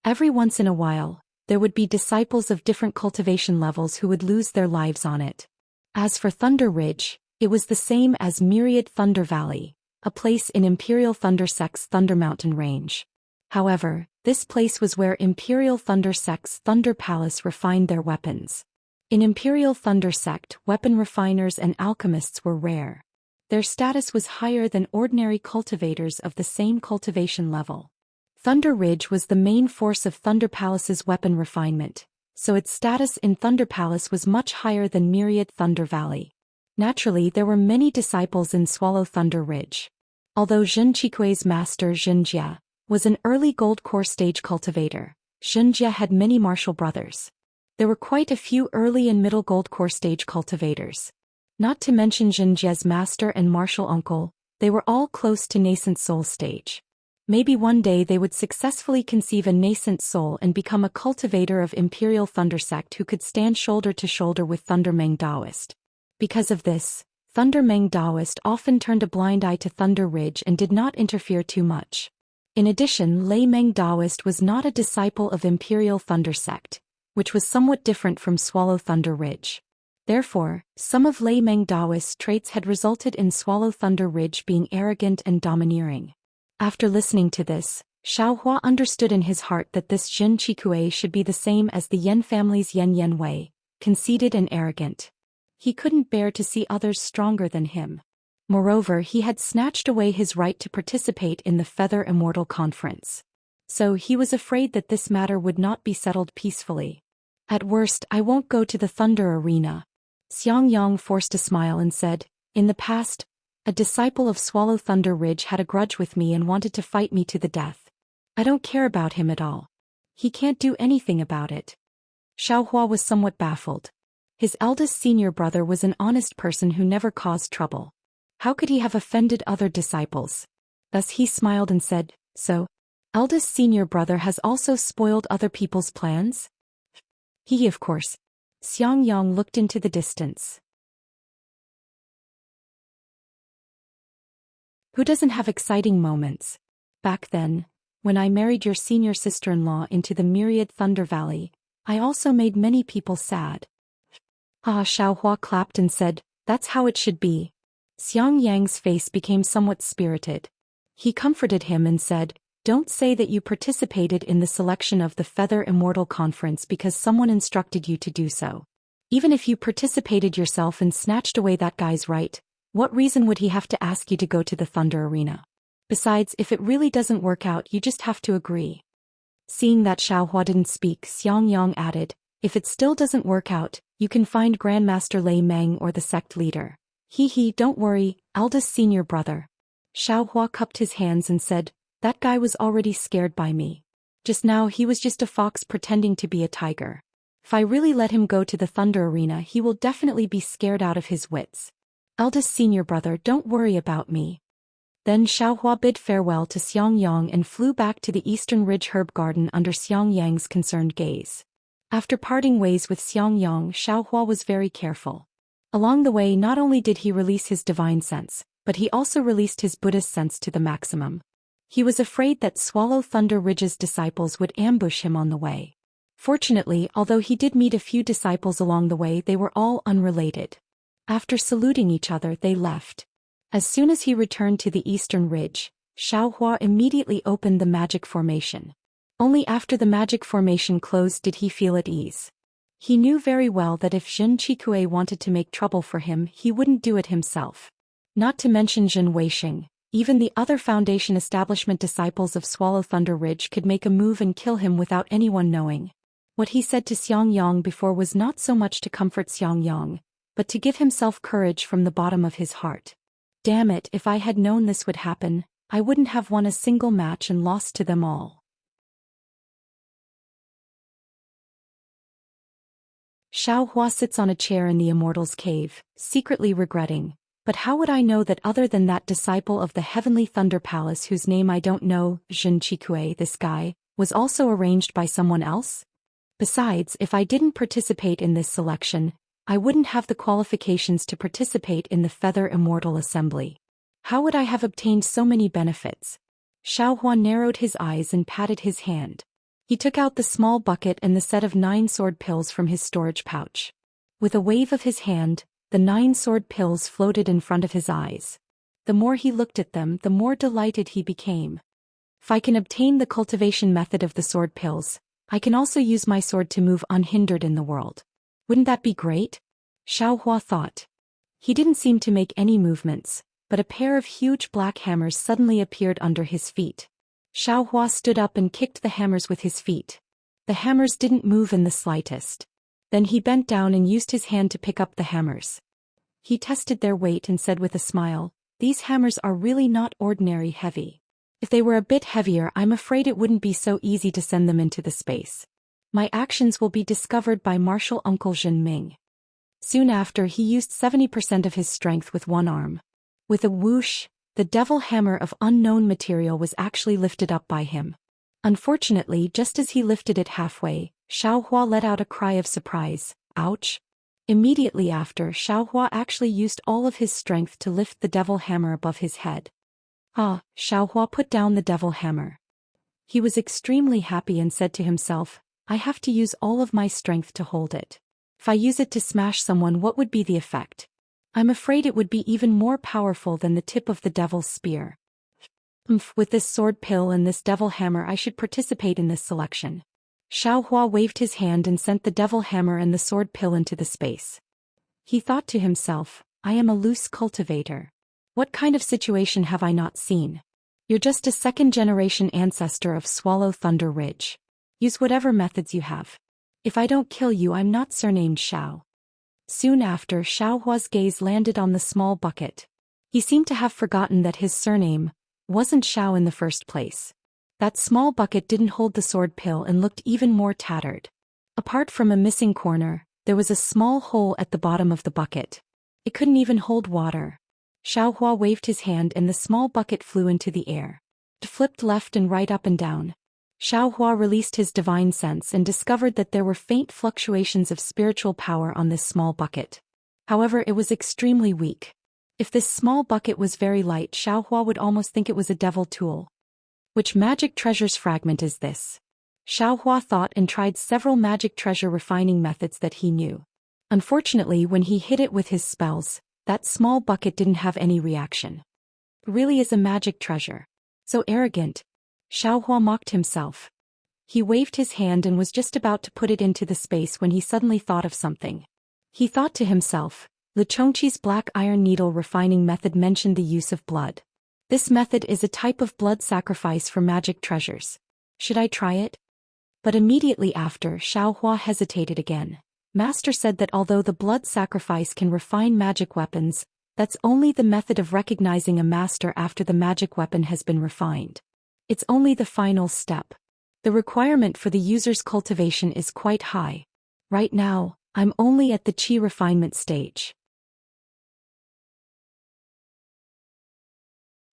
Every once in a while, there would be disciples of different cultivation levels who would lose their lives on it. As for Thunder Ridge, it was the same as Myriad Thunder Valley, a place in Imperial Thunder Sect's Thunder Mountain range. However, this place was where Imperial Thunder Sect's Thunder Palace refined their weapons. In Imperial Thunder Sect, weapon refiners and alchemists were rare. Their status was higher than ordinary cultivators of the same cultivation level. Thunder Ridge was the main force of Thunder Palace's weapon refinement, so its status in Thunder Palace was much higher than Myriad Thunder Valley. Naturally, there were many disciples in Swallow Thunder Ridge. Although Zhen Qikui's master Zhenjia was an early gold core stage cultivator, Zhenjia had many martial brothers. There were quite a few early and middle gold core stage cultivators. Not to mention Zhenjia's master and martial uncle, they were all close to nascent soul stage. Maybe one day they would successfully conceive a nascent soul and become a cultivator of Imperial Thunder Sect who could stand shoulder to shoulder with Thunder Meng Daoist. Because of this, Thunder Meng Taoist often turned a blind eye to Thunder Ridge and did not interfere too much. In addition, Lei Meng Taoist was not a disciple of Imperial Thunder Sect, which was somewhat different from Swallow Thunder Ridge. Therefore, some of Lei Meng Taoist's traits had resulted in Swallow Thunder Ridge being arrogant and domineering. After listening to this, Xiaohua understood in his heart that this Jin Qikue should be the same as the Yan family's Yan Wei, conceited and arrogant. He couldn't bear to see others stronger than him. Moreover, he had snatched away his right to participate in the Feather Immortal Conference. So he was afraid that this matter would not be settled peacefully. At worst, I won't go to the Thunder Arena. Xiang Yang forced a smile and said, in the past, a disciple of Swallow Thunder Ridge had a grudge with me and wanted to fight me to the death. I don't care about him at all. He can't do anything about it. Xiaohua was somewhat baffled. His eldest senior brother was an honest person who never caused trouble. How could he have offended other disciples? Thus he smiled and said, so, eldest senior brother has also spoiled other people's plans? He, of course. Xiang Yang looked into the distance. Who doesn't have exciting moments? Back then, when I married your senior sister-in-law into the myriad Thunder Valley, I also made many people sad. Xiaohua clapped and said, that's how it should be. Xiang Yang's face became somewhat spirited. He comforted him and said, don't say that you participated in the selection of the Feather Immortal Conference because someone instructed you to do so. Even if you participated yourself and snatched away that guy's right, what reason would he have to ask you to go to the Thunder Arena? Besides, if it really doesn't work out, you just have to agree. Seeing that Xiaohua didn't speak, Xiang Yang added, if it still doesn't work out, you can find Grandmaster Lei Meng or the sect leader. Don't worry, eldest senior brother. Xiaohua cupped his hands and said, that guy was already scared by me. Just now he was just a fox pretending to be a tiger. If I really let him go to the Thunder Arena, he will definitely be scared out of his wits. Eldest senior brother, don't worry about me. Then Xiaohua bid farewell to Xiang Yang and flew back to the Eastern Ridge Herb Garden under Xiang Yang's concerned gaze. After parting ways with Xiang Yang, Xiaohua was very careful. Along the way, not only did he release his divine sense, but he also released his Buddhist sense to the maximum. He was afraid that Swallow Thunder Ridge's disciples would ambush him on the way. Fortunately, although he did meet a few disciples along the way, they were all unrelated. After saluting each other, they left. As soon as he returned to the Eastern Ridge, Xiaohua immediately opened the magic formation. Only after the magic formation closed did he feel at ease. He knew very well that if Jin Qikue wanted to make trouble for him, he wouldn't do it himself. Not to mention Jin Weixing, even the other Foundation establishment disciples of Swallow Thunder Ridge could make a move and kill him without anyone knowing. What he said to Xiang Yang before was not so much to comfort Xiang Yang, but to give himself courage from the bottom of his heart. Damn it, if I had known this would happen, I wouldn't have won a single match and lost to them all. Xiaohua sits on a chair in the Immortal's Cave, secretly regretting, but how would I know that other than that disciple of the Heavenly Thunder Palace whose name I don't know, Jin Qikue, this guy, was also arranged by someone else? Besides, if I didn't participate in this selection, I wouldn't have the qualifications to participate in the Feather Immortal Assembly. How would I have obtained so many benefits? Xiaohua narrowed his eyes and patted his hand. He took out the small bucket and the set of 9 sword pills from his storage pouch. With a wave of his hand, the 9 sword pills floated in front of his eyes. The more he looked at them, the more delighted he became. If I can obtain the cultivation method of the sword pills, I can also use my sword to move unhindered in the world. Wouldn't that be great? Xiaohua thought. He didn't seem to make any movements, but a pair of huge black hammers suddenly appeared under his feet. Xiaohua stood up and kicked the hammers with his feet. The hammers didn't move in the slightest. Then he bent down and used his hand to pick up the hammers. He tested their weight and said with a smile, "These hammers are really not ordinary heavy. If they were a bit heavier, I'm afraid it wouldn't be so easy to send them into the space. My actions will be discovered by Martial Uncle Jin Ming." Soon after, he used 70% of his strength with one arm. With a whoosh, the devil hammer of unknown material was actually lifted up by him. Unfortunately, just as he lifted it halfway, Xiaohua let out a cry of surprise. Ouch! Immediately after, Xiaohua actually used all of his strength to lift the devil hammer above his head. Xiaohua put down the devil hammer. He was extremely happy and said to himself, I have to use all of my strength to hold it. If I use it to smash someone, what would be the effect? I'm afraid it would be even more powerful than the tip of the devil's spear. With this sword pill and this devil hammer, I should participate in this selection. Xiaohua waved his hand and sent the devil hammer and the sword pill into the space. He thought to himself, I am a loose cultivator. What kind of situation have I not seen? You're just a second-generation ancestor of Swallow Thunder Ridge. Use whatever methods you have. If I don't kill you, I'm not surnamed Xiao. Soon after, Xiaohua's gaze landed on the small bucket. He seemed to have forgotten that his surname wasn't Xiao in the first place. That small bucket didn't hold the sword pill and looked even more tattered. Apart from a missing corner, there was a small hole at the bottom of the bucket. It couldn't even hold water. Xiaohua waved his hand and the small bucket flew into the air. It flipped left and right, up and down. Xiaohua released his divine sense and discovered that there were faint fluctuations of spiritual power on this small bucket. However, it was extremely weak. If this small bucket was very light, Xiaohua would almost think it was a devil tool. Which magic treasure's fragment is this? Xiaohua thought and tried several magic treasure refining methods that he knew. Unfortunately, when he hit it with his spells, that small bucket didn't have any reaction. It really is a magic treasure. So arrogant. Xiaohua mocked himself. He waved his hand and was just about to put it into the space when he suddenly thought of something. He thought to himself, Li Chongqi's black iron needle refining method mentioned the use of blood. This method is a type of blood sacrifice for magic treasures. Should I try it? But immediately after, Xiaohua hesitated again. Master said that although the blood sacrifice can refine magic weapons, that's only the method of recognizing a master after the magic weapon has been refined. It's only the final step. The requirement for the user's cultivation is quite high. Right now, I'm only at the qi refinement stage.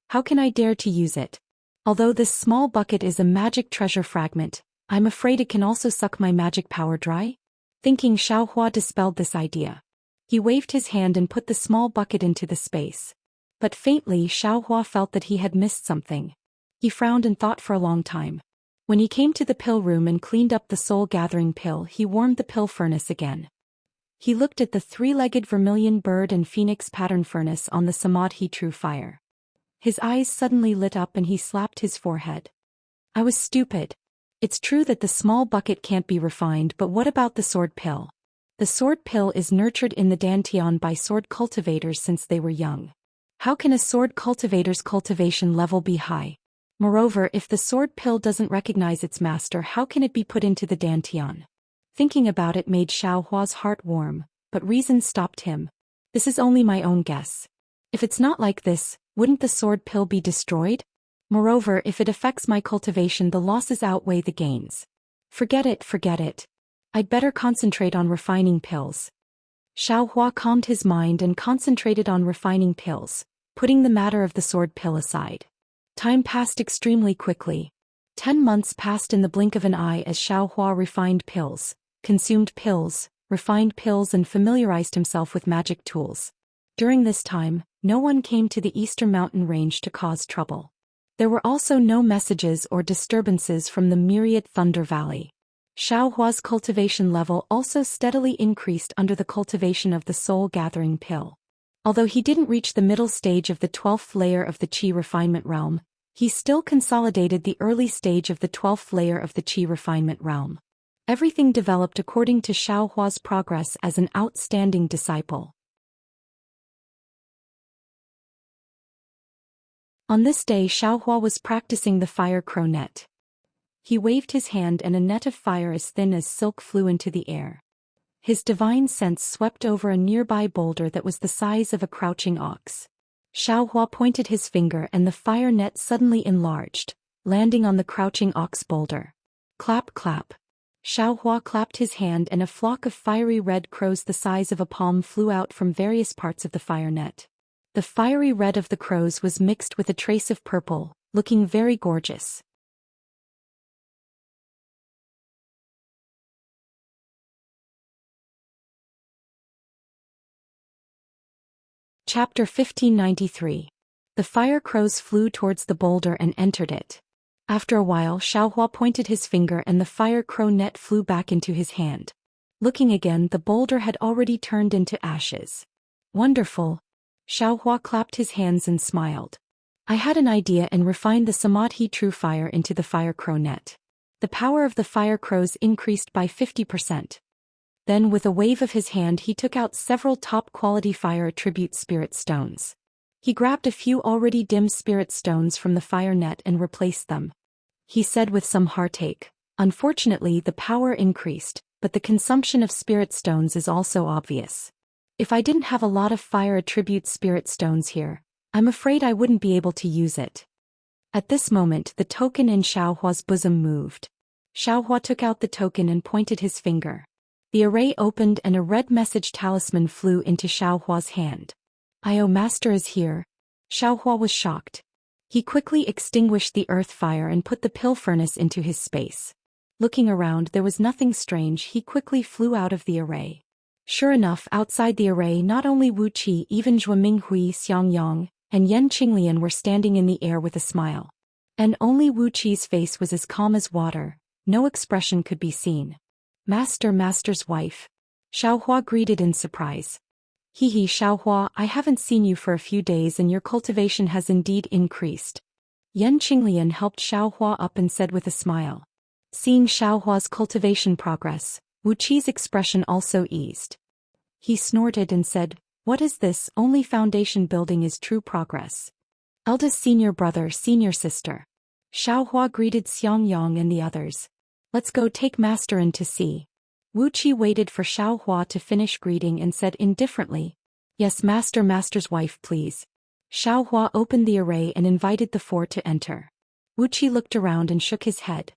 How can I dare to use it? Although this small bucket is a magic treasure fragment, I'm afraid it can also suck my magic power dry? Thinking, Xiaohua dispelled this idea. He waved his hand and put the small bucket into the space. But faintly, Xiaohua felt that he had missed something. He frowned and thought for a long time. When he came to the pill room and cleaned up the soul-gathering pill, he warmed the pill furnace again. He looked at the three-legged vermilion bird and phoenix pattern furnace on the Samadhi true fire. His eyes suddenly lit up and he slapped his forehead. I was stupid. It's true that the small bucket can't be refined, but what about the sword pill? The sword pill is nurtured in the Dantian by sword cultivators since they were young. How can a sword cultivator's cultivation level be high? Moreover, if the sword pill doesn't recognize its master, how can it be put into the Dantian? Thinking about it made Xiaohua's heart warm, but reason stopped him. This is only my own guess. If it's not like this, wouldn't the sword pill be destroyed? Moreover, if it affects my cultivation, the losses outweigh the gains. Forget it. I'd better concentrate on refining pills. Xiaohua calmed his mind and concentrated on refining pills, putting the matter of the sword pill aside. Time passed extremely quickly. 10 months passed in the blink of an eye as Xiaohua refined pills, consumed pills, refined pills and familiarized himself with magic tools. During this time, no one came to the eastern mountain range to cause trouble. There were also no messages or disturbances from the myriad Thunder Valley. Xiaohua's cultivation level also steadily increased under the cultivation of the soul-gathering pill. Although he didn't reach the middle stage of the 12th layer of the qi refinement realm, he still consolidated the early stage of the 12th layer of the qi refinement realm. Everything developed according to Xiaohua's progress as an outstanding disciple. On this day, Xiaohua was practicing the fire crow net. He waved his hand and a net of fire as thin as silk flew into the air. His divine sense swept over a nearby boulder that was the size of a crouching ox. Xiaohua pointed his finger and the fire net suddenly enlarged, landing on the crouching ox boulder. Clap, clap. Xiaohua clapped his hand and a flock of fiery red crows the size of a palm flew out from various parts of the fire net. The fiery red of the crows was mixed with a trace of purple, looking very gorgeous. Chapter 1593. The fire crows flew towards the boulder and entered it. After a while Xiaohua pointed his finger and the fire crow net flew back into his hand. Looking again, the boulder had already turned into ashes. Wonderful. Xiaohua clapped his hands and smiled. I had an idea and refined the samadhi true fire into the fire crow net. The power of the fire crows increased by 50%. Then with a wave of his hand he took out several top-quality fire attribute spirit stones. He grabbed a few already dim spirit stones from the fire net and replaced them. He said with some heartache, unfortunately the power increased, but the consumption of spirit stones is also obvious. If I didn't have a lot of fire attribute spirit stones here, I'm afraid I wouldn't be able to use it. At this moment the token in Xiaohua's bosom moved. Xiaohua took out the token and pointed his finger. The array opened and a red message talisman flew into Xiaohua's hand. "Io Master is here." Xiaohua was shocked. He quickly extinguished the earth fire and put the pill furnace into his space. Looking around, there was nothing strange. He quickly flew out of the array. Sure enough, outside the array not only Wu Qi, even Zhua Minghui, Xiang Yang, and Yan Qinglian were standing in the air with a smile. And only Wu Qi's face was as calm as water, no expression could be seen. Master's wife." Xiaohua greeted in surprise. "Hehe Xiaohua, I haven't seen you for a few days and your cultivation has indeed increased." Yan Qinglian helped Xiaohua up and said with a smile. Seeing Xiaohua's cultivation progress, Wu Qi's expression also eased. He snorted and said, "What is this? Only foundation building is true progress." Eldest senior brother, senior sister. Xiaohua greeted Xiang Yang and the others. "Let's go take Master in to see." Wu Qi waited for Xiaohua to finish greeting and said indifferently, "Yes Master's wife please." Xiaohua opened the array and invited the four to enter. Wu Qi looked around and shook his head.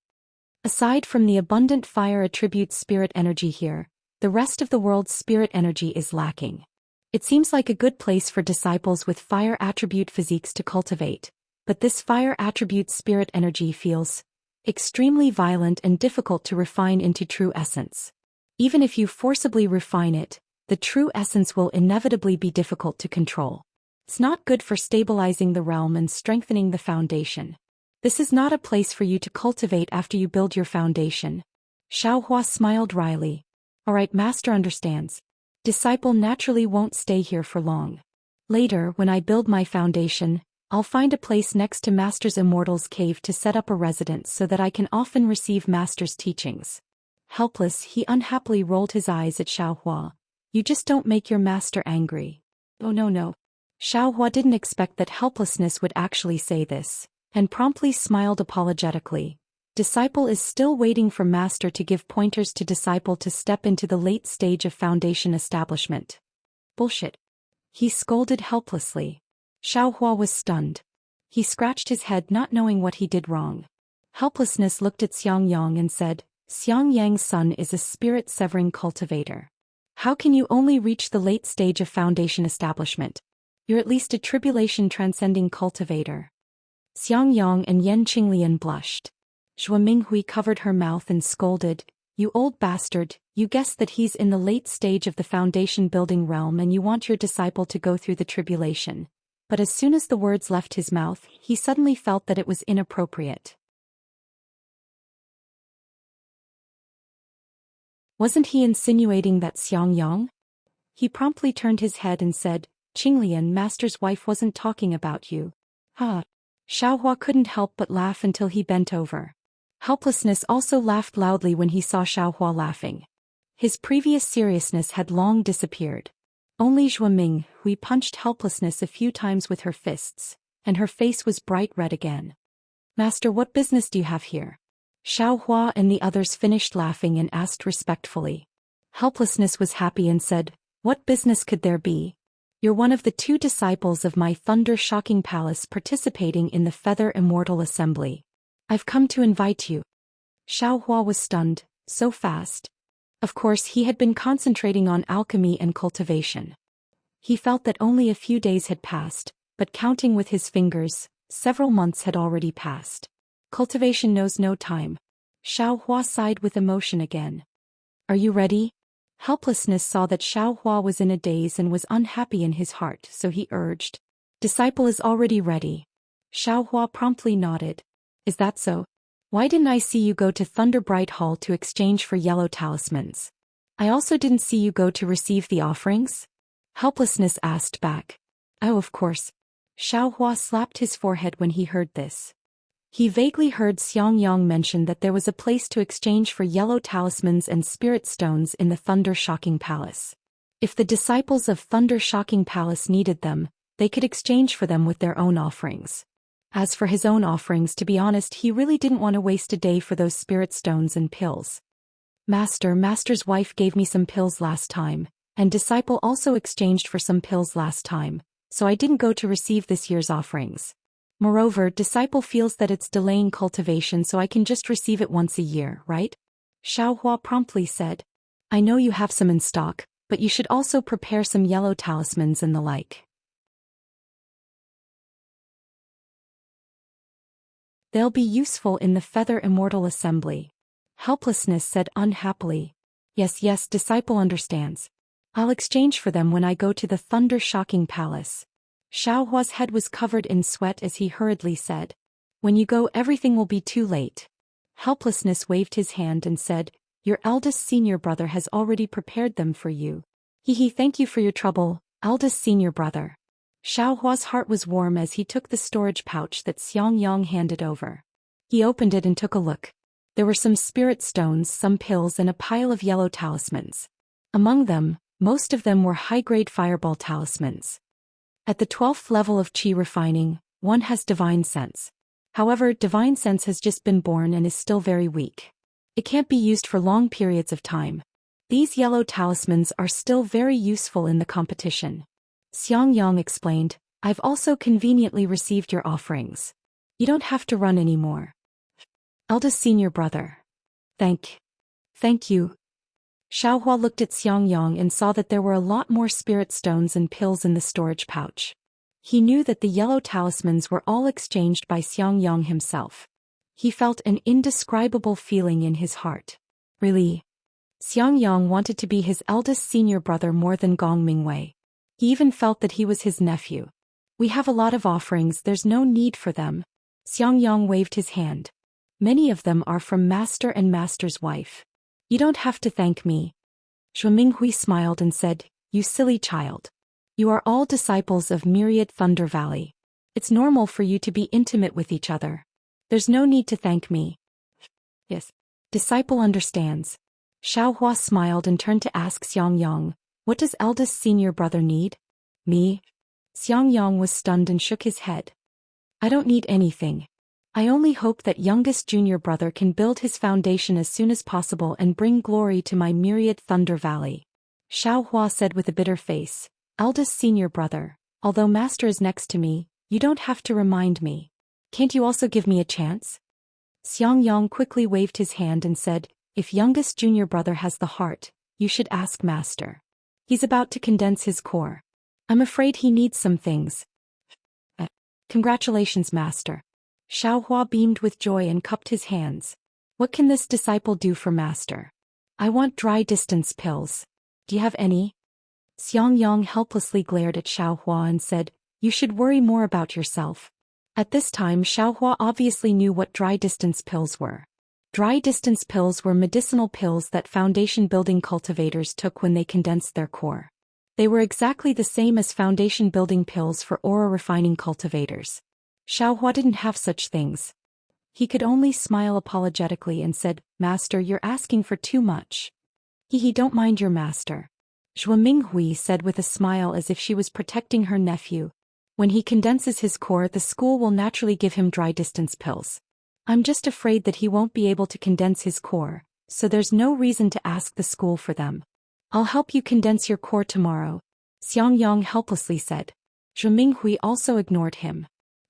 Aside from the abundant fire attribute spirit energy here, the rest of the world's spirit energy is lacking. It seems like a good place for disciples with fire attribute physiques to cultivate, but this fire attribute spirit energy feels extremely violent and difficult to refine into true essence. Even if you forcibly refine it, the true essence will inevitably be difficult to control. It's not good for stabilizing the realm and strengthening the foundation. This is not a place for you to cultivate after you build your foundation. Xiaohua smiled wryly. Alright, Master understands. Disciple naturally won't stay here for long. Later, when I build my foundation, I'll find a place next to Master's Immortal's cave to set up a residence so that I can often receive Master's teachings. Helpless, he unhappily rolled his eyes at Xiaohua. You just don't make your master angry. Oh no. Xiaohua didn't expect that helplessness would actually say this, and promptly smiled apologetically. Disciple is still waiting for Master to give pointers to disciple to step into the late stage of foundation establishment. Bullshit. He scolded helplessly. Xiaohua was stunned. He scratched his head not knowing what he did wrong. Helplessness looked at Xiang Yang and said, Xiang Yang's son is a spirit-severing cultivator. How can you only reach the late stage of foundation establishment? You're at least a tribulation transcending cultivator. Xiang Yang and Yan Qinglian blushed. Zhua Minghui covered her mouth and scolded, You old bastard, you guessed that he's in the late stage of the foundation building realm and you want your disciple to go through the tribulation. But as soon as the words left his mouth, he suddenly felt that it was inappropriate. Wasn't he insinuating that Xiang Yang? He promptly turned his head and said, Qinglian, Master's wife wasn't talking about you. Xiaohua couldn't help but laugh until he bent over. Helplessness also laughed loudly when he saw Xiaohua laughing. His previous seriousness had long disappeared. Only Zhua Minghui punched helplessness a few times with her fists, and her face was bright red again. Master, what business do you have here? Xiaohua and the others finished laughing and asked respectfully. Helplessness was happy and said, What business could there be? You're one of the 2 disciples of my thunder-shocking palace participating in the Feather Immortal Assembly. I've come to invite you. Xiaohua was stunned, so fast. Of course he had been concentrating on alchemy and cultivation. He felt that only a few days had passed, but counting with his fingers, several months had already passed. Cultivation knows no time. Xiaohua sighed with emotion again. Are you ready? Helplessness saw that Xiaohua was in a daze and was unhappy in his heart, so he urged. Disciple is already ready. Xiaohua promptly nodded. Is that so? Why didn't I see you go to Thunderbright Hall to exchange for yellow talismans? I also didn't see you go to receive the offerings? Helplessness asked back. Oh, of course. Xiaohua slapped his forehead when he heard this. He vaguely heard Xiangyang mention that there was a place to exchange for yellow talismans and spirit stones in the Thunder Shocking Palace. If the disciples of Thunder Shocking Palace needed them, they could exchange for them with their own offerings. As for his own offerings, to be honest, he really didn't want to waste a day for those spirit stones and pills. Master's wife gave me some pills last time, and disciple also exchanged for some pills last time, so I didn't go to receive this year's offerings. Moreover, disciple feels that it's delaying cultivation, so I can just receive it once a year, right? Xiaohua promptly said. I know you have some in stock, but you should also prepare some yellow talismans and the like. They'll be useful in the Feather Immortal Assembly. Helplessness said unhappily. Yes, disciple understands. I'll exchange for them when I go to the Thunder Shocking Palace. Xiaohua's head was covered in sweat as he hurriedly said. When you go, everything will be too late. Helplessness waved his hand and said, Your eldest senior brother has already prepared them for you. Thank you for your trouble, eldest senior brother. Xiaohua's heart was warm as he took the storage pouch that Xiangyang handed over. He opened it and took a look. There were some spirit stones, some pills, and a pile of yellow talismans. Among them, most of them were high-grade fireball talismans. At the 12th level of Qi refining, one has divine sense. However, divine sense has just been born and is still very weak. It can't be used for long periods of time. These yellow talismans are still very useful in the competition. Xiangyang explained, I've also conveniently received your offerings. You don't have to run anymore. Eldest senior brother. Thank you. Xiaohua looked at Xiangyang and saw that there were a lot more spirit stones and pills in the storage pouch. He knew that the yellow talismans were all exchanged by Xiangyang himself. He felt an indescribable feeling in his heart. Really? Xiangyang wanted to be his eldest senior brother more than Gong Mingwei. He even felt that he was his nephew. We have a lot of offerings, there's no need for them. Xiangyang waved his hand. Many of them are from Master and Master's wife. You don't have to thank me. Zhuo Minghui smiled and said, You silly child. You are all disciples of Myriad Thunder Valley. It's normal for you to be intimate with each other. There's no need to thank me. Yes. Disciple understands. Xiaohua smiled and turned to ask Xiangyang, What does eldest senior brother need? Me? Xiangyang was stunned and shook his head. I don't need anything. I only hope that youngest junior brother can build his foundation as soon as possible and bring glory to my Myriad Thunder Valley. Xiaohua said with a bitter face, Eldest senior brother, although master is next to me, you don't have to remind me. Can't you also give me a chance? Xiangyang quickly waved his hand and said, If youngest junior brother has the heart, you should ask master. He's about to condense his core. I'm afraid he needs some things. Congratulations, master. Xiaohua beamed with joy and cupped his hands. What can this disciple do for master? I want dry distance pills. Do you have any? Xiangyang helplessly glared at Xiaohua and said, You should worry more about yourself. At this time, Xiaohua obviously knew what dry distance pills were. Dry distance pills were medicinal pills that foundation building cultivators took when they condensed their core. They were exactly the same as foundation building pills for aura refining cultivators. Xiaohua didn't have such things. He could only smile apologetically and said, Master, you're asking for too much. Don't mind your master. Zhuo Minghui said with a smile as if she was protecting her nephew. When he condenses his core, the school will naturally give him dry distance pills. I'm just afraid that he won't be able to condense his core, so there's no reason to ask the school for them. I'll help you condense your core tomorrow, Xiangyang helplessly said. Zhuo Minghui also ignored him.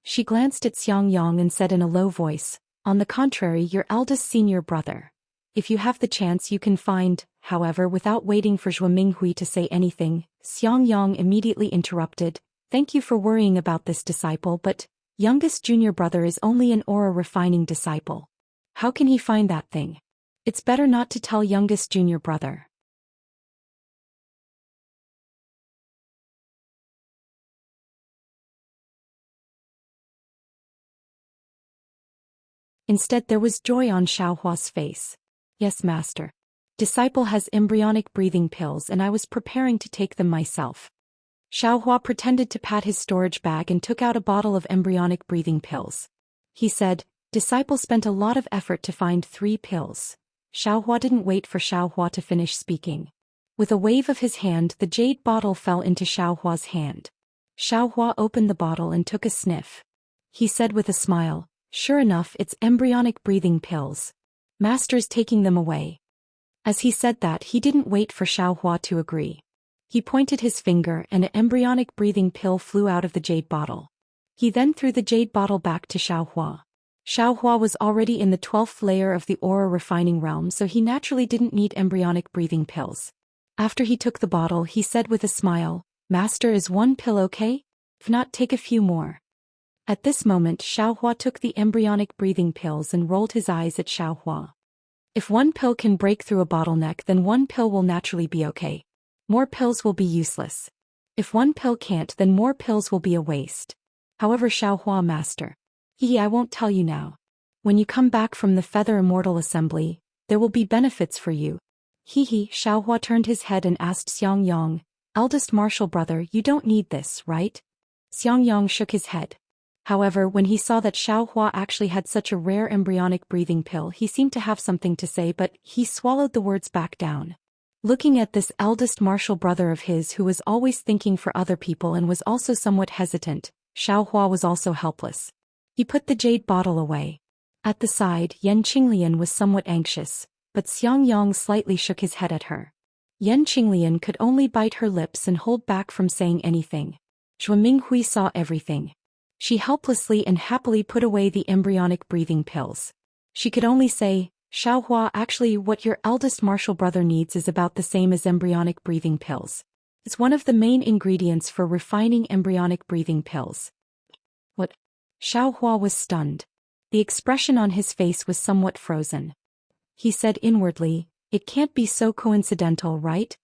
She glanced at Xiangyang and said in a low voice, On the contrary, your eldest senior brother. If you have the chance you can find, however, without waiting for Zhuo Minghui to say anything, Xiangyang immediately interrupted, Thank you for worrying about this disciple, but youngest junior brother is only an aura refining disciple. How can he find that thing? It's better not to tell youngest junior brother. Instead there was joy on Xiaohua's face. Yes, master. Disciple has embryonic breathing pills and I was preparing to take them myself. Xiaohua pretended to pat his storage bag and took out a bottle of embryonic breathing pills. He said, Disciple spent a lot of effort to find 3 pills. Xiaohua didn't wait for Xiaohua to finish speaking. With a wave of his hand, the jade bottle fell into Xiaohua's hand. Xiaohua opened the bottle and took a sniff. He said with a smile, Sure enough, it's embryonic breathing pills. Master's taking them away. As he said that, he didn't wait for Xiaohua to agree. He pointed his finger and an embryonic breathing pill flew out of the jade bottle. He then threw the jade bottle back to Xiaohua. Xiaohua was already in the 12th layer of the aura refining realm, so he naturally didn't need embryonic breathing pills. After he took the bottle, he said with a smile, Master, is 1 pill okay? If not, take a few more. At this moment, Xiaohua took the embryonic breathing pills and rolled his eyes at Xiaohua. If 1 pill can break through a bottleneck, then 1 pill will naturally be okay. More pills will be useless. If 1 pill can't, then more pills will be a waste. However, Xiaohua, master. I won't tell you now. When you come back from the Feather Immortal Assembly, there will be benefits for you. Xiaohua turned his head and asked Xiang Yang, eldest martial brother, you don't need this, right? Xiang Yang shook his head. However, when he saw that Xiaohua actually had such a rare embryonic breathing pill, he seemed to have something to say, but he swallowed the words back down. Looking at this eldest martial brother of his who was always thinking for other people and was also somewhat hesitant, Xiaohua was also helpless. He put the jade bottle away. At the side, Yan Qinglian was somewhat anxious, but Xiang Yang slightly shook his head at her. Yan Qinglian could only bite her lips and hold back from saying anything. Zhou Minghui saw everything. She helplessly and happily put away the embryonic breathing pills. She could only say, Xiaohua, actually what your eldest martial brother needs is about the same as embryonic breathing pills. It's one of the main ingredients for refining embryonic breathing pills. What? Xiaohua was stunned. The expression on his face was somewhat frozen. He said inwardly, it can't be so coincidental, right?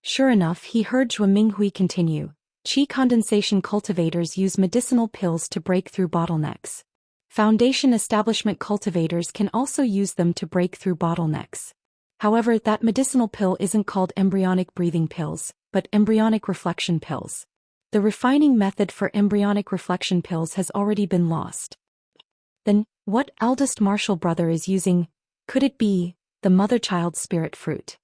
Sure enough, he heard Zhou Minghui continue. Qi condensation cultivators use medicinal pills to break through bottlenecks. Foundation establishment cultivators can also use them to break through bottlenecks. However, that medicinal pill isn't called embryonic breathing pills, but embryonic reflection pills. The refining method for embryonic reflection pills has already been lost. Then, what eldest martial brother is using? Could it be the mother-child spirit fruit?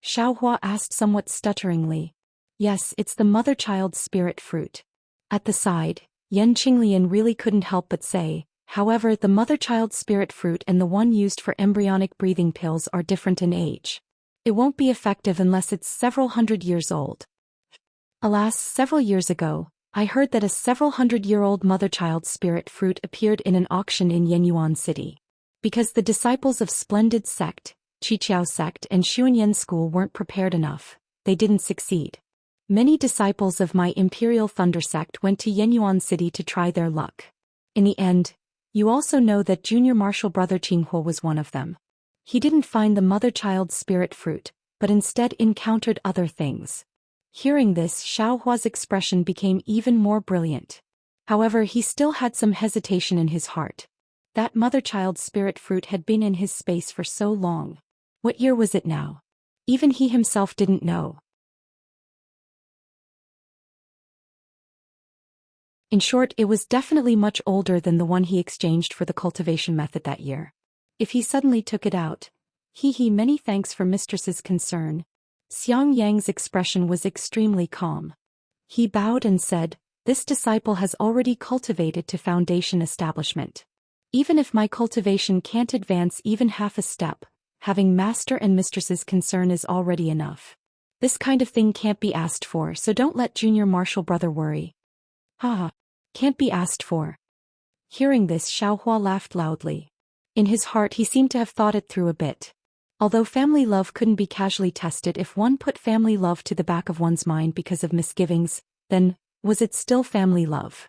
Xiaohua asked somewhat stutteringly. Yes, it's the mother-child spirit fruit. At the side, Yan Qinglian really couldn't help but say, however, the mother-child spirit fruit and the one used for embryonic breathing pills are different in age. It won't be effective unless it's several hundred years old. Alas, several years ago, I heard that a several hundred-year-old mother-child spirit fruit appeared in an auction in Yenyuan City. Because the disciples of Splendid Sect, Qiqiao Sect and Xuanyan School weren't prepared enough, they didn't succeed. Many disciples of my Imperial Thunder Sect went to Yenyuan City to try their luck. In the end, you also know that junior martial brother Qinghua was one of them. He didn't find the mother-child spirit fruit, but instead encountered other things. Hearing this, Xiaohua's expression became even more brilliant. However, he still had some hesitation in his heart. That mother-child spirit fruit had been in his space for so long. What year was it now? Even he himself didn't know. In short, it was definitely much older than the one he exchanged for the cultivation method that year. If he suddenly took it out. Many thanks for mistress's concern. Xiang Yang's expression was extremely calm. He bowed and said, this disciple has already cultivated to foundation establishment. Even if my cultivation can't advance even half a step, having master and mistress's concern is already enough. This kind of thing can't be asked for, so don't let junior martial brother worry. Can't be asked for. Hearing this, Xiaohua laughed loudly. In his heart he seemed to have thought it through a bit. Although family love couldn't be casually tested, if one put family love to the back of one's mind because of misgivings, then, was it still family love?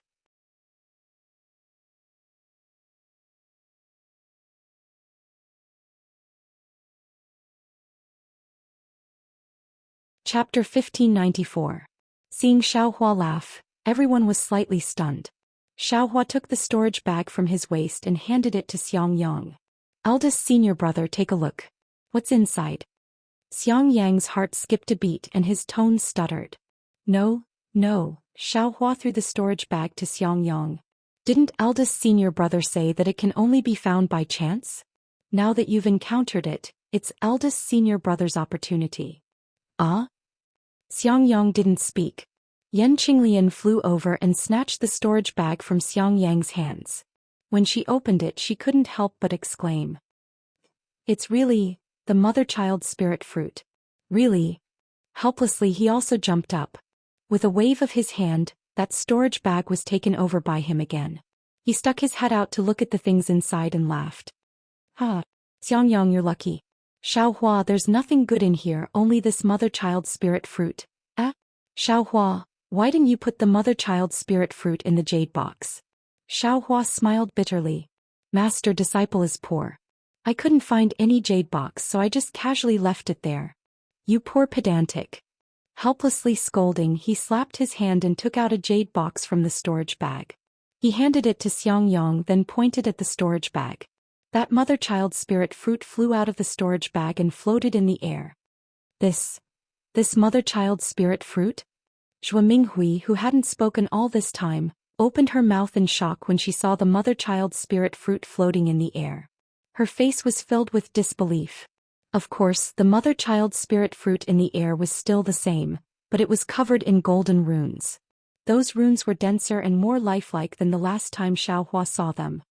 Chapter 1594. Seeing Xiaohua laugh, everyone was slightly stunned. Xiaohua took the storage bag from his waist and handed it to Xiang Yang. Eldest senior brother, take a look. What's inside? Xiang Yang's heart skipped a beat and his tone stuttered. No, no, Xiaohua threw the storage bag to Xiang Yang. Didn't eldest senior brother say that it can only be found by chance? Now that you've encountered it, it's eldest senior brother's opportunity. Ah? Xiang Yang didn't speak. Yan Qinglian flew over and snatched the storage bag from Xiang Yang's hands. When she opened it, she couldn't help but exclaim. It's really the mother-child spirit fruit. Really? Helplessly he also jumped up. With a wave of his hand, that storage bag was taken over by him again. He stuck his head out to look at the things inside and laughed. Ha! Xiang Yang, you're lucky. Xiaohua, there's nothing good in here, only this mother-child spirit fruit. Xiaohua, why didn't you put the mother-child spirit fruit in the jade box? Xiaohua smiled bitterly. Master, disciple is poor. I couldn't find any jade box, so I just casually left it there. You poor pedantic. Helplessly scolding, he slapped his hand and took out a jade box from the storage bag. He handed it to Xiang Yang, then pointed at the storage bag. That mother-child spirit fruit flew out of the storage bag and floated in the air. This mother-child spirit fruit? Zhua Minghui, who hadn't spoken all this time, opened her mouth in shock when she saw the mother-child spirit fruit floating in the air. Her face was filled with disbelief. Of course, the mother-child spirit fruit in the air was still the same, but it was covered in golden runes. Those runes were denser and more lifelike than the last time Xiaohua saw them.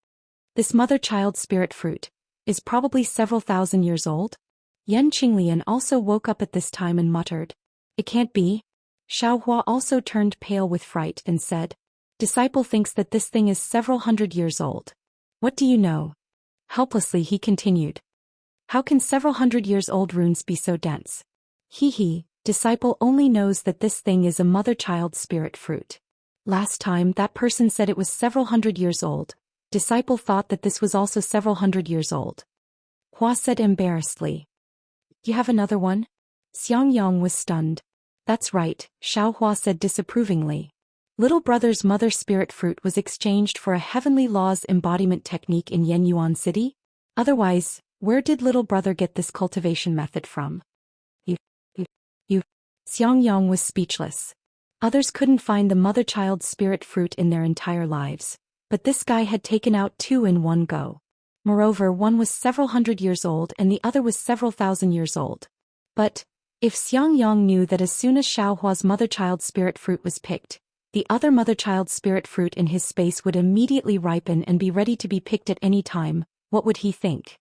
This mother-child spirit fruit is probably several thousand years old. Yan Qinglian also woke up at this time and muttered, "It can't be." Xiaohua also turned pale with fright and said, "Disciple thinks that this thing is several hundred years old. What do you know?" Helplessly he continued, "How can several hundred years old runes be so dense?" Disciple only knows that this thing is a mother-child spirit fruit. Last time that person said it was several hundred years old. Disciple thought that this was also several hundred years old. Hua said embarrassedly. You have another one? Xiang Yang was stunned. That's right, Xiaohua said disapprovingly. Little brother's mother spirit fruit was exchanged for a heavenly laws embodiment technique in Yenyuan City? Otherwise, where did little brother get this cultivation method from? Xiang Yang was speechless. Others couldn't find the mother-child spirit fruit in their entire lives, but this guy had taken out two in one go. Moreover, one was several hundred years old and the other was several thousand years old. But if Xiang Yang knew that as soon as Xiaohua's mother-child spirit fruit was picked, the other mother-child spirit fruit in his space would immediately ripen and be ready to be picked at any time, what would he think?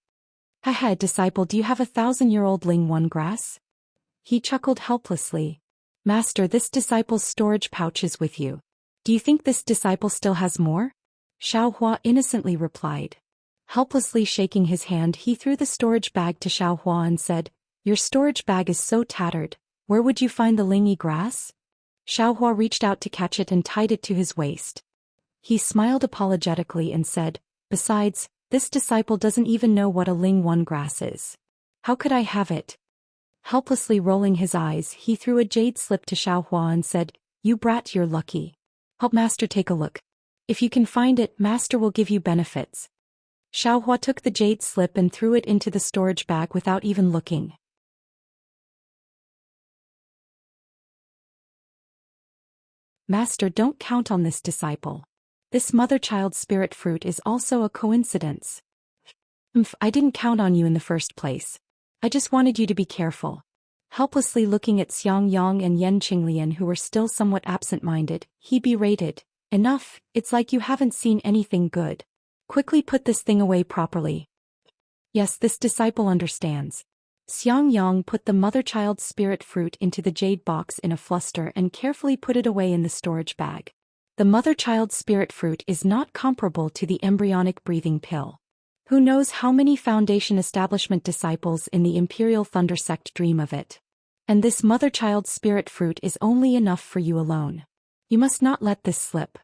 Haha, disciple, do you have 1,000-year-old Ling One grass? He chuckled helplessly. Master, this disciple's storage pouch is with you. Do you think this disciple still has more? Xiaohua innocently replied. Helplessly shaking his hand, he threw the storage bag to Xiaohua and said, Your storage bag is so tattered, where would you find the lingy grass? Xiaohua reached out to catch it and tied it to his waist. He smiled apologetically and said, Besides, this disciple doesn't even know what a Ling One grass is. How could I have it? Helplessly rolling his eyes, he threw a jade slip to Xiaohua and said, You brat, you're lucky. Help Master take a look. If you can find it, Master will give you benefits. Xiaohua took the jade slip and threw it into the storage bag without even looking. Master, don't count on this disciple. This mother-child spirit fruit is also a coincidence. I didn't count on you in the first place. I just wanted you to be careful. Helplessly looking at Xiang Yang and Yan Qinglian, who were still somewhat absent-minded, he berated, Enough, it's like you haven't seen anything good. Quickly put this thing away properly. Yes, this disciple understands. Xiang Yang put the mother-child spirit fruit into the jade box in a fluster and carefully put it away in the storage bag. The mother-child spirit fruit is not comparable to the embryonic breathing pill. Who knows how many Foundation Establishment disciples in the Imperial Thunder Sect dream of it. And this mother-child spirit fruit is only enough for you alone. You must not let this slip.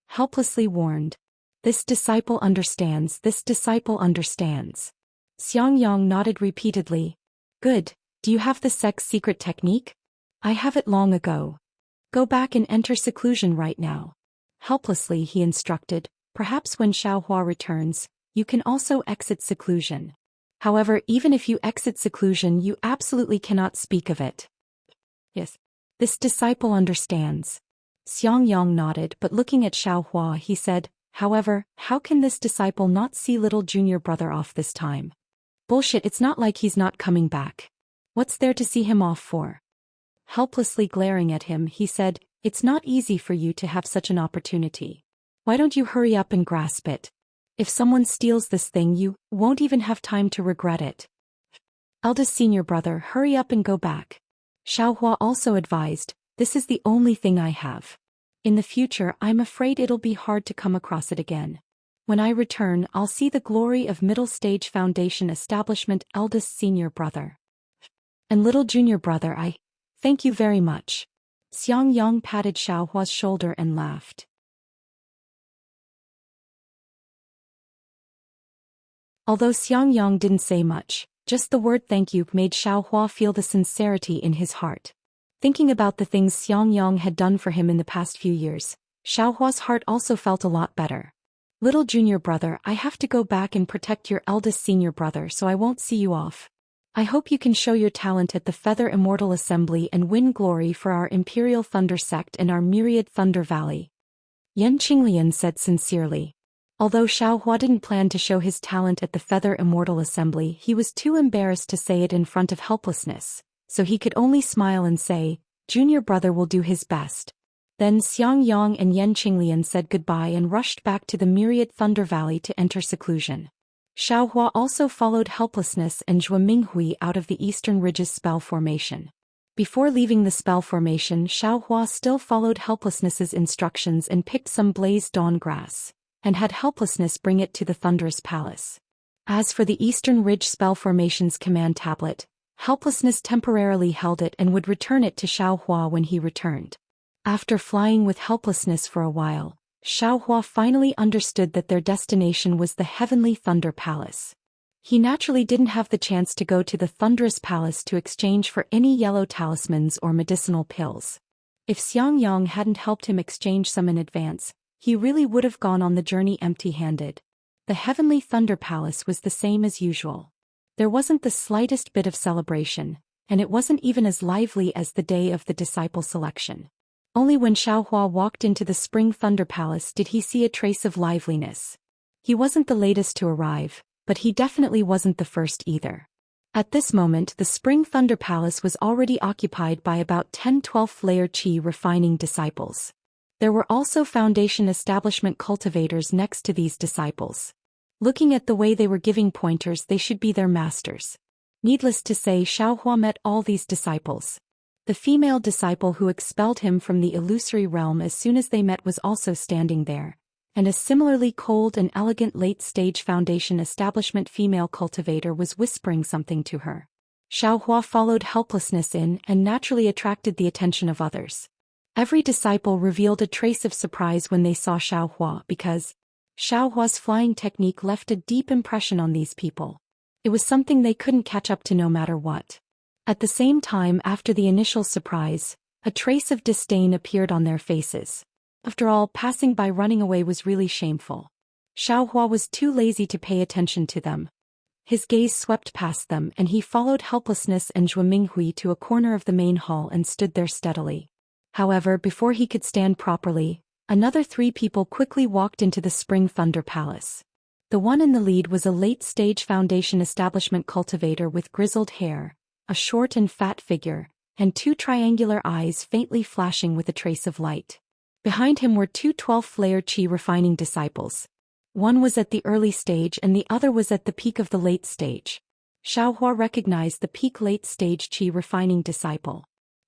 Helplessly warned. This disciple understands, this disciple understands. Xiang Yang nodded repeatedly. Good, do you have the sect's secret technique? I have it long ago. Go back and enter seclusion right now. Helplessly he instructed, perhaps when Xiaohua returns, you can also exit seclusion. However, even if you exit seclusion, you absolutely cannot speak of it. Yes. This disciple understands. Xiangyang nodded, but looking at Xiaohua he said, however, how can this disciple not see little junior brother off this time? Bullshit, it's not like he's not coming back. What's there to see him off for? Helplessly glaring at him, he said, it's not easy for you to have such an opportunity. Why don't you hurry up and grasp it? If someone steals this thing, you won't even have time to regret it. Eldest senior brother, hurry up and go back. Xiaohua also advised, this is the only thing I have. In the future, I'm afraid it'll be hard to come across it again. When I return, I'll see the glory of middle stage foundation establishment, eldest senior brother. And little junior brother, I thank you very much. Xiangyang patted Xiaohua's shoulder and laughed. Although Xiangyang didn't say much, just the word thank you made Xiaohua feel the sincerity in his heart. Thinking about the things Xiangyang had done for him in the past few years, Xiaohua's heart also felt a lot better. Little junior brother, I have to go back and protect your eldest senior brother, so I won't see you off. I hope you can show your talent at the Feather Immortal Assembly and win glory for our Imperial Thunder Sect and our myriad Thunder Valley. Yan Qinglian said sincerely. Although Xiaohua didn't plan to show his talent at the Feather Immortal Assembly, he was too embarrassed to say it in front of Helplessness, so he could only smile and say, junior brother will do his best. Then Xiangyang and Yan Qinglian said goodbye and rushed back to the myriad Thunder Valley to enter seclusion. Xiaohua also followed Helplessness and Zhua Minghui out of the Eastern Ridge's spell formation. Before leaving the spell formation, Xiaohua still followed Helplessness's instructions and picked some blazed dawn grass, and had Helplessness bring it to the Thunderous Palace. As for the Eastern Ridge spell formation's command tablet, Helplessness temporarily held it and would return it to Xiaohua when he returned. After flying with Helplessness for a while, Xiaohua finally understood that their destination was the Heavenly Thunder Palace. He naturally didn't have the chance to go to the Thunderous Palace to exchange for any yellow talismans or medicinal pills. If Xiangyang hadn't helped him exchange some in advance, he really would have gone on the journey empty-handed. The Heavenly Thunder Palace was the same as usual. There wasn't the slightest bit of celebration, and it wasn't even as lively as the day of the disciple selection. Only when Xiaohua walked into the Spring Thunder Palace did he see a trace of liveliness. He wasn't the latest to arrive, but he definitely wasn't the first either. At this moment, the Spring Thunder Palace was already occupied by about 10 12th layer Qi refining disciples. There were also Foundation Establishment cultivators next to these disciples. Looking at the way they were giving pointers, they should be their masters. Needless to say, Xiaohua met all these disciples. The female disciple who expelled him from the illusory realm as soon as they met was also standing there, and a similarly cold and elegant late-stage Foundation Establishment female cultivator was whispering something to her. Xiaohua followed Helplessness in and naturally attracted the attention of others. Every disciple revealed a trace of surprise when they saw Xiaohua because Xiaohua's flying technique left a deep impression on these people. It was something they couldn't catch up to no matter what. At the same time, after the initial surprise, a trace of disdain appeared on their faces. After all, passing by running away was really shameful. Xiaohua was too lazy to pay attention to them. His gaze swept past them and he followed Helplessness and Zhua Minghui to a corner of the main hall and stood there steadily. However, before he could stand properly, another 3 people quickly walked into the Spring Thunder Palace. The one in the lead was a late-stage Foundation Establishment cultivator with grizzled hair, a short and fat figure, and 2 triangular eyes faintly flashing with a trace of light. Behind him were 2 12th layer Qi refining disciples. One was at the early stage and the other was at the peak of the late stage. Xiaohua recognized the peak late stage Qi refining disciple.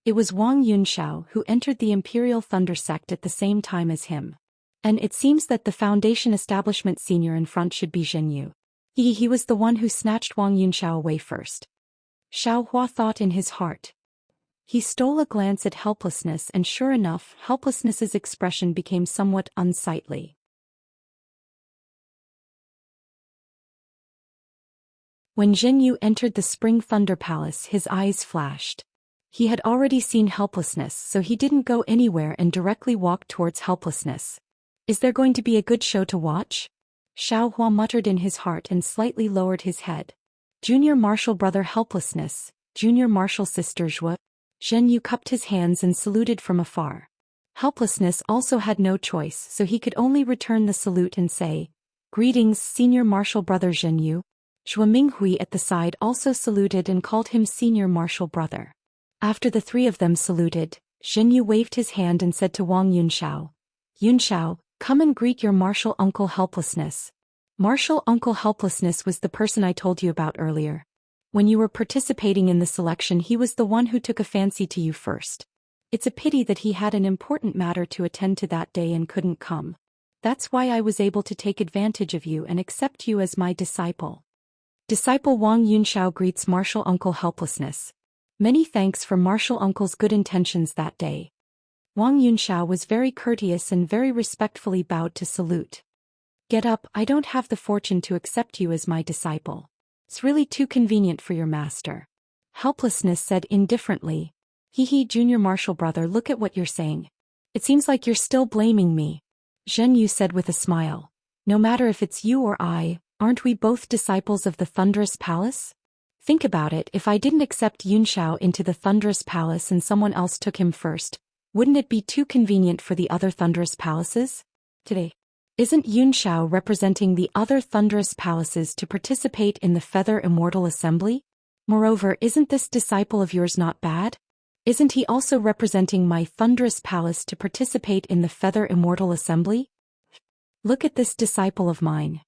It was Wang Yunxiao who entered the Imperial Thunder Sect at the same time as him. And it seems that the Foundation Establishment senior in front should be Zhenyu. He was the one who snatched Wang Yunxiao away first. Xiaohua thought in his heart. He stole a glance at Helplessness and sure enough, Helplessness's expression became somewhat unsightly. When Zhenyu entered the Spring Thunder Palace, his eyes flashed. He had already seen Helplessness, so he didn't go anywhere and directly walked towards Helplessness. Is there going to be a good show to watch? Xiao Hua muttered in his heart and slightly lowered his head. Junior Martial Brother Helplessness, Junior Martial Sister Zhua. Zhen Yu cupped his hands and saluted from afar. Helplessness also had no choice, so he could only return the salute and say, "Greetings, Senior Martial Brother Zhen Yu." Zhua Minghui at the side also saluted and called him Senior Martial Brother. After the three of them saluted, Zhen Yu waved his hand and said to Wang Yunxiao, "Yunxiao, come and greet your Martial Uncle Helplessness." Martial Uncle Helplessness was the person I told you about earlier. When you were participating in the selection, he was the one who took a fancy to you first. It's a pity that he had an important matter to attend to that day and couldn't come. That's why I was able to take advantage of you and accept you as my disciple. Disciple Wang Yunxiao greets Martial Uncle Helplessness. Many thanks for Martial Uncle's good intentions that day. Wang Yunxiao was very courteous and very respectfully bowed to salute. Get up, I don't have the fortune to accept you as my disciple. It's really too convenient for your master. Helplessness said indifferently. Hee, Junior Martial Brother, look at what you're saying. It seems like you're still blaming me. Zhen Yu said with a smile. No matter if it's you or I, aren't we both disciples of the Thunderous Palace? Think about it, if I didn't accept Yunxiao into the Thunderous Palace and someone else took him first, wouldn't it be too convenient for the other Thunderous Palaces? Today, isn't Yunxiao representing the other Thunderous Palaces to participate in the Feather Immortal Assembly? Moreover, isn't this disciple of yours not bad? Isn't he also representing my Thunderous Palace to participate in the Feather Immortal Assembly? Look at this disciple of mine.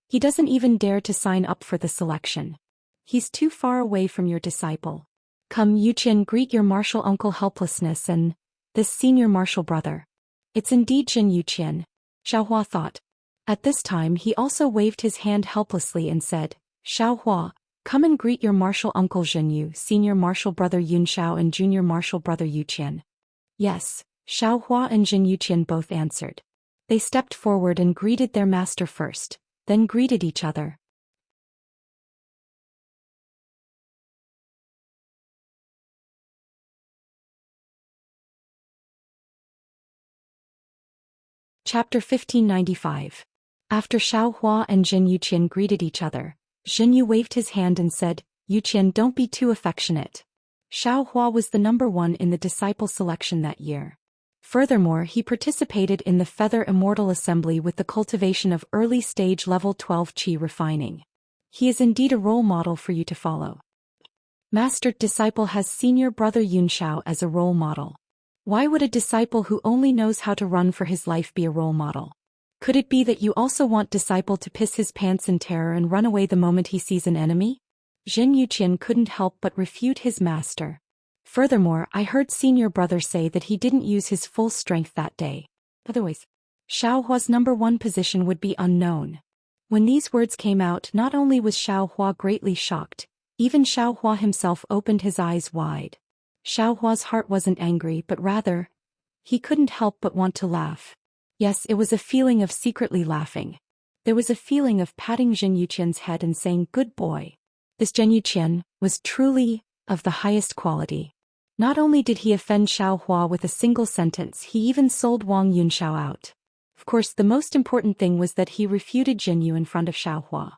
He doesn't even dare to sign up for the selection. He's too far away from your disciple. Come, Yuqian, greet your Martial Uncle Helplessness and this Senior Martial Brother. It's indeed Jin Yuqian, Xiaohua thought. At this time he also waved his hand helplessly and said, Xiaohua, come and greet your Martial Uncle Zhen Yu, Senior Martial Brother Yunxiao and Junior Martial Brother Yuqian. Yes, Xiaohua and Jin Yuqian both answered. They stepped forward and greeted their master first, then greeted each other. Chapter 1595. After Xiaohua and Jin Yuqian greeted each other, Zhen Yu waved his hand and said, Yuqian, don't be too affectionate. Xiaohua was the number one in the disciple selection that year. Furthermore, he participated in the Feather Immortal Assembly with the cultivation of early stage level 12 Qi refining. He is indeed a role model for you to follow. Master disciple has Senior Brother Yunxiao as a role model. Why would a disciple who only knows how to run for his life be a role model? Could it be that you also want disciple to piss his pants in terror and run away the moment he sees an enemy? Zhen Yuqian couldn't help but refute his master. Furthermore, I heard Senior Brother say that he didn't use his full strength that day. Otherwise, Xiaohua's number one position would be unknown. When these words came out, not only was Xiaohua greatly shocked, even Xiaohua himself opened his eyes wide. Xiaohua's heart wasn't angry, but rather, he couldn't help but want to laugh. Yes, it was a feeling of secretly laughing. There was a feeling of patting Zhen Yuqian's head and saying, good boy. This Zhen Yuqian was truly of the highest quality. Not only did he offend Xiaohua with a single sentence, he even sold Wang Yunxiao out. Of course, the most important thing was that he refuted Jin Yu in front of Xiaohua.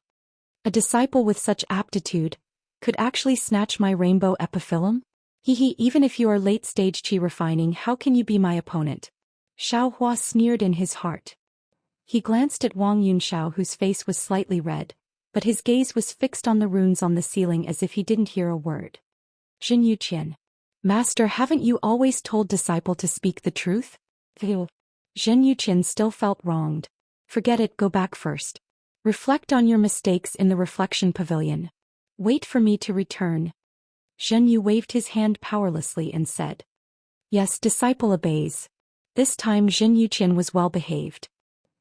A disciple with such aptitude could actually snatch my rainbow epiphyllum? Even if you are late-stage Qi refining, how can you be my opponent? Xiaohua sneered in his heart. He glanced at Wang Yunxiao, whose face was slightly red, but his gaze was fixed on the runes on the ceiling as if he didn't hear a word. Zhen Yuqian. Master, haven't you always told disciple to speak the truth? Zhen Yuqian still felt wronged. Forget it, go back first. Reflect on your mistakes in the reflection pavilion. Wait for me to return. Zhen Yu waved his hand powerlessly and said. Yes, disciple obeys. This time Zhen Yuqian was well behaved.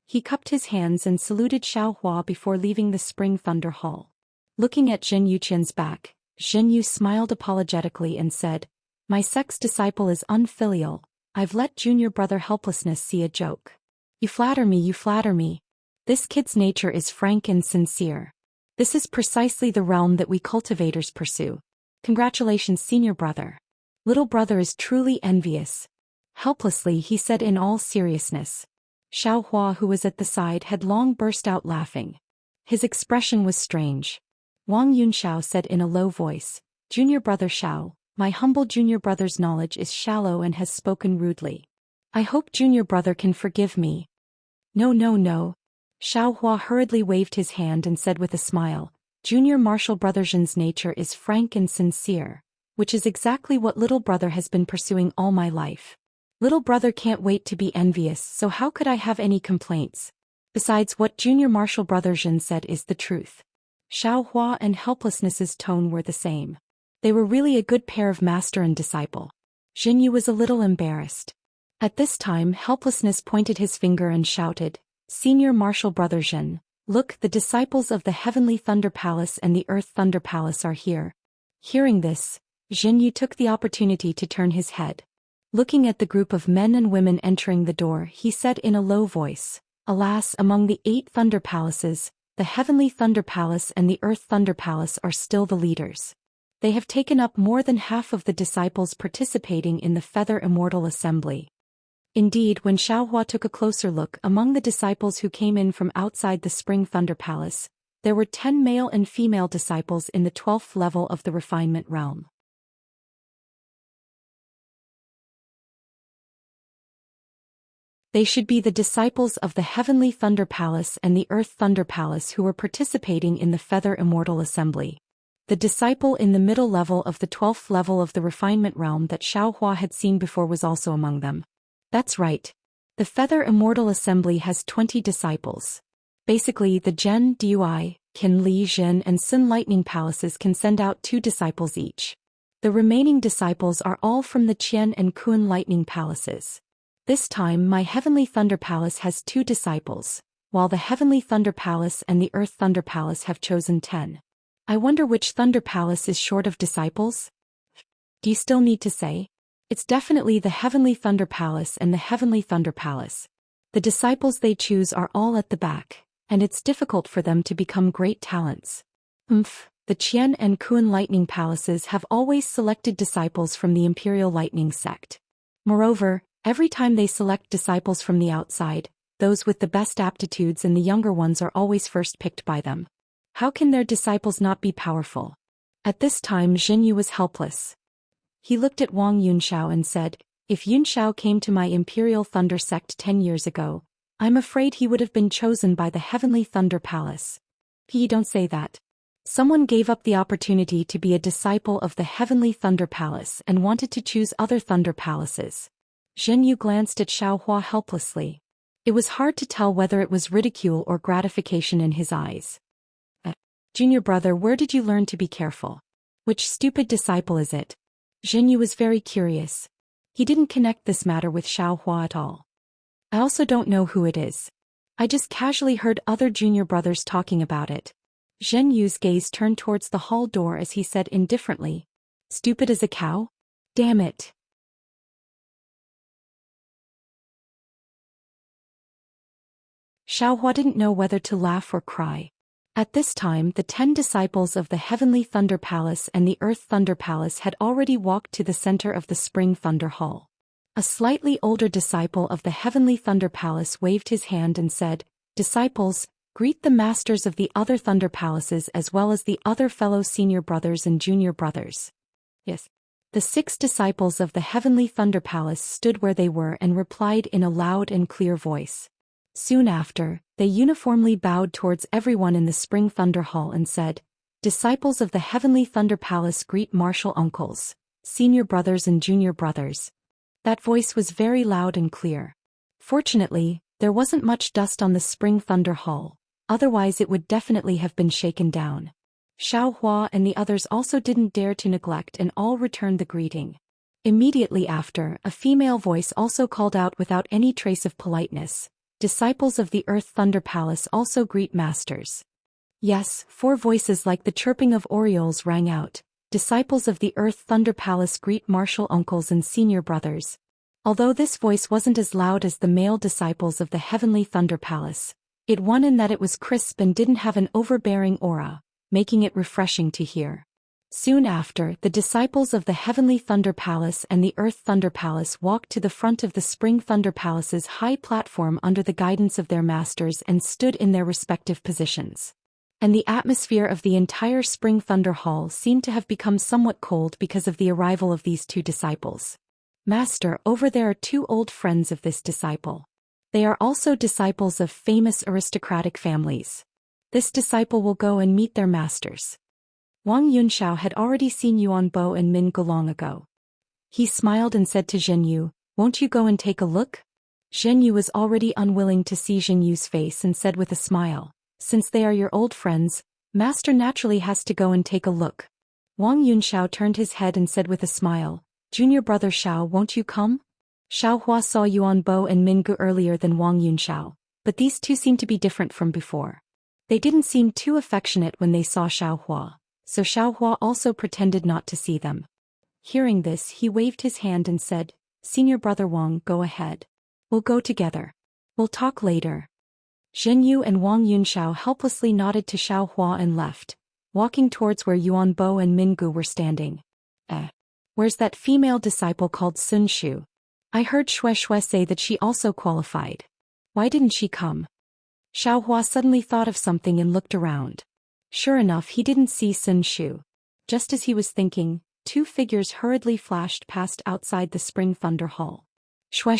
He cupped his hands and saluted Xiaohua before leaving the Spring Thunder Hall. Looking at Zhen Yuqian's back, Zhen Yu smiled apologetically and said, my sex disciple is unfilial. I've let Junior Brother Helplessness see a joke. You flatter me, you flatter me. This kid's nature is frank and sincere. This is precisely the realm that we cultivators pursue. Congratulations, Senior Brother. Little brother is truly envious. Helplessly he said in all seriousness. Xiaohua, who was at the side, had long burst out laughing. His expression was strange. Wang Yunxiao said in a low voice, Junior brother Xiao, my humble junior brother's knowledge is shallow and has spoken rudely. I hope junior brother can forgive me. No, no, no. Xiaohua hurriedly waved his hand and said with a smile, Junior martial brother Zhen's nature is frank and sincere, which is exactly what little brother has been pursuing all my life. Little brother can't wait to be envious, so how could I have any complaints? Besides, what junior martial brother Zhen said is the truth. Xiaohua and Helplessness's tone were the same. They were really a good pair of master and disciple. Zhenyu was a little embarrassed. At this time Helplessness pointed his finger and shouted, Senior martial brother Zhen, look, the disciples of the Heavenly Thunder Palace and the Earth Thunder Palace are here. Hearing this, Zhenyu took the opportunity to turn his head. Looking at the group of men and women entering the door, he said in a low voice, Alas, among the 8 Thunder Palaces, the Heavenly Thunder Palace and the Earth Thunder Palace are still the leaders. They have taken up more than half of the disciples participating in the Feather Immortal Assembly. Indeed, when Xiaohua took a closer look among the disciples who came in from outside the Spring Thunder Palace, there were 10 male and female disciples in the 12th level of the Refinement Realm. They should be the disciples of the Heavenly Thunder Palace and the Earth Thunder Palace who were participating in the Feather Immortal Assembly. The disciple in the middle level of the 12th level of the Refinement Realm that Xiaohua had seen before was also among them. That's right. The Feather Immortal Assembly has 20 disciples. Basically, the Zhen, Dui, Qin Li, Zhen and Sun Lightning Palaces can send out 2 disciples each. The remaining disciples are all from the Qian and Kun Lightning Palaces. This time my Heavenly Thunder Palace has 2 disciples, while the Heavenly Thunder Palace and the Earth Thunder Palace have chosen 10. I wonder which Thunder Palace is short of disciples? Do you still need to say? It's definitely the Heavenly Thunder Palace and the Heavenly Thunder Palace. The disciples they choose are all at the back, and it's difficult for them to become great talents. The Qian and Kun Lightning Palaces have always selected disciples from the Imperial Lightning Sect. Moreover, every time they select disciples from the outside, those with the best aptitudes and the younger ones are always first picked by them. How can their disciples not be powerful? At this time Zhenyu was helpless. He looked at Wang Yunxiao and said, If Yunxiao came to my Imperial Thunder Sect 10 years ago, I'm afraid he would have been chosen by the Heavenly Thunder Palace. Don't say that. Someone gave up the opportunity to be a disciple of the Heavenly Thunder Palace and wanted to choose other Thunder Palaces. Zhenyu glanced at Xiaohua helplessly. It was hard to tell whether it was ridicule or gratification in his eyes. Junior brother, where did you learn to be careful? Which stupid disciple is it? Zhenyu was very curious. He didn't connect this matter with Xiaohua at all. I also don't know who it is. I just casually heard other junior brothers talking about it. Zhenyu's gaze turned towards the hall door as he said indifferently, Stupid as a cow? Damn it. Xiaohua didn't know whether to laugh or cry. At this time the 10 disciples of the Heavenly Thunder Palace and the Earth Thunder Palace had already walked to the center of the Spring Thunder Hall. A slightly older disciple of the Heavenly Thunder Palace waved his hand and said, Disciples, greet the masters of the other Thunder Palaces as well as the other fellow senior brothers and junior brothers. Yes. The 6 disciples of the Heavenly Thunder Palace stood where they were and replied in a loud and clear voice. Soon after, they uniformly bowed towards everyone in the Spring Thunder Hall and said, Disciples of the Heavenly Thunder Palace greet martial uncles, senior brothers and junior brothers. That voice was very loud and clear. Fortunately, there wasn't much dust on the Spring Thunder Hall, otherwise it would definitely have been shaken down. Xiaohua and the others also didn't dare to neglect and all returned the greeting. Immediately after, a female voice also called out without any trace of politeness, Disciples of the Earth Thunder Palace also greet masters. Yes, 4 voices like the chirping of orioles rang out. Disciples of the Earth Thunder Palace greet martial uncles and senior brothers. Although this voice wasn't as loud as the male disciples of the Heavenly Thunder Palace, it won in that it was crisp and didn't have an overbearing aura, making it refreshing to hear. Soon after, the disciples of the Heavenly Thunder Palace and the Earth Thunder Palace walked to the front of the Spring Thunder Palace's high platform under the guidance of their masters and stood in their respective positions. And the atmosphere of the entire Spring Thunder Hall seemed to have become somewhat cold because of the arrival of these two disciples. Master, over there are two old friends of this disciple. They are also disciples of famous aristocratic families. This disciple will go and meet their masters. Wang Yunxiao had already seen Yuan Bo and Min Gu long ago. He smiled and said to Zhen Yu, "Won't you go and take a look?" Zhen Yu was already unwilling to see Zhen Yu's face and said with a smile, "Since they are your old friends, Master naturally has to go and take a look." Wang Yunxiao turned his head and said with a smile, "Junior brother Xiao, won't you come?" Xiaohua saw Yuan Bo and Min Gu earlier than Wang Yunxiao, but these two seemed to be different from before. They didn't seem too affectionate when they saw Xiaohua, so Xiaohua also pretended not to see them. Hearing this, he waved his hand and said, "Senior brother Wang, go ahead. We'll go together. We'll talk later." Zhen Yu and Wang Yunxiao helplessly nodded to Xiaohua and left, walking towards where Yuan Bo and Min Gu were standing. Where's that female disciple called Sun Shu? I heard Shui say that she also qualified. Why didn't she come? Xiaohua suddenly thought of something and looked around. Sure enough, he didn't see Sun Shu. Just as he was thinking, two figures hurriedly flashed past outside the Spring Thunder Hall. Shui.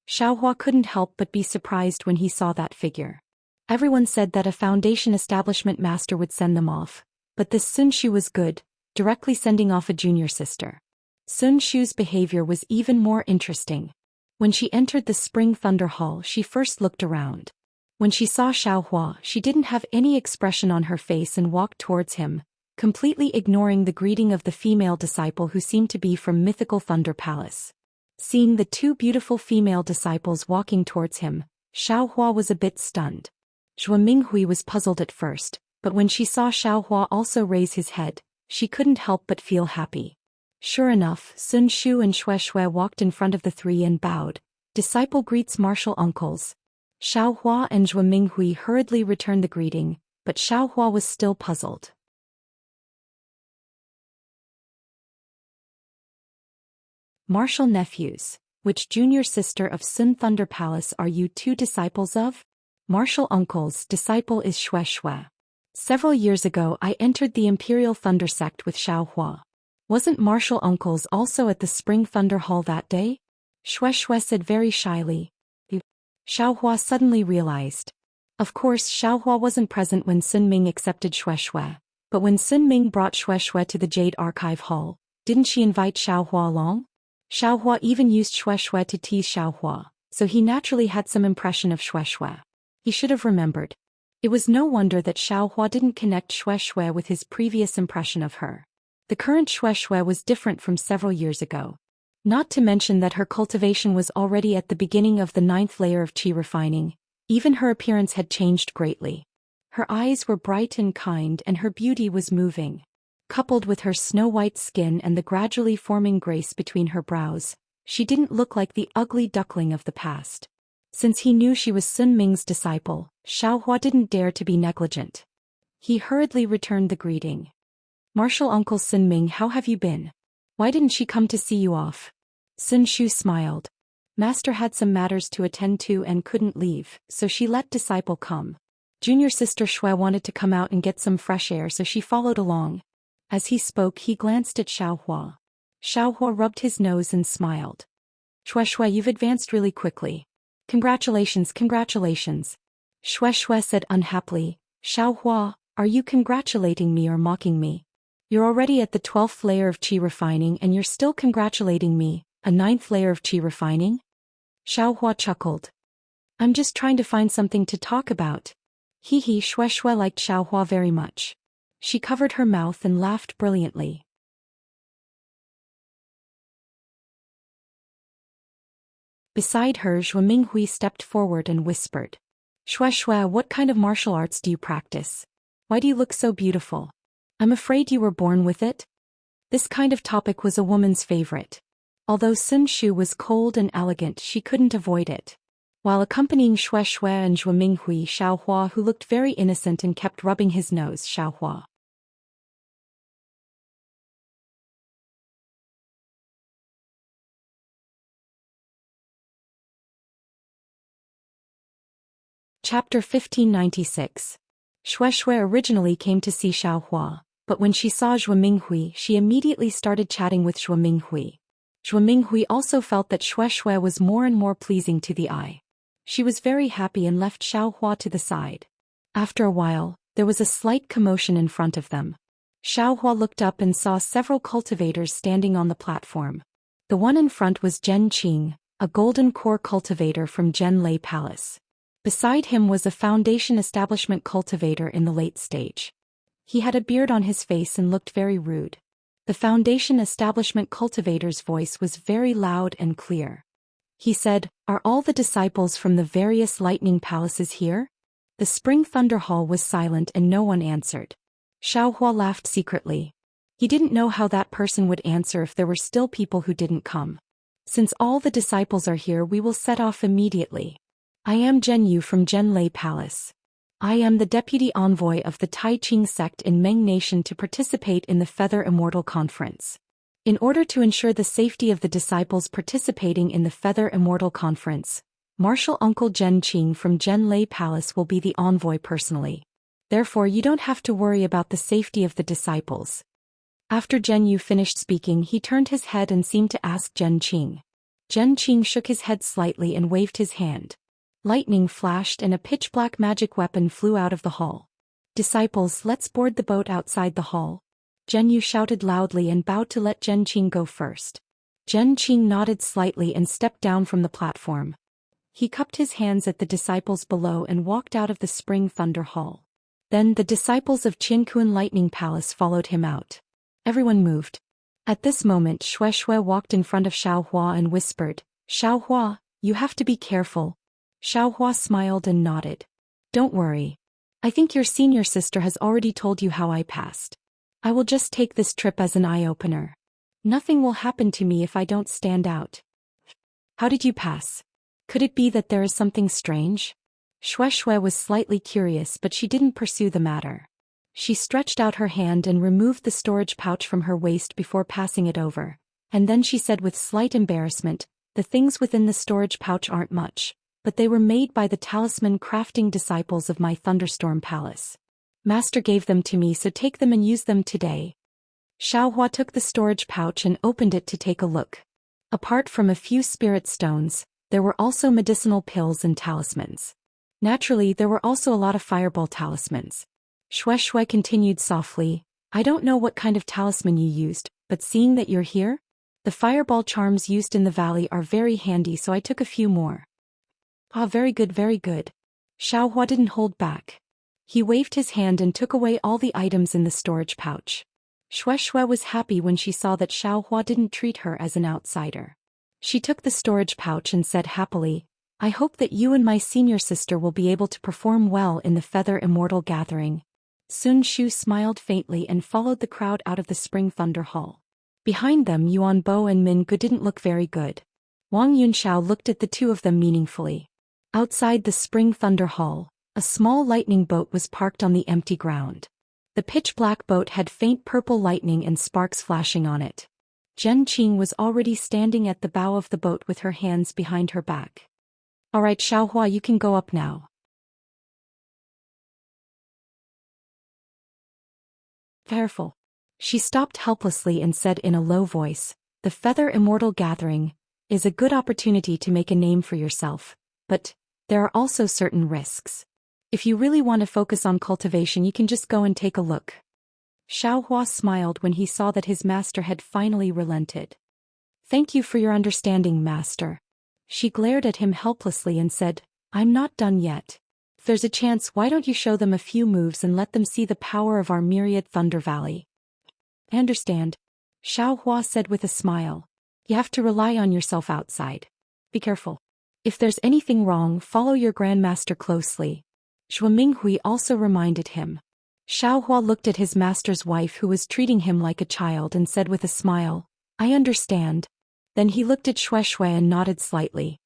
Xiaohua couldn't help but be surprised when he saw that figure. Everyone said that a foundation establishment master would send them off, but this Sun Shu was good, directly sending off a junior sister. Sun Shu's behavior was even more interesting. When she entered the Spring Thunder Hall, she first looked around. When she saw Xiaohua, she didn't have any expression on her face and walked towards him, completely ignoring the greeting of the female disciple who seemed to be from mythical Thunder Palace. Seeing the two beautiful female disciples walking towards him, Xiaohua was a bit stunned. Zhuo Minghui was puzzled at first, but when she saw Xiaohua also raise his head, she couldn't help but feel happy. Sure enough, Sun Shu and Shui walked in front of the three and bowed. "Disciple greets martial uncles." Xiaohua and Zhuo Minghui hurriedly returned the greeting, but Xiaohua was still puzzled. Martial nephews, which junior sister of Sun Thunder Palace are you two disciples of? Martial uncles, disciple is Shui. Several years ago I entered the Imperial Thunder Sect with Xiaohua. Wasn't martial uncles also at the Spring Thunder Hall that day? Shui said very shyly. Xiaohua suddenly realized. Of course Xiaohua wasn't present when Sun Ming accepted Shui, but when Sun Ming brought Shui to the Jade Archive Hall, didn't she invite Xiaohua along? Xiaohua even used Shui to tease Xiaohua, so he naturally had some impression of Shui. He should have remembered. It was no wonder that Xiaohua didn't connect Shui with his previous impression of her. The current Shui was different from several years ago. Not to mention that her cultivation was already at the beginning of the 9th layer of qi refining, even her appearance had changed greatly. Her eyes were bright and kind and her beauty was moving. Coupled with her snow-white skin and the gradually forming grace between her brows, she didn't look like the ugly duckling of the past. Since he knew she was Sun Ming's disciple, Xiaohua didn't dare to be negligent. He hurriedly returned the greeting. "Martial Uncle Sun Ming, how have you been? Why didn't she come to see you off?" Sun Shu smiled. Master had some matters to attend to and couldn't leave, so she let disciple come. Junior sister Shui wanted to come out and get some fresh air, so she followed along. As he spoke, he glanced at Xiaohua. Xiaohua rubbed his nose and smiled. Shui, you've advanced really quickly. Congratulations. Shui said unhappily. "Xiaohua, are you congratulating me or mocking me? You're already at the 12th layer of qi refining and you're still congratulating me, a 9th layer of qi refining?" Xiaohua chuckled. "I'm just trying to find something to talk about." Shui liked Xiaohua very much. She covered her mouth and laughed brilliantly. Beside her, Zhuo Minghui stepped forward and whispered. Shui, what kind of martial arts do you practice? Why do you look so beautiful? I'm afraid you were born with it? This kind of topic was a woman's favorite. Although Sun Shu was cold and elegant, she couldn't avoid it. While accompanying Shui and Zhuo Minghui, Xiaohua, who looked very innocent and kept rubbing his nose, Xiaohua Chapter 1596. Shui originally came to see Xiaohua, but when she saw Zhuo Minghui, she immediately started chatting with Zhuo Minghui. Zhuo Minghui also felt that Shui was more and more pleasing to the eye. She was very happy and left Xiaohua to the side. After a while, there was a slight commotion in front of them. Xiaohua looked up and saw several cultivators standing on the platform. The one in front was Zhen Qing, a golden core cultivator from Zhen Lei Palace. Beside him was a foundation establishment cultivator in the late stage. He had a beard on his face and looked very rude. The foundation establishment cultivator's voice was very loud and clear. He said, "Are all the disciples from the various lightning palaces here?" The Spring Thunder Hall was silent and no one answered. Xiaohua laughed secretly. He didn't know how that person would answer if there were still people who didn't come. "Since all the disciples are here, we will set off immediately. I am Zhen Yu from Zhen Lei Palace. I am the deputy envoy of the Tai Ching sect in Meng Nation to participate in the Feather Immortal Conference. In order to ensure the safety of the disciples participating in the Feather Immortal Conference, Marshal Uncle Zhen Qing from Zhen Lei Palace will be the envoy personally. Therefore you don't have to worry about the safety of the disciples." After Zhen Yu finished speaking, he turned his head and seemed to ask Zhen Qing. Zhen Qing shook his head slightly and waved his hand. Lightning flashed and a pitch-black magic weapon flew out of the hall. "Disciples, let's board the boat outside the hall." Zhen Yu shouted loudly and bowed to let Zhen Qing go first. Zhen Qing nodded slightly and stepped down from the platform. He cupped his hands at the disciples below and walked out of the Spring Thunder Hall. Then the disciples of Qinkuan Lightning Palace followed him out. Everyone moved. At this moment Shui walked in front of Xiaohua and whispered, "Xiaohua, you have to be careful." Xiaohua smiled and nodded. "Don't worry. I think your senior sister has already told you how I passed. I will just take this trip as an eye-opener. Nothing will happen to me if I don't stand out." "How did you pass? Could it be that there is something strange?" Shui was slightly curious, but she didn't pursue the matter. She stretched out her hand and removed the storage pouch from her waist before passing it over, and then she said with slight embarrassment, "The things within the storage pouch aren't much, but they were made by the talisman crafting disciples of my Thunderstorm Palace. Master gave them to me, so take them and use them today." Xiaohua took the storage pouch and opened it to take a look. Apart from a few spirit stones, there were also medicinal pills and talismans. Naturally, there were also a lot of fireball talismans. Shui continued softly, "I don't know what kind of talisman you used, but seeing that you're here, the fireball charms used in the valley are very handy, so I took a few more." "Ah, very good, very good." Xiaohua didn't hold back. He waved his hand and took away all the items in the storage pouch. Shui was happy when she saw that Xiaohua didn't treat her as an outsider. She took the storage pouch and said happily, "I hope that you and my senior sister will be able to perform well in the Feather Immortal Gathering." Sun Shu smiled faintly and followed the crowd out of the Spring Thunder Hall. Behind them, Yuan Bo and Min Gu didn't look very good. Wang Yunxiao looked at the two of them meaningfully. Outside the Spring Thunder Hall, a small lightning boat was parked on the empty ground. The pitch-black boat had faint purple lightning and sparks flashing on it. Zhen Qing was already standing at the bow of the boat with her hands behind her back. "All right, Xiaohua, you can go up now." "Careful." She stopped helplessly and said in a low voice, "The Feather Immortal Gathering is a good opportunity to make a name for yourself, but there are also certain risks. If you really want to focus on cultivation, you can just go and take a look." Xiaohua smiled when he saw that his master had finally relented. "Thank you for your understanding, master." She glared at him helplessly and said, "I'm not done yet. If there's a chance, why don't you show them a few moves and let them see the power of our myriad Thunder Valley?" "I understand," Xiaohua said with a smile. "You have to rely on yourself outside. Be careful. If there's anything wrong, follow your grandmaster closely." Zhuo Minghui also reminded him. Xiaohua looked at his master's wife, who was treating him like a child, and said with a smile, "I understand." Then he looked at Shui and nodded slightly.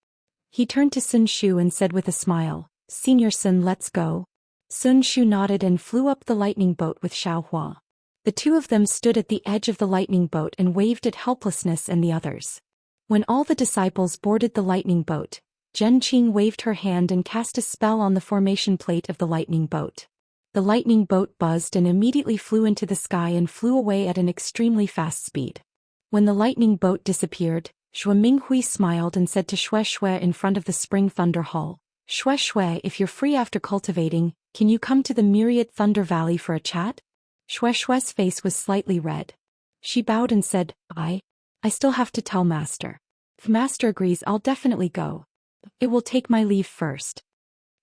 He turned to Sun Shu and said with a smile, "Senior Sun, let's go." Sun Shu nodded and flew up the lightning boat with Xiaohua. The two of them stood at the edge of the lightning boat and waved at Helplessness and the others. When all the disciples boarded the lightning boat, Qing waved her hand and cast a spell on the formation plate of the lightning boat. The lightning boat buzzed and immediately flew into the sky and flew away at an extremely fast speed. When the lightning boat disappeared, Xue Minghui smiled and said to Xue Xue in front of the Spring Thunder Hall, "Xue Xue, if you're free after cultivating, can you come to the Myriad Thunder Valley for a chat?" Xue Xue's face was slightly red. She bowed and said, I still have to tell Master. If Master agrees, I'll definitely go. It will take my leave first."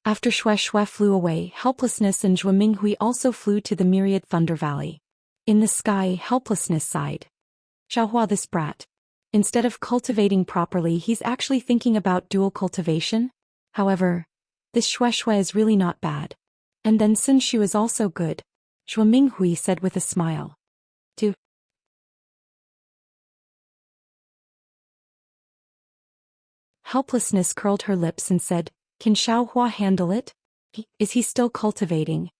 After Xue Xue flew away, Helplessness and Xue Minghui also flew to the Myriad Thunder Valley. In the sky, Helplessness sighed. "Xiaohua, this brat. Instead of cultivating properly, he's actually thinking about dual cultivation? However, this Xue Xue is really not bad. And then Sun Shu is also good," Xue Minghui said with a smile. "Do Helplessness curled her lips and said, "Can Xiaohua handle it? Is he still cultivating?"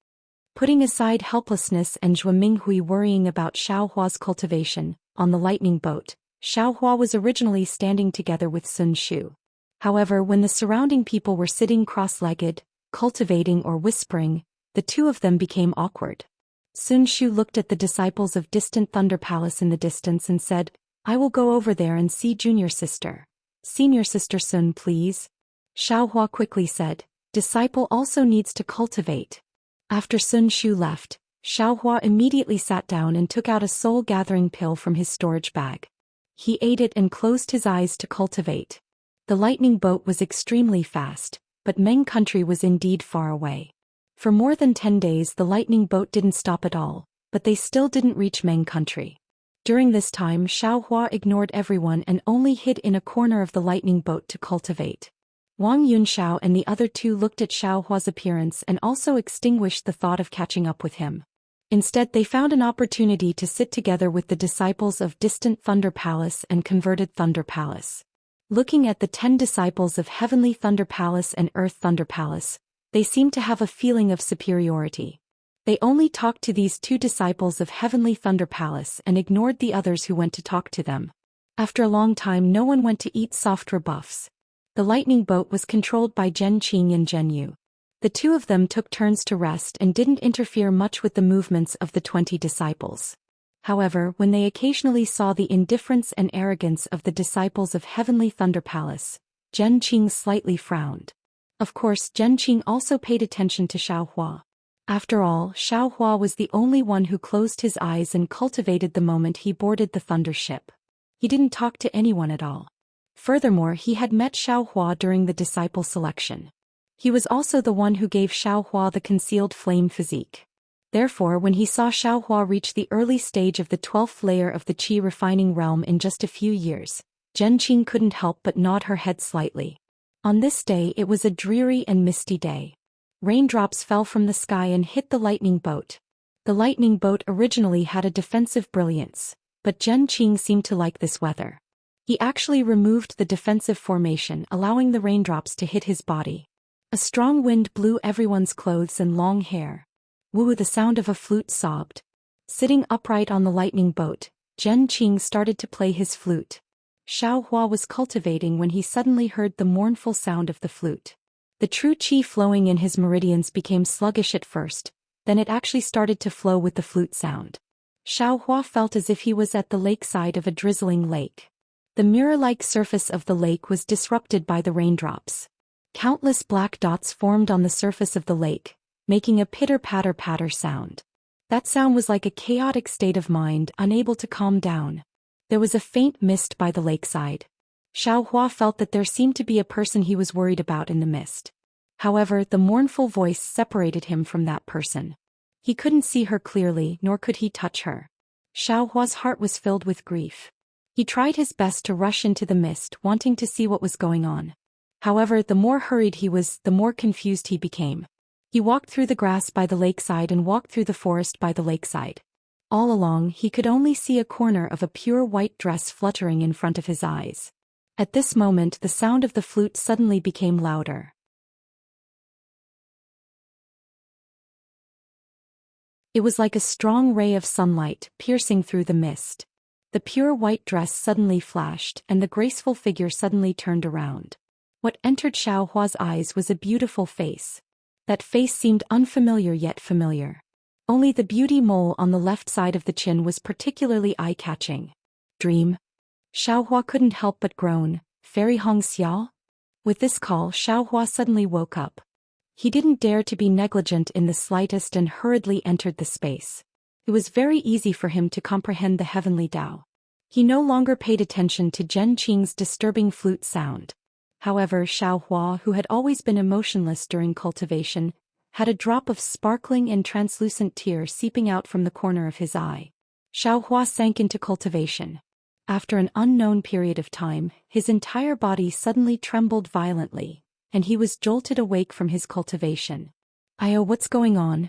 Putting aside Helplessness and Xue Minghui worrying about Xiaohua's cultivation, on the lightning boat, Xiaohua was originally standing together with Sun Shu. However, when the surrounding people were sitting cross-legged, cultivating or whispering, the two of them became awkward. Sun Shu looked at the disciples of Distant Thunder Palace in the distance and said, "I will go over there and see junior sister. Senior sister Sun, please." Xiaohua quickly said, "Disciple also needs to cultivate." After Sun Shu left, Xiaohua immediately sat down and took out a soul-gathering pill from his storage bag. He ate it and closed his eyes to cultivate. The lightning boat was extremely fast, but Meng country was indeed far away. For more than 10 days the lightning boat didn't stop at all, but they still didn't reach Meng country. During this time Xiaohua ignored everyone and only hid in a corner of the lightning boat to cultivate. Wang Yunxiao and the other two looked at Xiaohua's appearance and also extinguished the thought of catching up with him. Instead they found an opportunity to sit together with the disciples of Distant Thunder Palace and Converted Thunder Palace. Looking at the 10 disciples of Heavenly Thunder Palace and Earth Thunder Palace, they seemed to have a feeling of superiority. They only talked to these 2 disciples of Heavenly Thunder Palace and ignored the others who went to talk to them. After a long time no one went to eat soft rebuffs. The lightning boat was controlled by Qing and Yu. The two of them took turns to rest and didn't interfere much with the movements of the 20 disciples. However, when they occasionally saw the indifference and arrogance of the disciples of Heavenly Thunder Palace, Qing slightly frowned. Of course, Qing also paid attention to Xiaohua. After all, Xiaohua was the only one who closed his eyes and cultivated the moment he boarded the thunder ship. He didn't talk to anyone at all. Furthermore, he had met Xiaohua during the disciple selection. He was also the one who gave Xiaohua the concealed flame physique. Therefore, when he saw Xiaohua reach the early stage of the 12th layer of the qi refining realm in just a few years, Qing couldn't help but nod her head slightly. On this day it was a dreary and misty day. Raindrops fell from the sky and hit the lightning boat. The lightning boat originally had a defensive brilliance, but Qing seemed to like this weather. He actually removed the defensive formation, allowing the raindrops to hit his body. A strong wind blew everyone's clothes and long hair. Woo, the sound of a flute sobbed. Sitting upright on the lightning boat, Qing started to play his flute. Xiaohua was cultivating when he suddenly heard the mournful sound of the flute. The true qi flowing in his meridians became sluggish at first, then it actually started to flow with the flute sound. Xiaohua felt as if he was at the lakeside of a drizzling lake. The mirror-like surface of the lake was disrupted by the raindrops. Countless black dots formed on the surface of the lake, making a pitter-patter-patter sound. That sound was like a chaotic state of mind, unable to calm down. There was a faint mist by the lakeside. Xiaohua felt that there seemed to be a person he was worried about in the mist. However, the mournful voice separated him from that person. He couldn't see her clearly, nor could he touch her. Xiaohua's heart was filled with grief. He tried his best to rush into the mist, wanting to see what was going on. However, the more hurried he was, the more confused he became. He walked through the grass by the lakeside and walked through the forest by the lakeside. All along, he could only see a corner of a pure white dress fluttering in front of his eyes. At this moment, the sound of the flute suddenly became louder. It was like a strong ray of sunlight piercing through the mist. The pure white dress suddenly flashed, and the graceful figure suddenly turned around. What entered Xiao Hua's eyes was a beautiful face. That face seemed unfamiliar yet familiar. Only the beauty mole on the left side of the chin was particularly eye-catching. Dream? Xiao Hua couldn't help but groan. Fairy Hong Xiao? With this call, Xiao Hua suddenly woke up. He didn't dare to be negligent in the slightest and hurriedly entered the space. It was very easy for him to comprehend the heavenly Tao. He no longer paid attention to Zhen Qing's disturbing flute sound. However, Xiao Hua, who had always been emotionless during cultivation, had a drop of sparkling and translucent tear seeping out from the corner of his eye. Xiao Hua sank into cultivation. After an unknown period of time, his entire body suddenly trembled violently, and he was jolted awake from his cultivation. What's going on?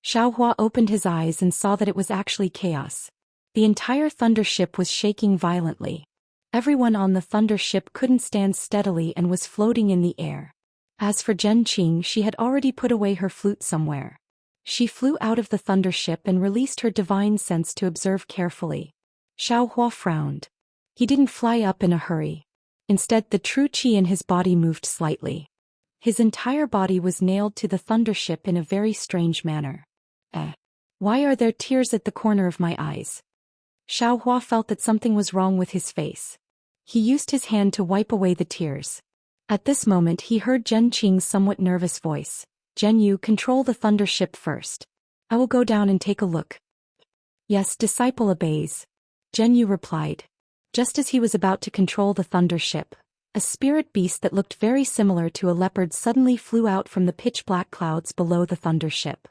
Xiao Hua opened his eyes and saw that it was actually chaos. The entire thunder ship was shaking violently. Everyone on the thunder ship couldn't stand steadily and was floating in the air. As for Zhen Qing, she had already put away her flute somewhere. She flew out of the thunder ship and released her divine sense to observe carefully. Xiao Hua frowned. He didn't fly up in a hurry. Instead, the true qi in his body moved slightly. His entire body was nailed to the thunder ship in a very strange manner. Why are there tears at the corner of my eyes? Xiao Hua felt that something was wrong with his face. He used his hand to wipe away the tears. At this moment he heard Zhen Qing's somewhat nervous voice. Zhen Yu, control the thunder ship first. I will go down and take a look. Yes, disciple obeys. Zhen Yu replied. Just as he was about to control the thunder ship, a spirit beast that looked very similar to a leopard suddenly flew out from the pitch-black clouds below the thunder ship.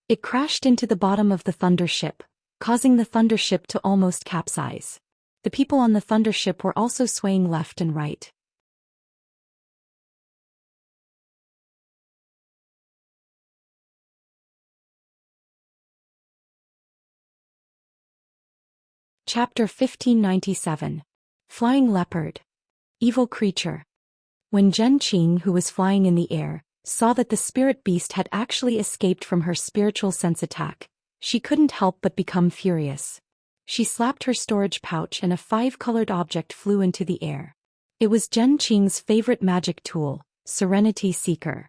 It crashed into the bottom of the thunder ship, causing the thunder ship to almost capsize. The people on the thunder ship were also swaying left and right. Chapter 1597. Flying Leopard. Evil Creature. When Zhen Qing, who was flying in the air, saw that the spirit beast had actually escaped from her spiritual sense attack, she couldn't help but become furious. She slapped her storage pouch and a 5-colored object flew into the air. It was Zhen Qing's favorite magic tool, Serenity Seeker.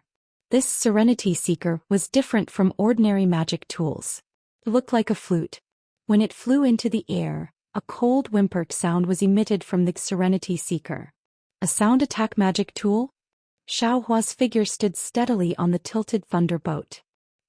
This Serenity Seeker was different from ordinary magic tools. It looked like a flute. When it flew into the air, a cold whimpered sound was emitted from the Serenity Seeker. A sound attack magic tool? Xiao Hua's figure stood steadily on the tilted thunderboat.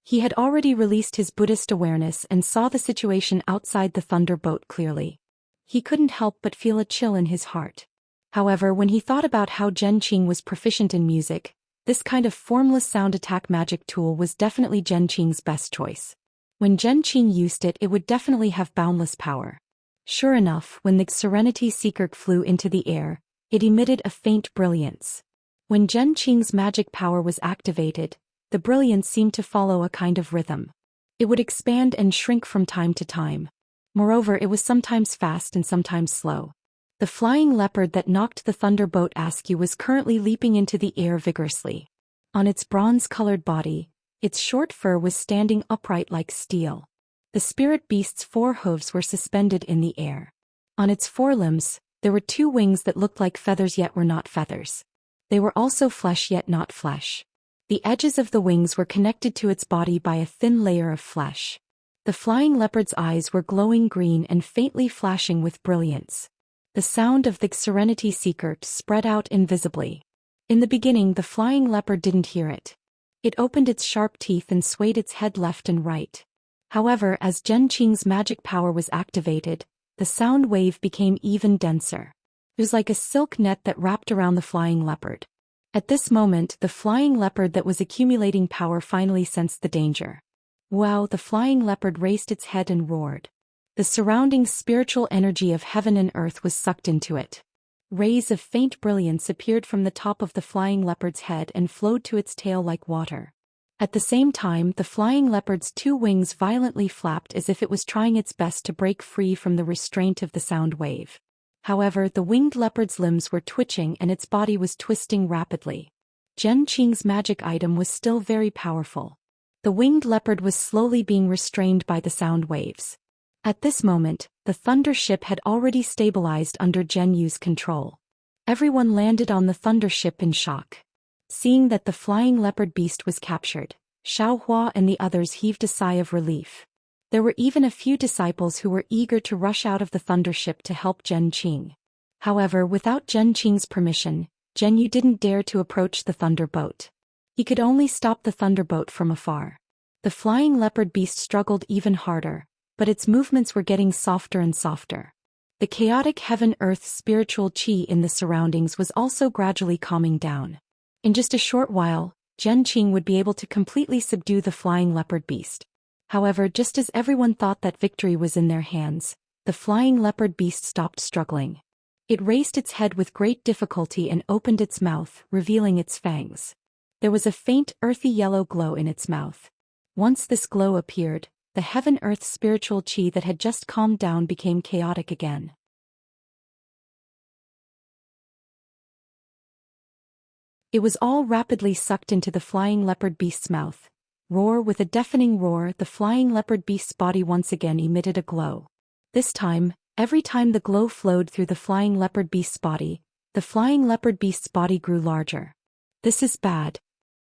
He had already released his Buddhist awareness and saw the situation outside the thunderboat clearly. He couldn't help but feel a chill in his heart. However, when he thought about how Zhen Qing was proficient in music, this kind of formless sound attack magic tool was definitely Zhen Qing's best choice. When Zhen Qing used it, it would definitely have boundless power. Sure enough, when the Serenity Seeker flew into the air, it emitted a faint brilliance. When Zhen Qing's magic power was activated, the brilliance seemed to follow a kind of rhythm. It would expand and shrink from time to time. Moreover, it was sometimes fast and sometimes slow. The flying leopard that knocked the thunderboat askew was currently leaping into the air vigorously. On its bronze-colored body, its short fur was standing upright like steel. The spirit beast's 4 hooves were suspended in the air. On its forelimbs, there were 2 wings that looked like feathers yet were not feathers. They were also flesh yet not flesh. The edges of the wings were connected to its body by a thin layer of flesh. The flying leopard's eyes were glowing green and faintly flashing with brilliance. The sound of the Serenity Seeker spread out invisibly. In the beginning, the flying leopard didn't hear it. It opened its sharp teeth and swayed its head left and right. However, as Zhen Qing's magic power was activated, the sound wave became even denser. It was like a silk net that wrapped around the flying leopard. At this moment, the flying leopard that was accumulating power finally sensed the danger. Wow! The flying leopard raised its head and roared. The surrounding spiritual energy of heaven and earth was sucked into it. Rays of faint brilliance appeared from the top of the flying leopard's head and flowed to its tail like water. At the same time, the flying leopard's 2 wings violently flapped as if it was trying its best to break free from the restraint of the sound wave. However, the winged leopard's limbs were twitching and its body was twisting rapidly. Zhen Qing's magic item was still very powerful. The winged leopard was slowly being restrained by the sound waves. At this moment, the thunder ship had already stabilized under Zhen Yu's control. Everyone landed on the thunder ship in shock. Seeing that the flying leopard beast was captured, Xiaohua and the others heaved a sigh of relief. There were even a few disciples who were eager to rush out of the thunder ship to help Zhen Qing. However, without Zhen Qing's permission, Zhen Yu didn't dare to approach the thunder boat. He could only stop the thunder boat from afar. The flying leopard beast struggled even harder, but its movements were getting softer and softer. The chaotic heaven-earth spiritual qi in the surroundings was also gradually calming down. In just a short while, Zhen Qing would be able to completely subdue the flying leopard beast. However, just as everyone thought that victory was in their hands, the flying leopard beast stopped struggling. It raised its head with great difficulty and opened its mouth, revealing its fangs. There was a faint, earthy yellow glow in its mouth. Once this glow appeared, the heaven-earth spiritual qi that had just calmed down became chaotic again. It was all rapidly sucked into the flying leopard beast's mouth. With a deafening roar, the flying leopard beast's body once again emitted a glow. This time, every time the glow flowed through the flying leopard beast's body, the flying leopard beast's body grew larger. This is bad.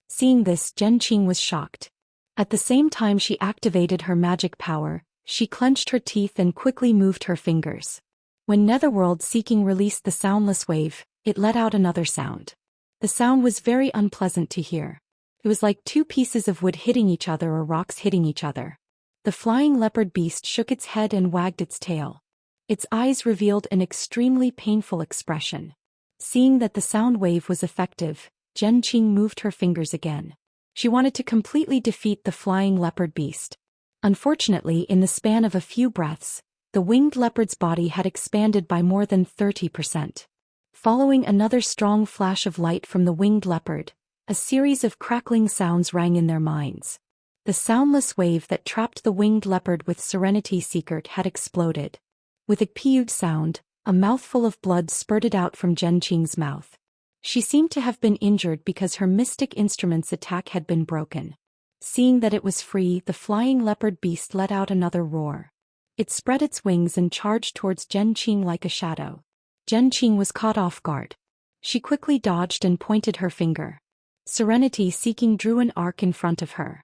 Seeing this, Zhen Qing was shocked. At the same time she activated her magic power, she clenched her teeth and quickly moved her fingers. When Netherworld Seeking released the soundless wave, it let out another sound. The sound was very unpleasant to hear. It was like two pieces of wood hitting each other or rocks hitting each other. The flying leopard beast shook its head and wagged its tail. Its eyes revealed an extremely painful expression. Seeing that the sound wave was effective, Zhen Qing moved her fingers again. She wanted to completely defeat the flying leopard beast. Unfortunately, in the span of a few breaths, the winged leopard's body had expanded by more than 30%. Following another strong flash of light from the winged leopard, a series of crackling sounds rang in their minds. The soundless wave that trapped the winged leopard with Serenity Seeker had exploded. With a peewed sound, a mouthful of blood spurted out from Zhen Qing's mouth. She seemed to have been injured because her mystic instrument's attack had been broken. Seeing that it was free, the flying leopard beast let out another roar. It spread its wings and charged towards Zhen Qing like a shadow. Zhen Qing was caught off guard. She quickly dodged and pointed her finger. Serenity Seeking drew an arc in front of her.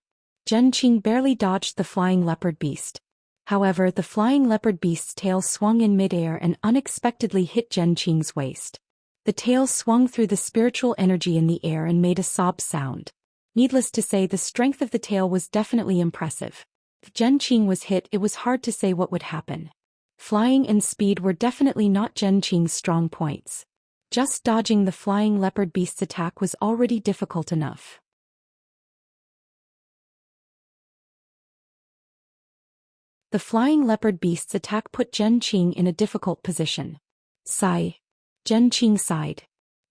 Zhen Qing barely dodged the flying leopard beast. However, the flying leopard beast's tail swung in midair and unexpectedly hit Zhen Qing's waist. The tail swung through the spiritual energy in the air and made a sob sound. Needless to say, the strength of the tail was definitely impressive. If Zhen Qing was hit, it was hard to say what would happen. Flying and speed were definitely not Zhen Qing's strong points. Just dodging the flying leopard beast's attack was already difficult enough. The flying leopard beast's attack put Zhen Qing in a difficult position. Sigh. Zhen Qing sighed.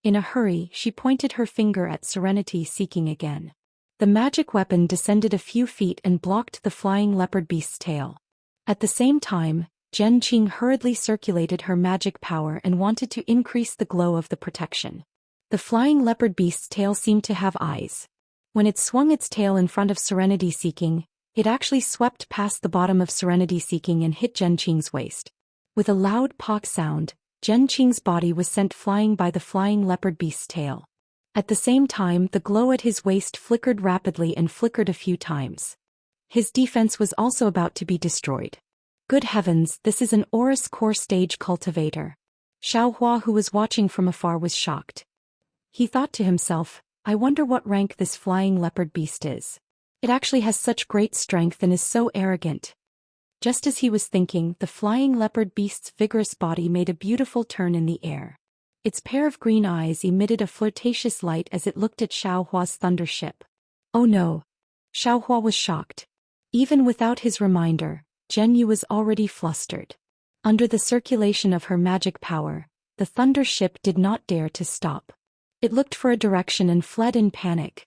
In a hurry, she pointed her finger at Serenity Seeking again. The magic weapon descended a few feet and blocked the flying leopard beast's tail. At the same time, Zhen Qing hurriedly circulated her magic power and wanted to increase the glow of the protection. The flying leopard beast's tail seemed to have eyes. When it swung its tail in front of Serenity Seeking, it actually swept past the bottom of Serenity Seeking and hit Zhen Qing's waist. With a loud "pock" sound, Zhen Qing's body was sent flying by the flying leopard beast's tail. At the same time, the glow at his waist flickered rapidly and flickered a few times. His defense was also about to be destroyed. Good heavens, this is an Aurus core stage cultivator. Xiaohua, who was watching from afar, was shocked. He thought to himself, I wonder what rank this flying leopard beast is. It actually has such great strength and is so arrogant. Just as he was thinking, the flying leopard beast's vigorous body made a beautiful turn in the air. Its pair of green eyes emitted a flirtatious light as it looked at Xiaohua's thunder ship. Oh no! Xiaohua was shocked. Even without his reminder, Zhen Yu was already flustered. Under the circulation of her magic power, the thunder ship did not dare to stop. It looked for a direction and fled in panic.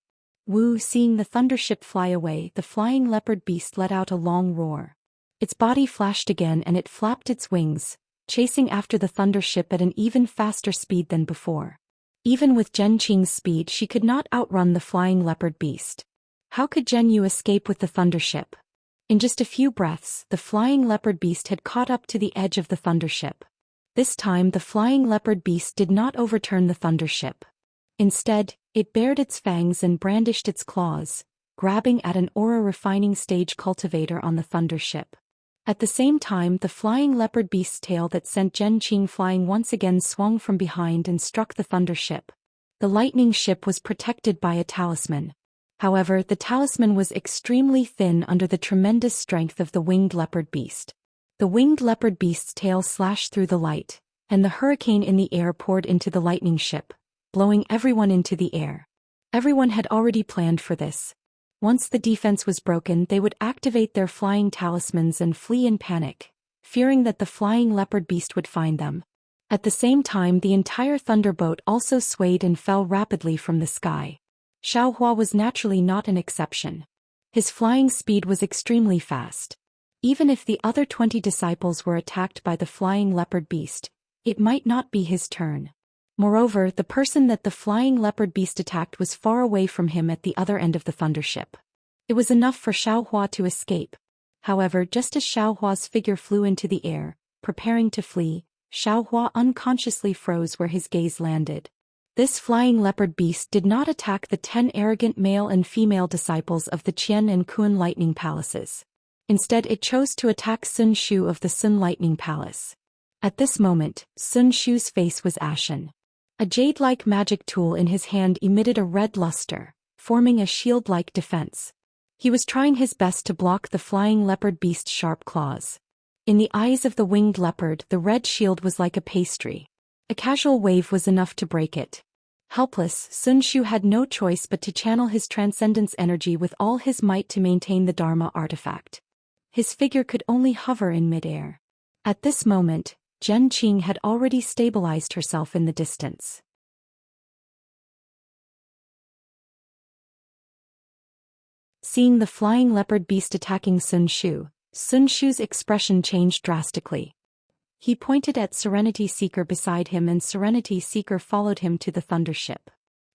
Seeing the thunder ship fly away, the flying leopard beast let out a long roar. Its body flashed again and it flapped its wings, chasing after the thunder ship at an even faster speed than before. Even with Zhen Qing's speed, she could not outrun the flying leopard beast. How could Zhen Yu escape with the thunder ship? In just a few breaths, the flying leopard beast had caught up to the edge of the thundership. This time the flying leopard beast did not overturn the thundership. Instead, it bared its fangs and brandished its claws, grabbing at an aura refining stage cultivator on the thundership. At the same time, the flying leopard beast's tail that sent Enchanting flying once again swung from behind and struck the thundership. The lightning ship was protected by a talisman. However, the talisman was extremely thin under the tremendous strength of the winged leopard beast. The winged leopard beast's tail slashed through the light, and the hurricane in the air poured into the lightning ship, blowing everyone into the air. Everyone had already planned for this. Once the defense was broken, they would activate their flying talismans and flee in panic, fearing that the flying leopard beast would find them. At the same time, the entire thunderbolt also swayed and fell rapidly from the sky. Xiaohua was naturally not an exception. His flying speed was extremely fast. Even if the other 20 disciples were attacked by the flying leopard beast, it might not be his turn. Moreover, the person that the flying leopard beast attacked was far away from him at the other end of the thundership. It was enough for Xiaohua to escape. However, just as Xiaohua's figure flew into the air, preparing to flee, Xiaohua unconsciously froze where his gaze landed. This flying leopard beast did not attack the 10 arrogant male and female disciples of the Qian and Kun lightning palaces. Instead, it chose to attack Sun Shu of the Sun lightning palace. At this moment, Sun Shu's face was ashen. A jade-like magic tool in his hand emitted a red luster, forming a shield-like defense. He was trying his best to block the flying leopard beast's sharp claws. In the eyes of the winged leopard, the red shield was like a pastry. A casual wave was enough to break it. Helpless, Sun Shu had no choice but to channel his transcendence energy with all his might to maintain the Dharma artifact. His figure could only hover in midair. At this moment, Enchanting had already stabilized herself in the distance. Seeing the flying leopard beast attacking Sun Shu's expression changed drastically. He pointed at Serenity Seeker beside him, and Serenity Seeker followed him to the thundership.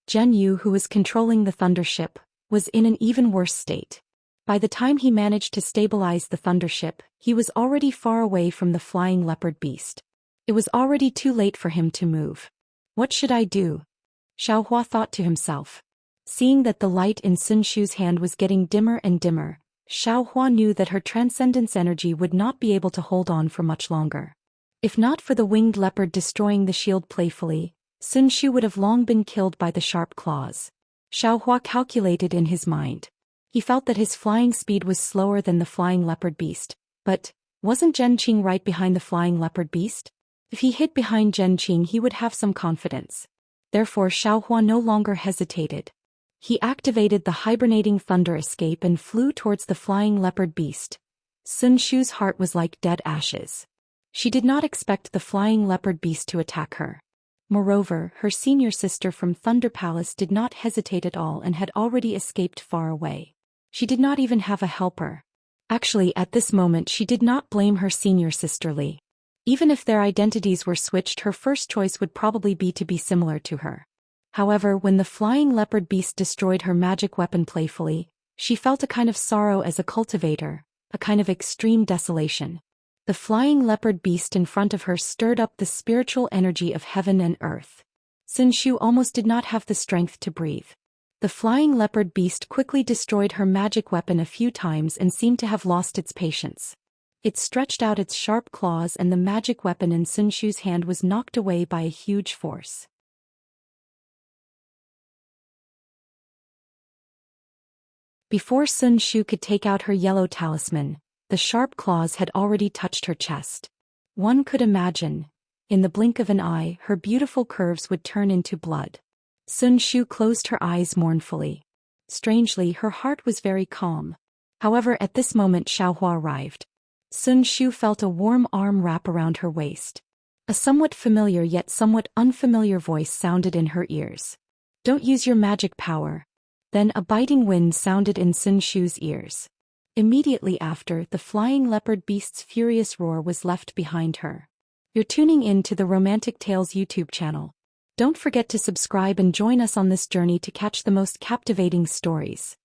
Zhen Yu, who was controlling the thundership, was in an even worse state. By the time he managed to stabilize the thundership, he was already far away from the flying leopard beast. It was already too late for him to move. What should I do? Xiaohua thought to himself. Seeing that the light in Sun Shu's hand was getting dimmer and dimmer, Xiaohua knew that her transcendence energy would not be able to hold on for much longer. If not for the winged leopard destroying the shield playfully, Sun Shu would have long been killed by the sharp claws. Xiaohua calculated in his mind. He felt that his flying speed was slower than the flying leopard beast, but wasn't Enchanting right behind the flying leopard beast? If he hid behind Enchanting, he would have some confidence. Therefore, Xiaohua no longer hesitated. He activated the hibernating thunder escape and flew towards the flying leopard beast. Sun Shu's heart was like dead ashes. She did not expect the flying leopard beast to attack her. Moreover, her senior sister from Thunder Palace did not hesitate at all and had already escaped far away. She did not even have a helper. Actually, at this moment she did not blame her senior sister Li. Even if their identities were switched, her first choice would probably be to be similar to her. However, when the flying leopard beast destroyed her magic weapon playfully, she felt a kind of sorrow as a cultivator, a kind of extreme desolation. The flying leopard beast in front of her stirred up the spiritual energy of heaven and earth. Sun Shu almost did not have the strength to breathe. The flying leopard beast quickly destroyed her magic weapon a few times and seemed to have lost its patience. It stretched out its sharp claws, and the magic weapon in Sun Shu's hand was knocked away by a huge force. Before Sun Shu could take out her yellow talisman, the sharp claws had already touched her chest. One could imagine, in the blink of an eye, her beautiful curves would turn into blood. Sun Shu closed her eyes mournfully. Strangely, her heart was very calm. However, at this moment Xiaohua arrived. Sun Shu felt a warm arm wrap around her waist. A somewhat familiar yet somewhat unfamiliar voice sounded in her ears. "Don't use your magic power." Then a biting wind sounded in Sun Shu's ears. Immediately after, the flying leopard beast's furious roar was left behind her. You're tuning in to the Romantic Tales YouTube channel. Don't forget to subscribe and join us on this journey to catch the most captivating stories.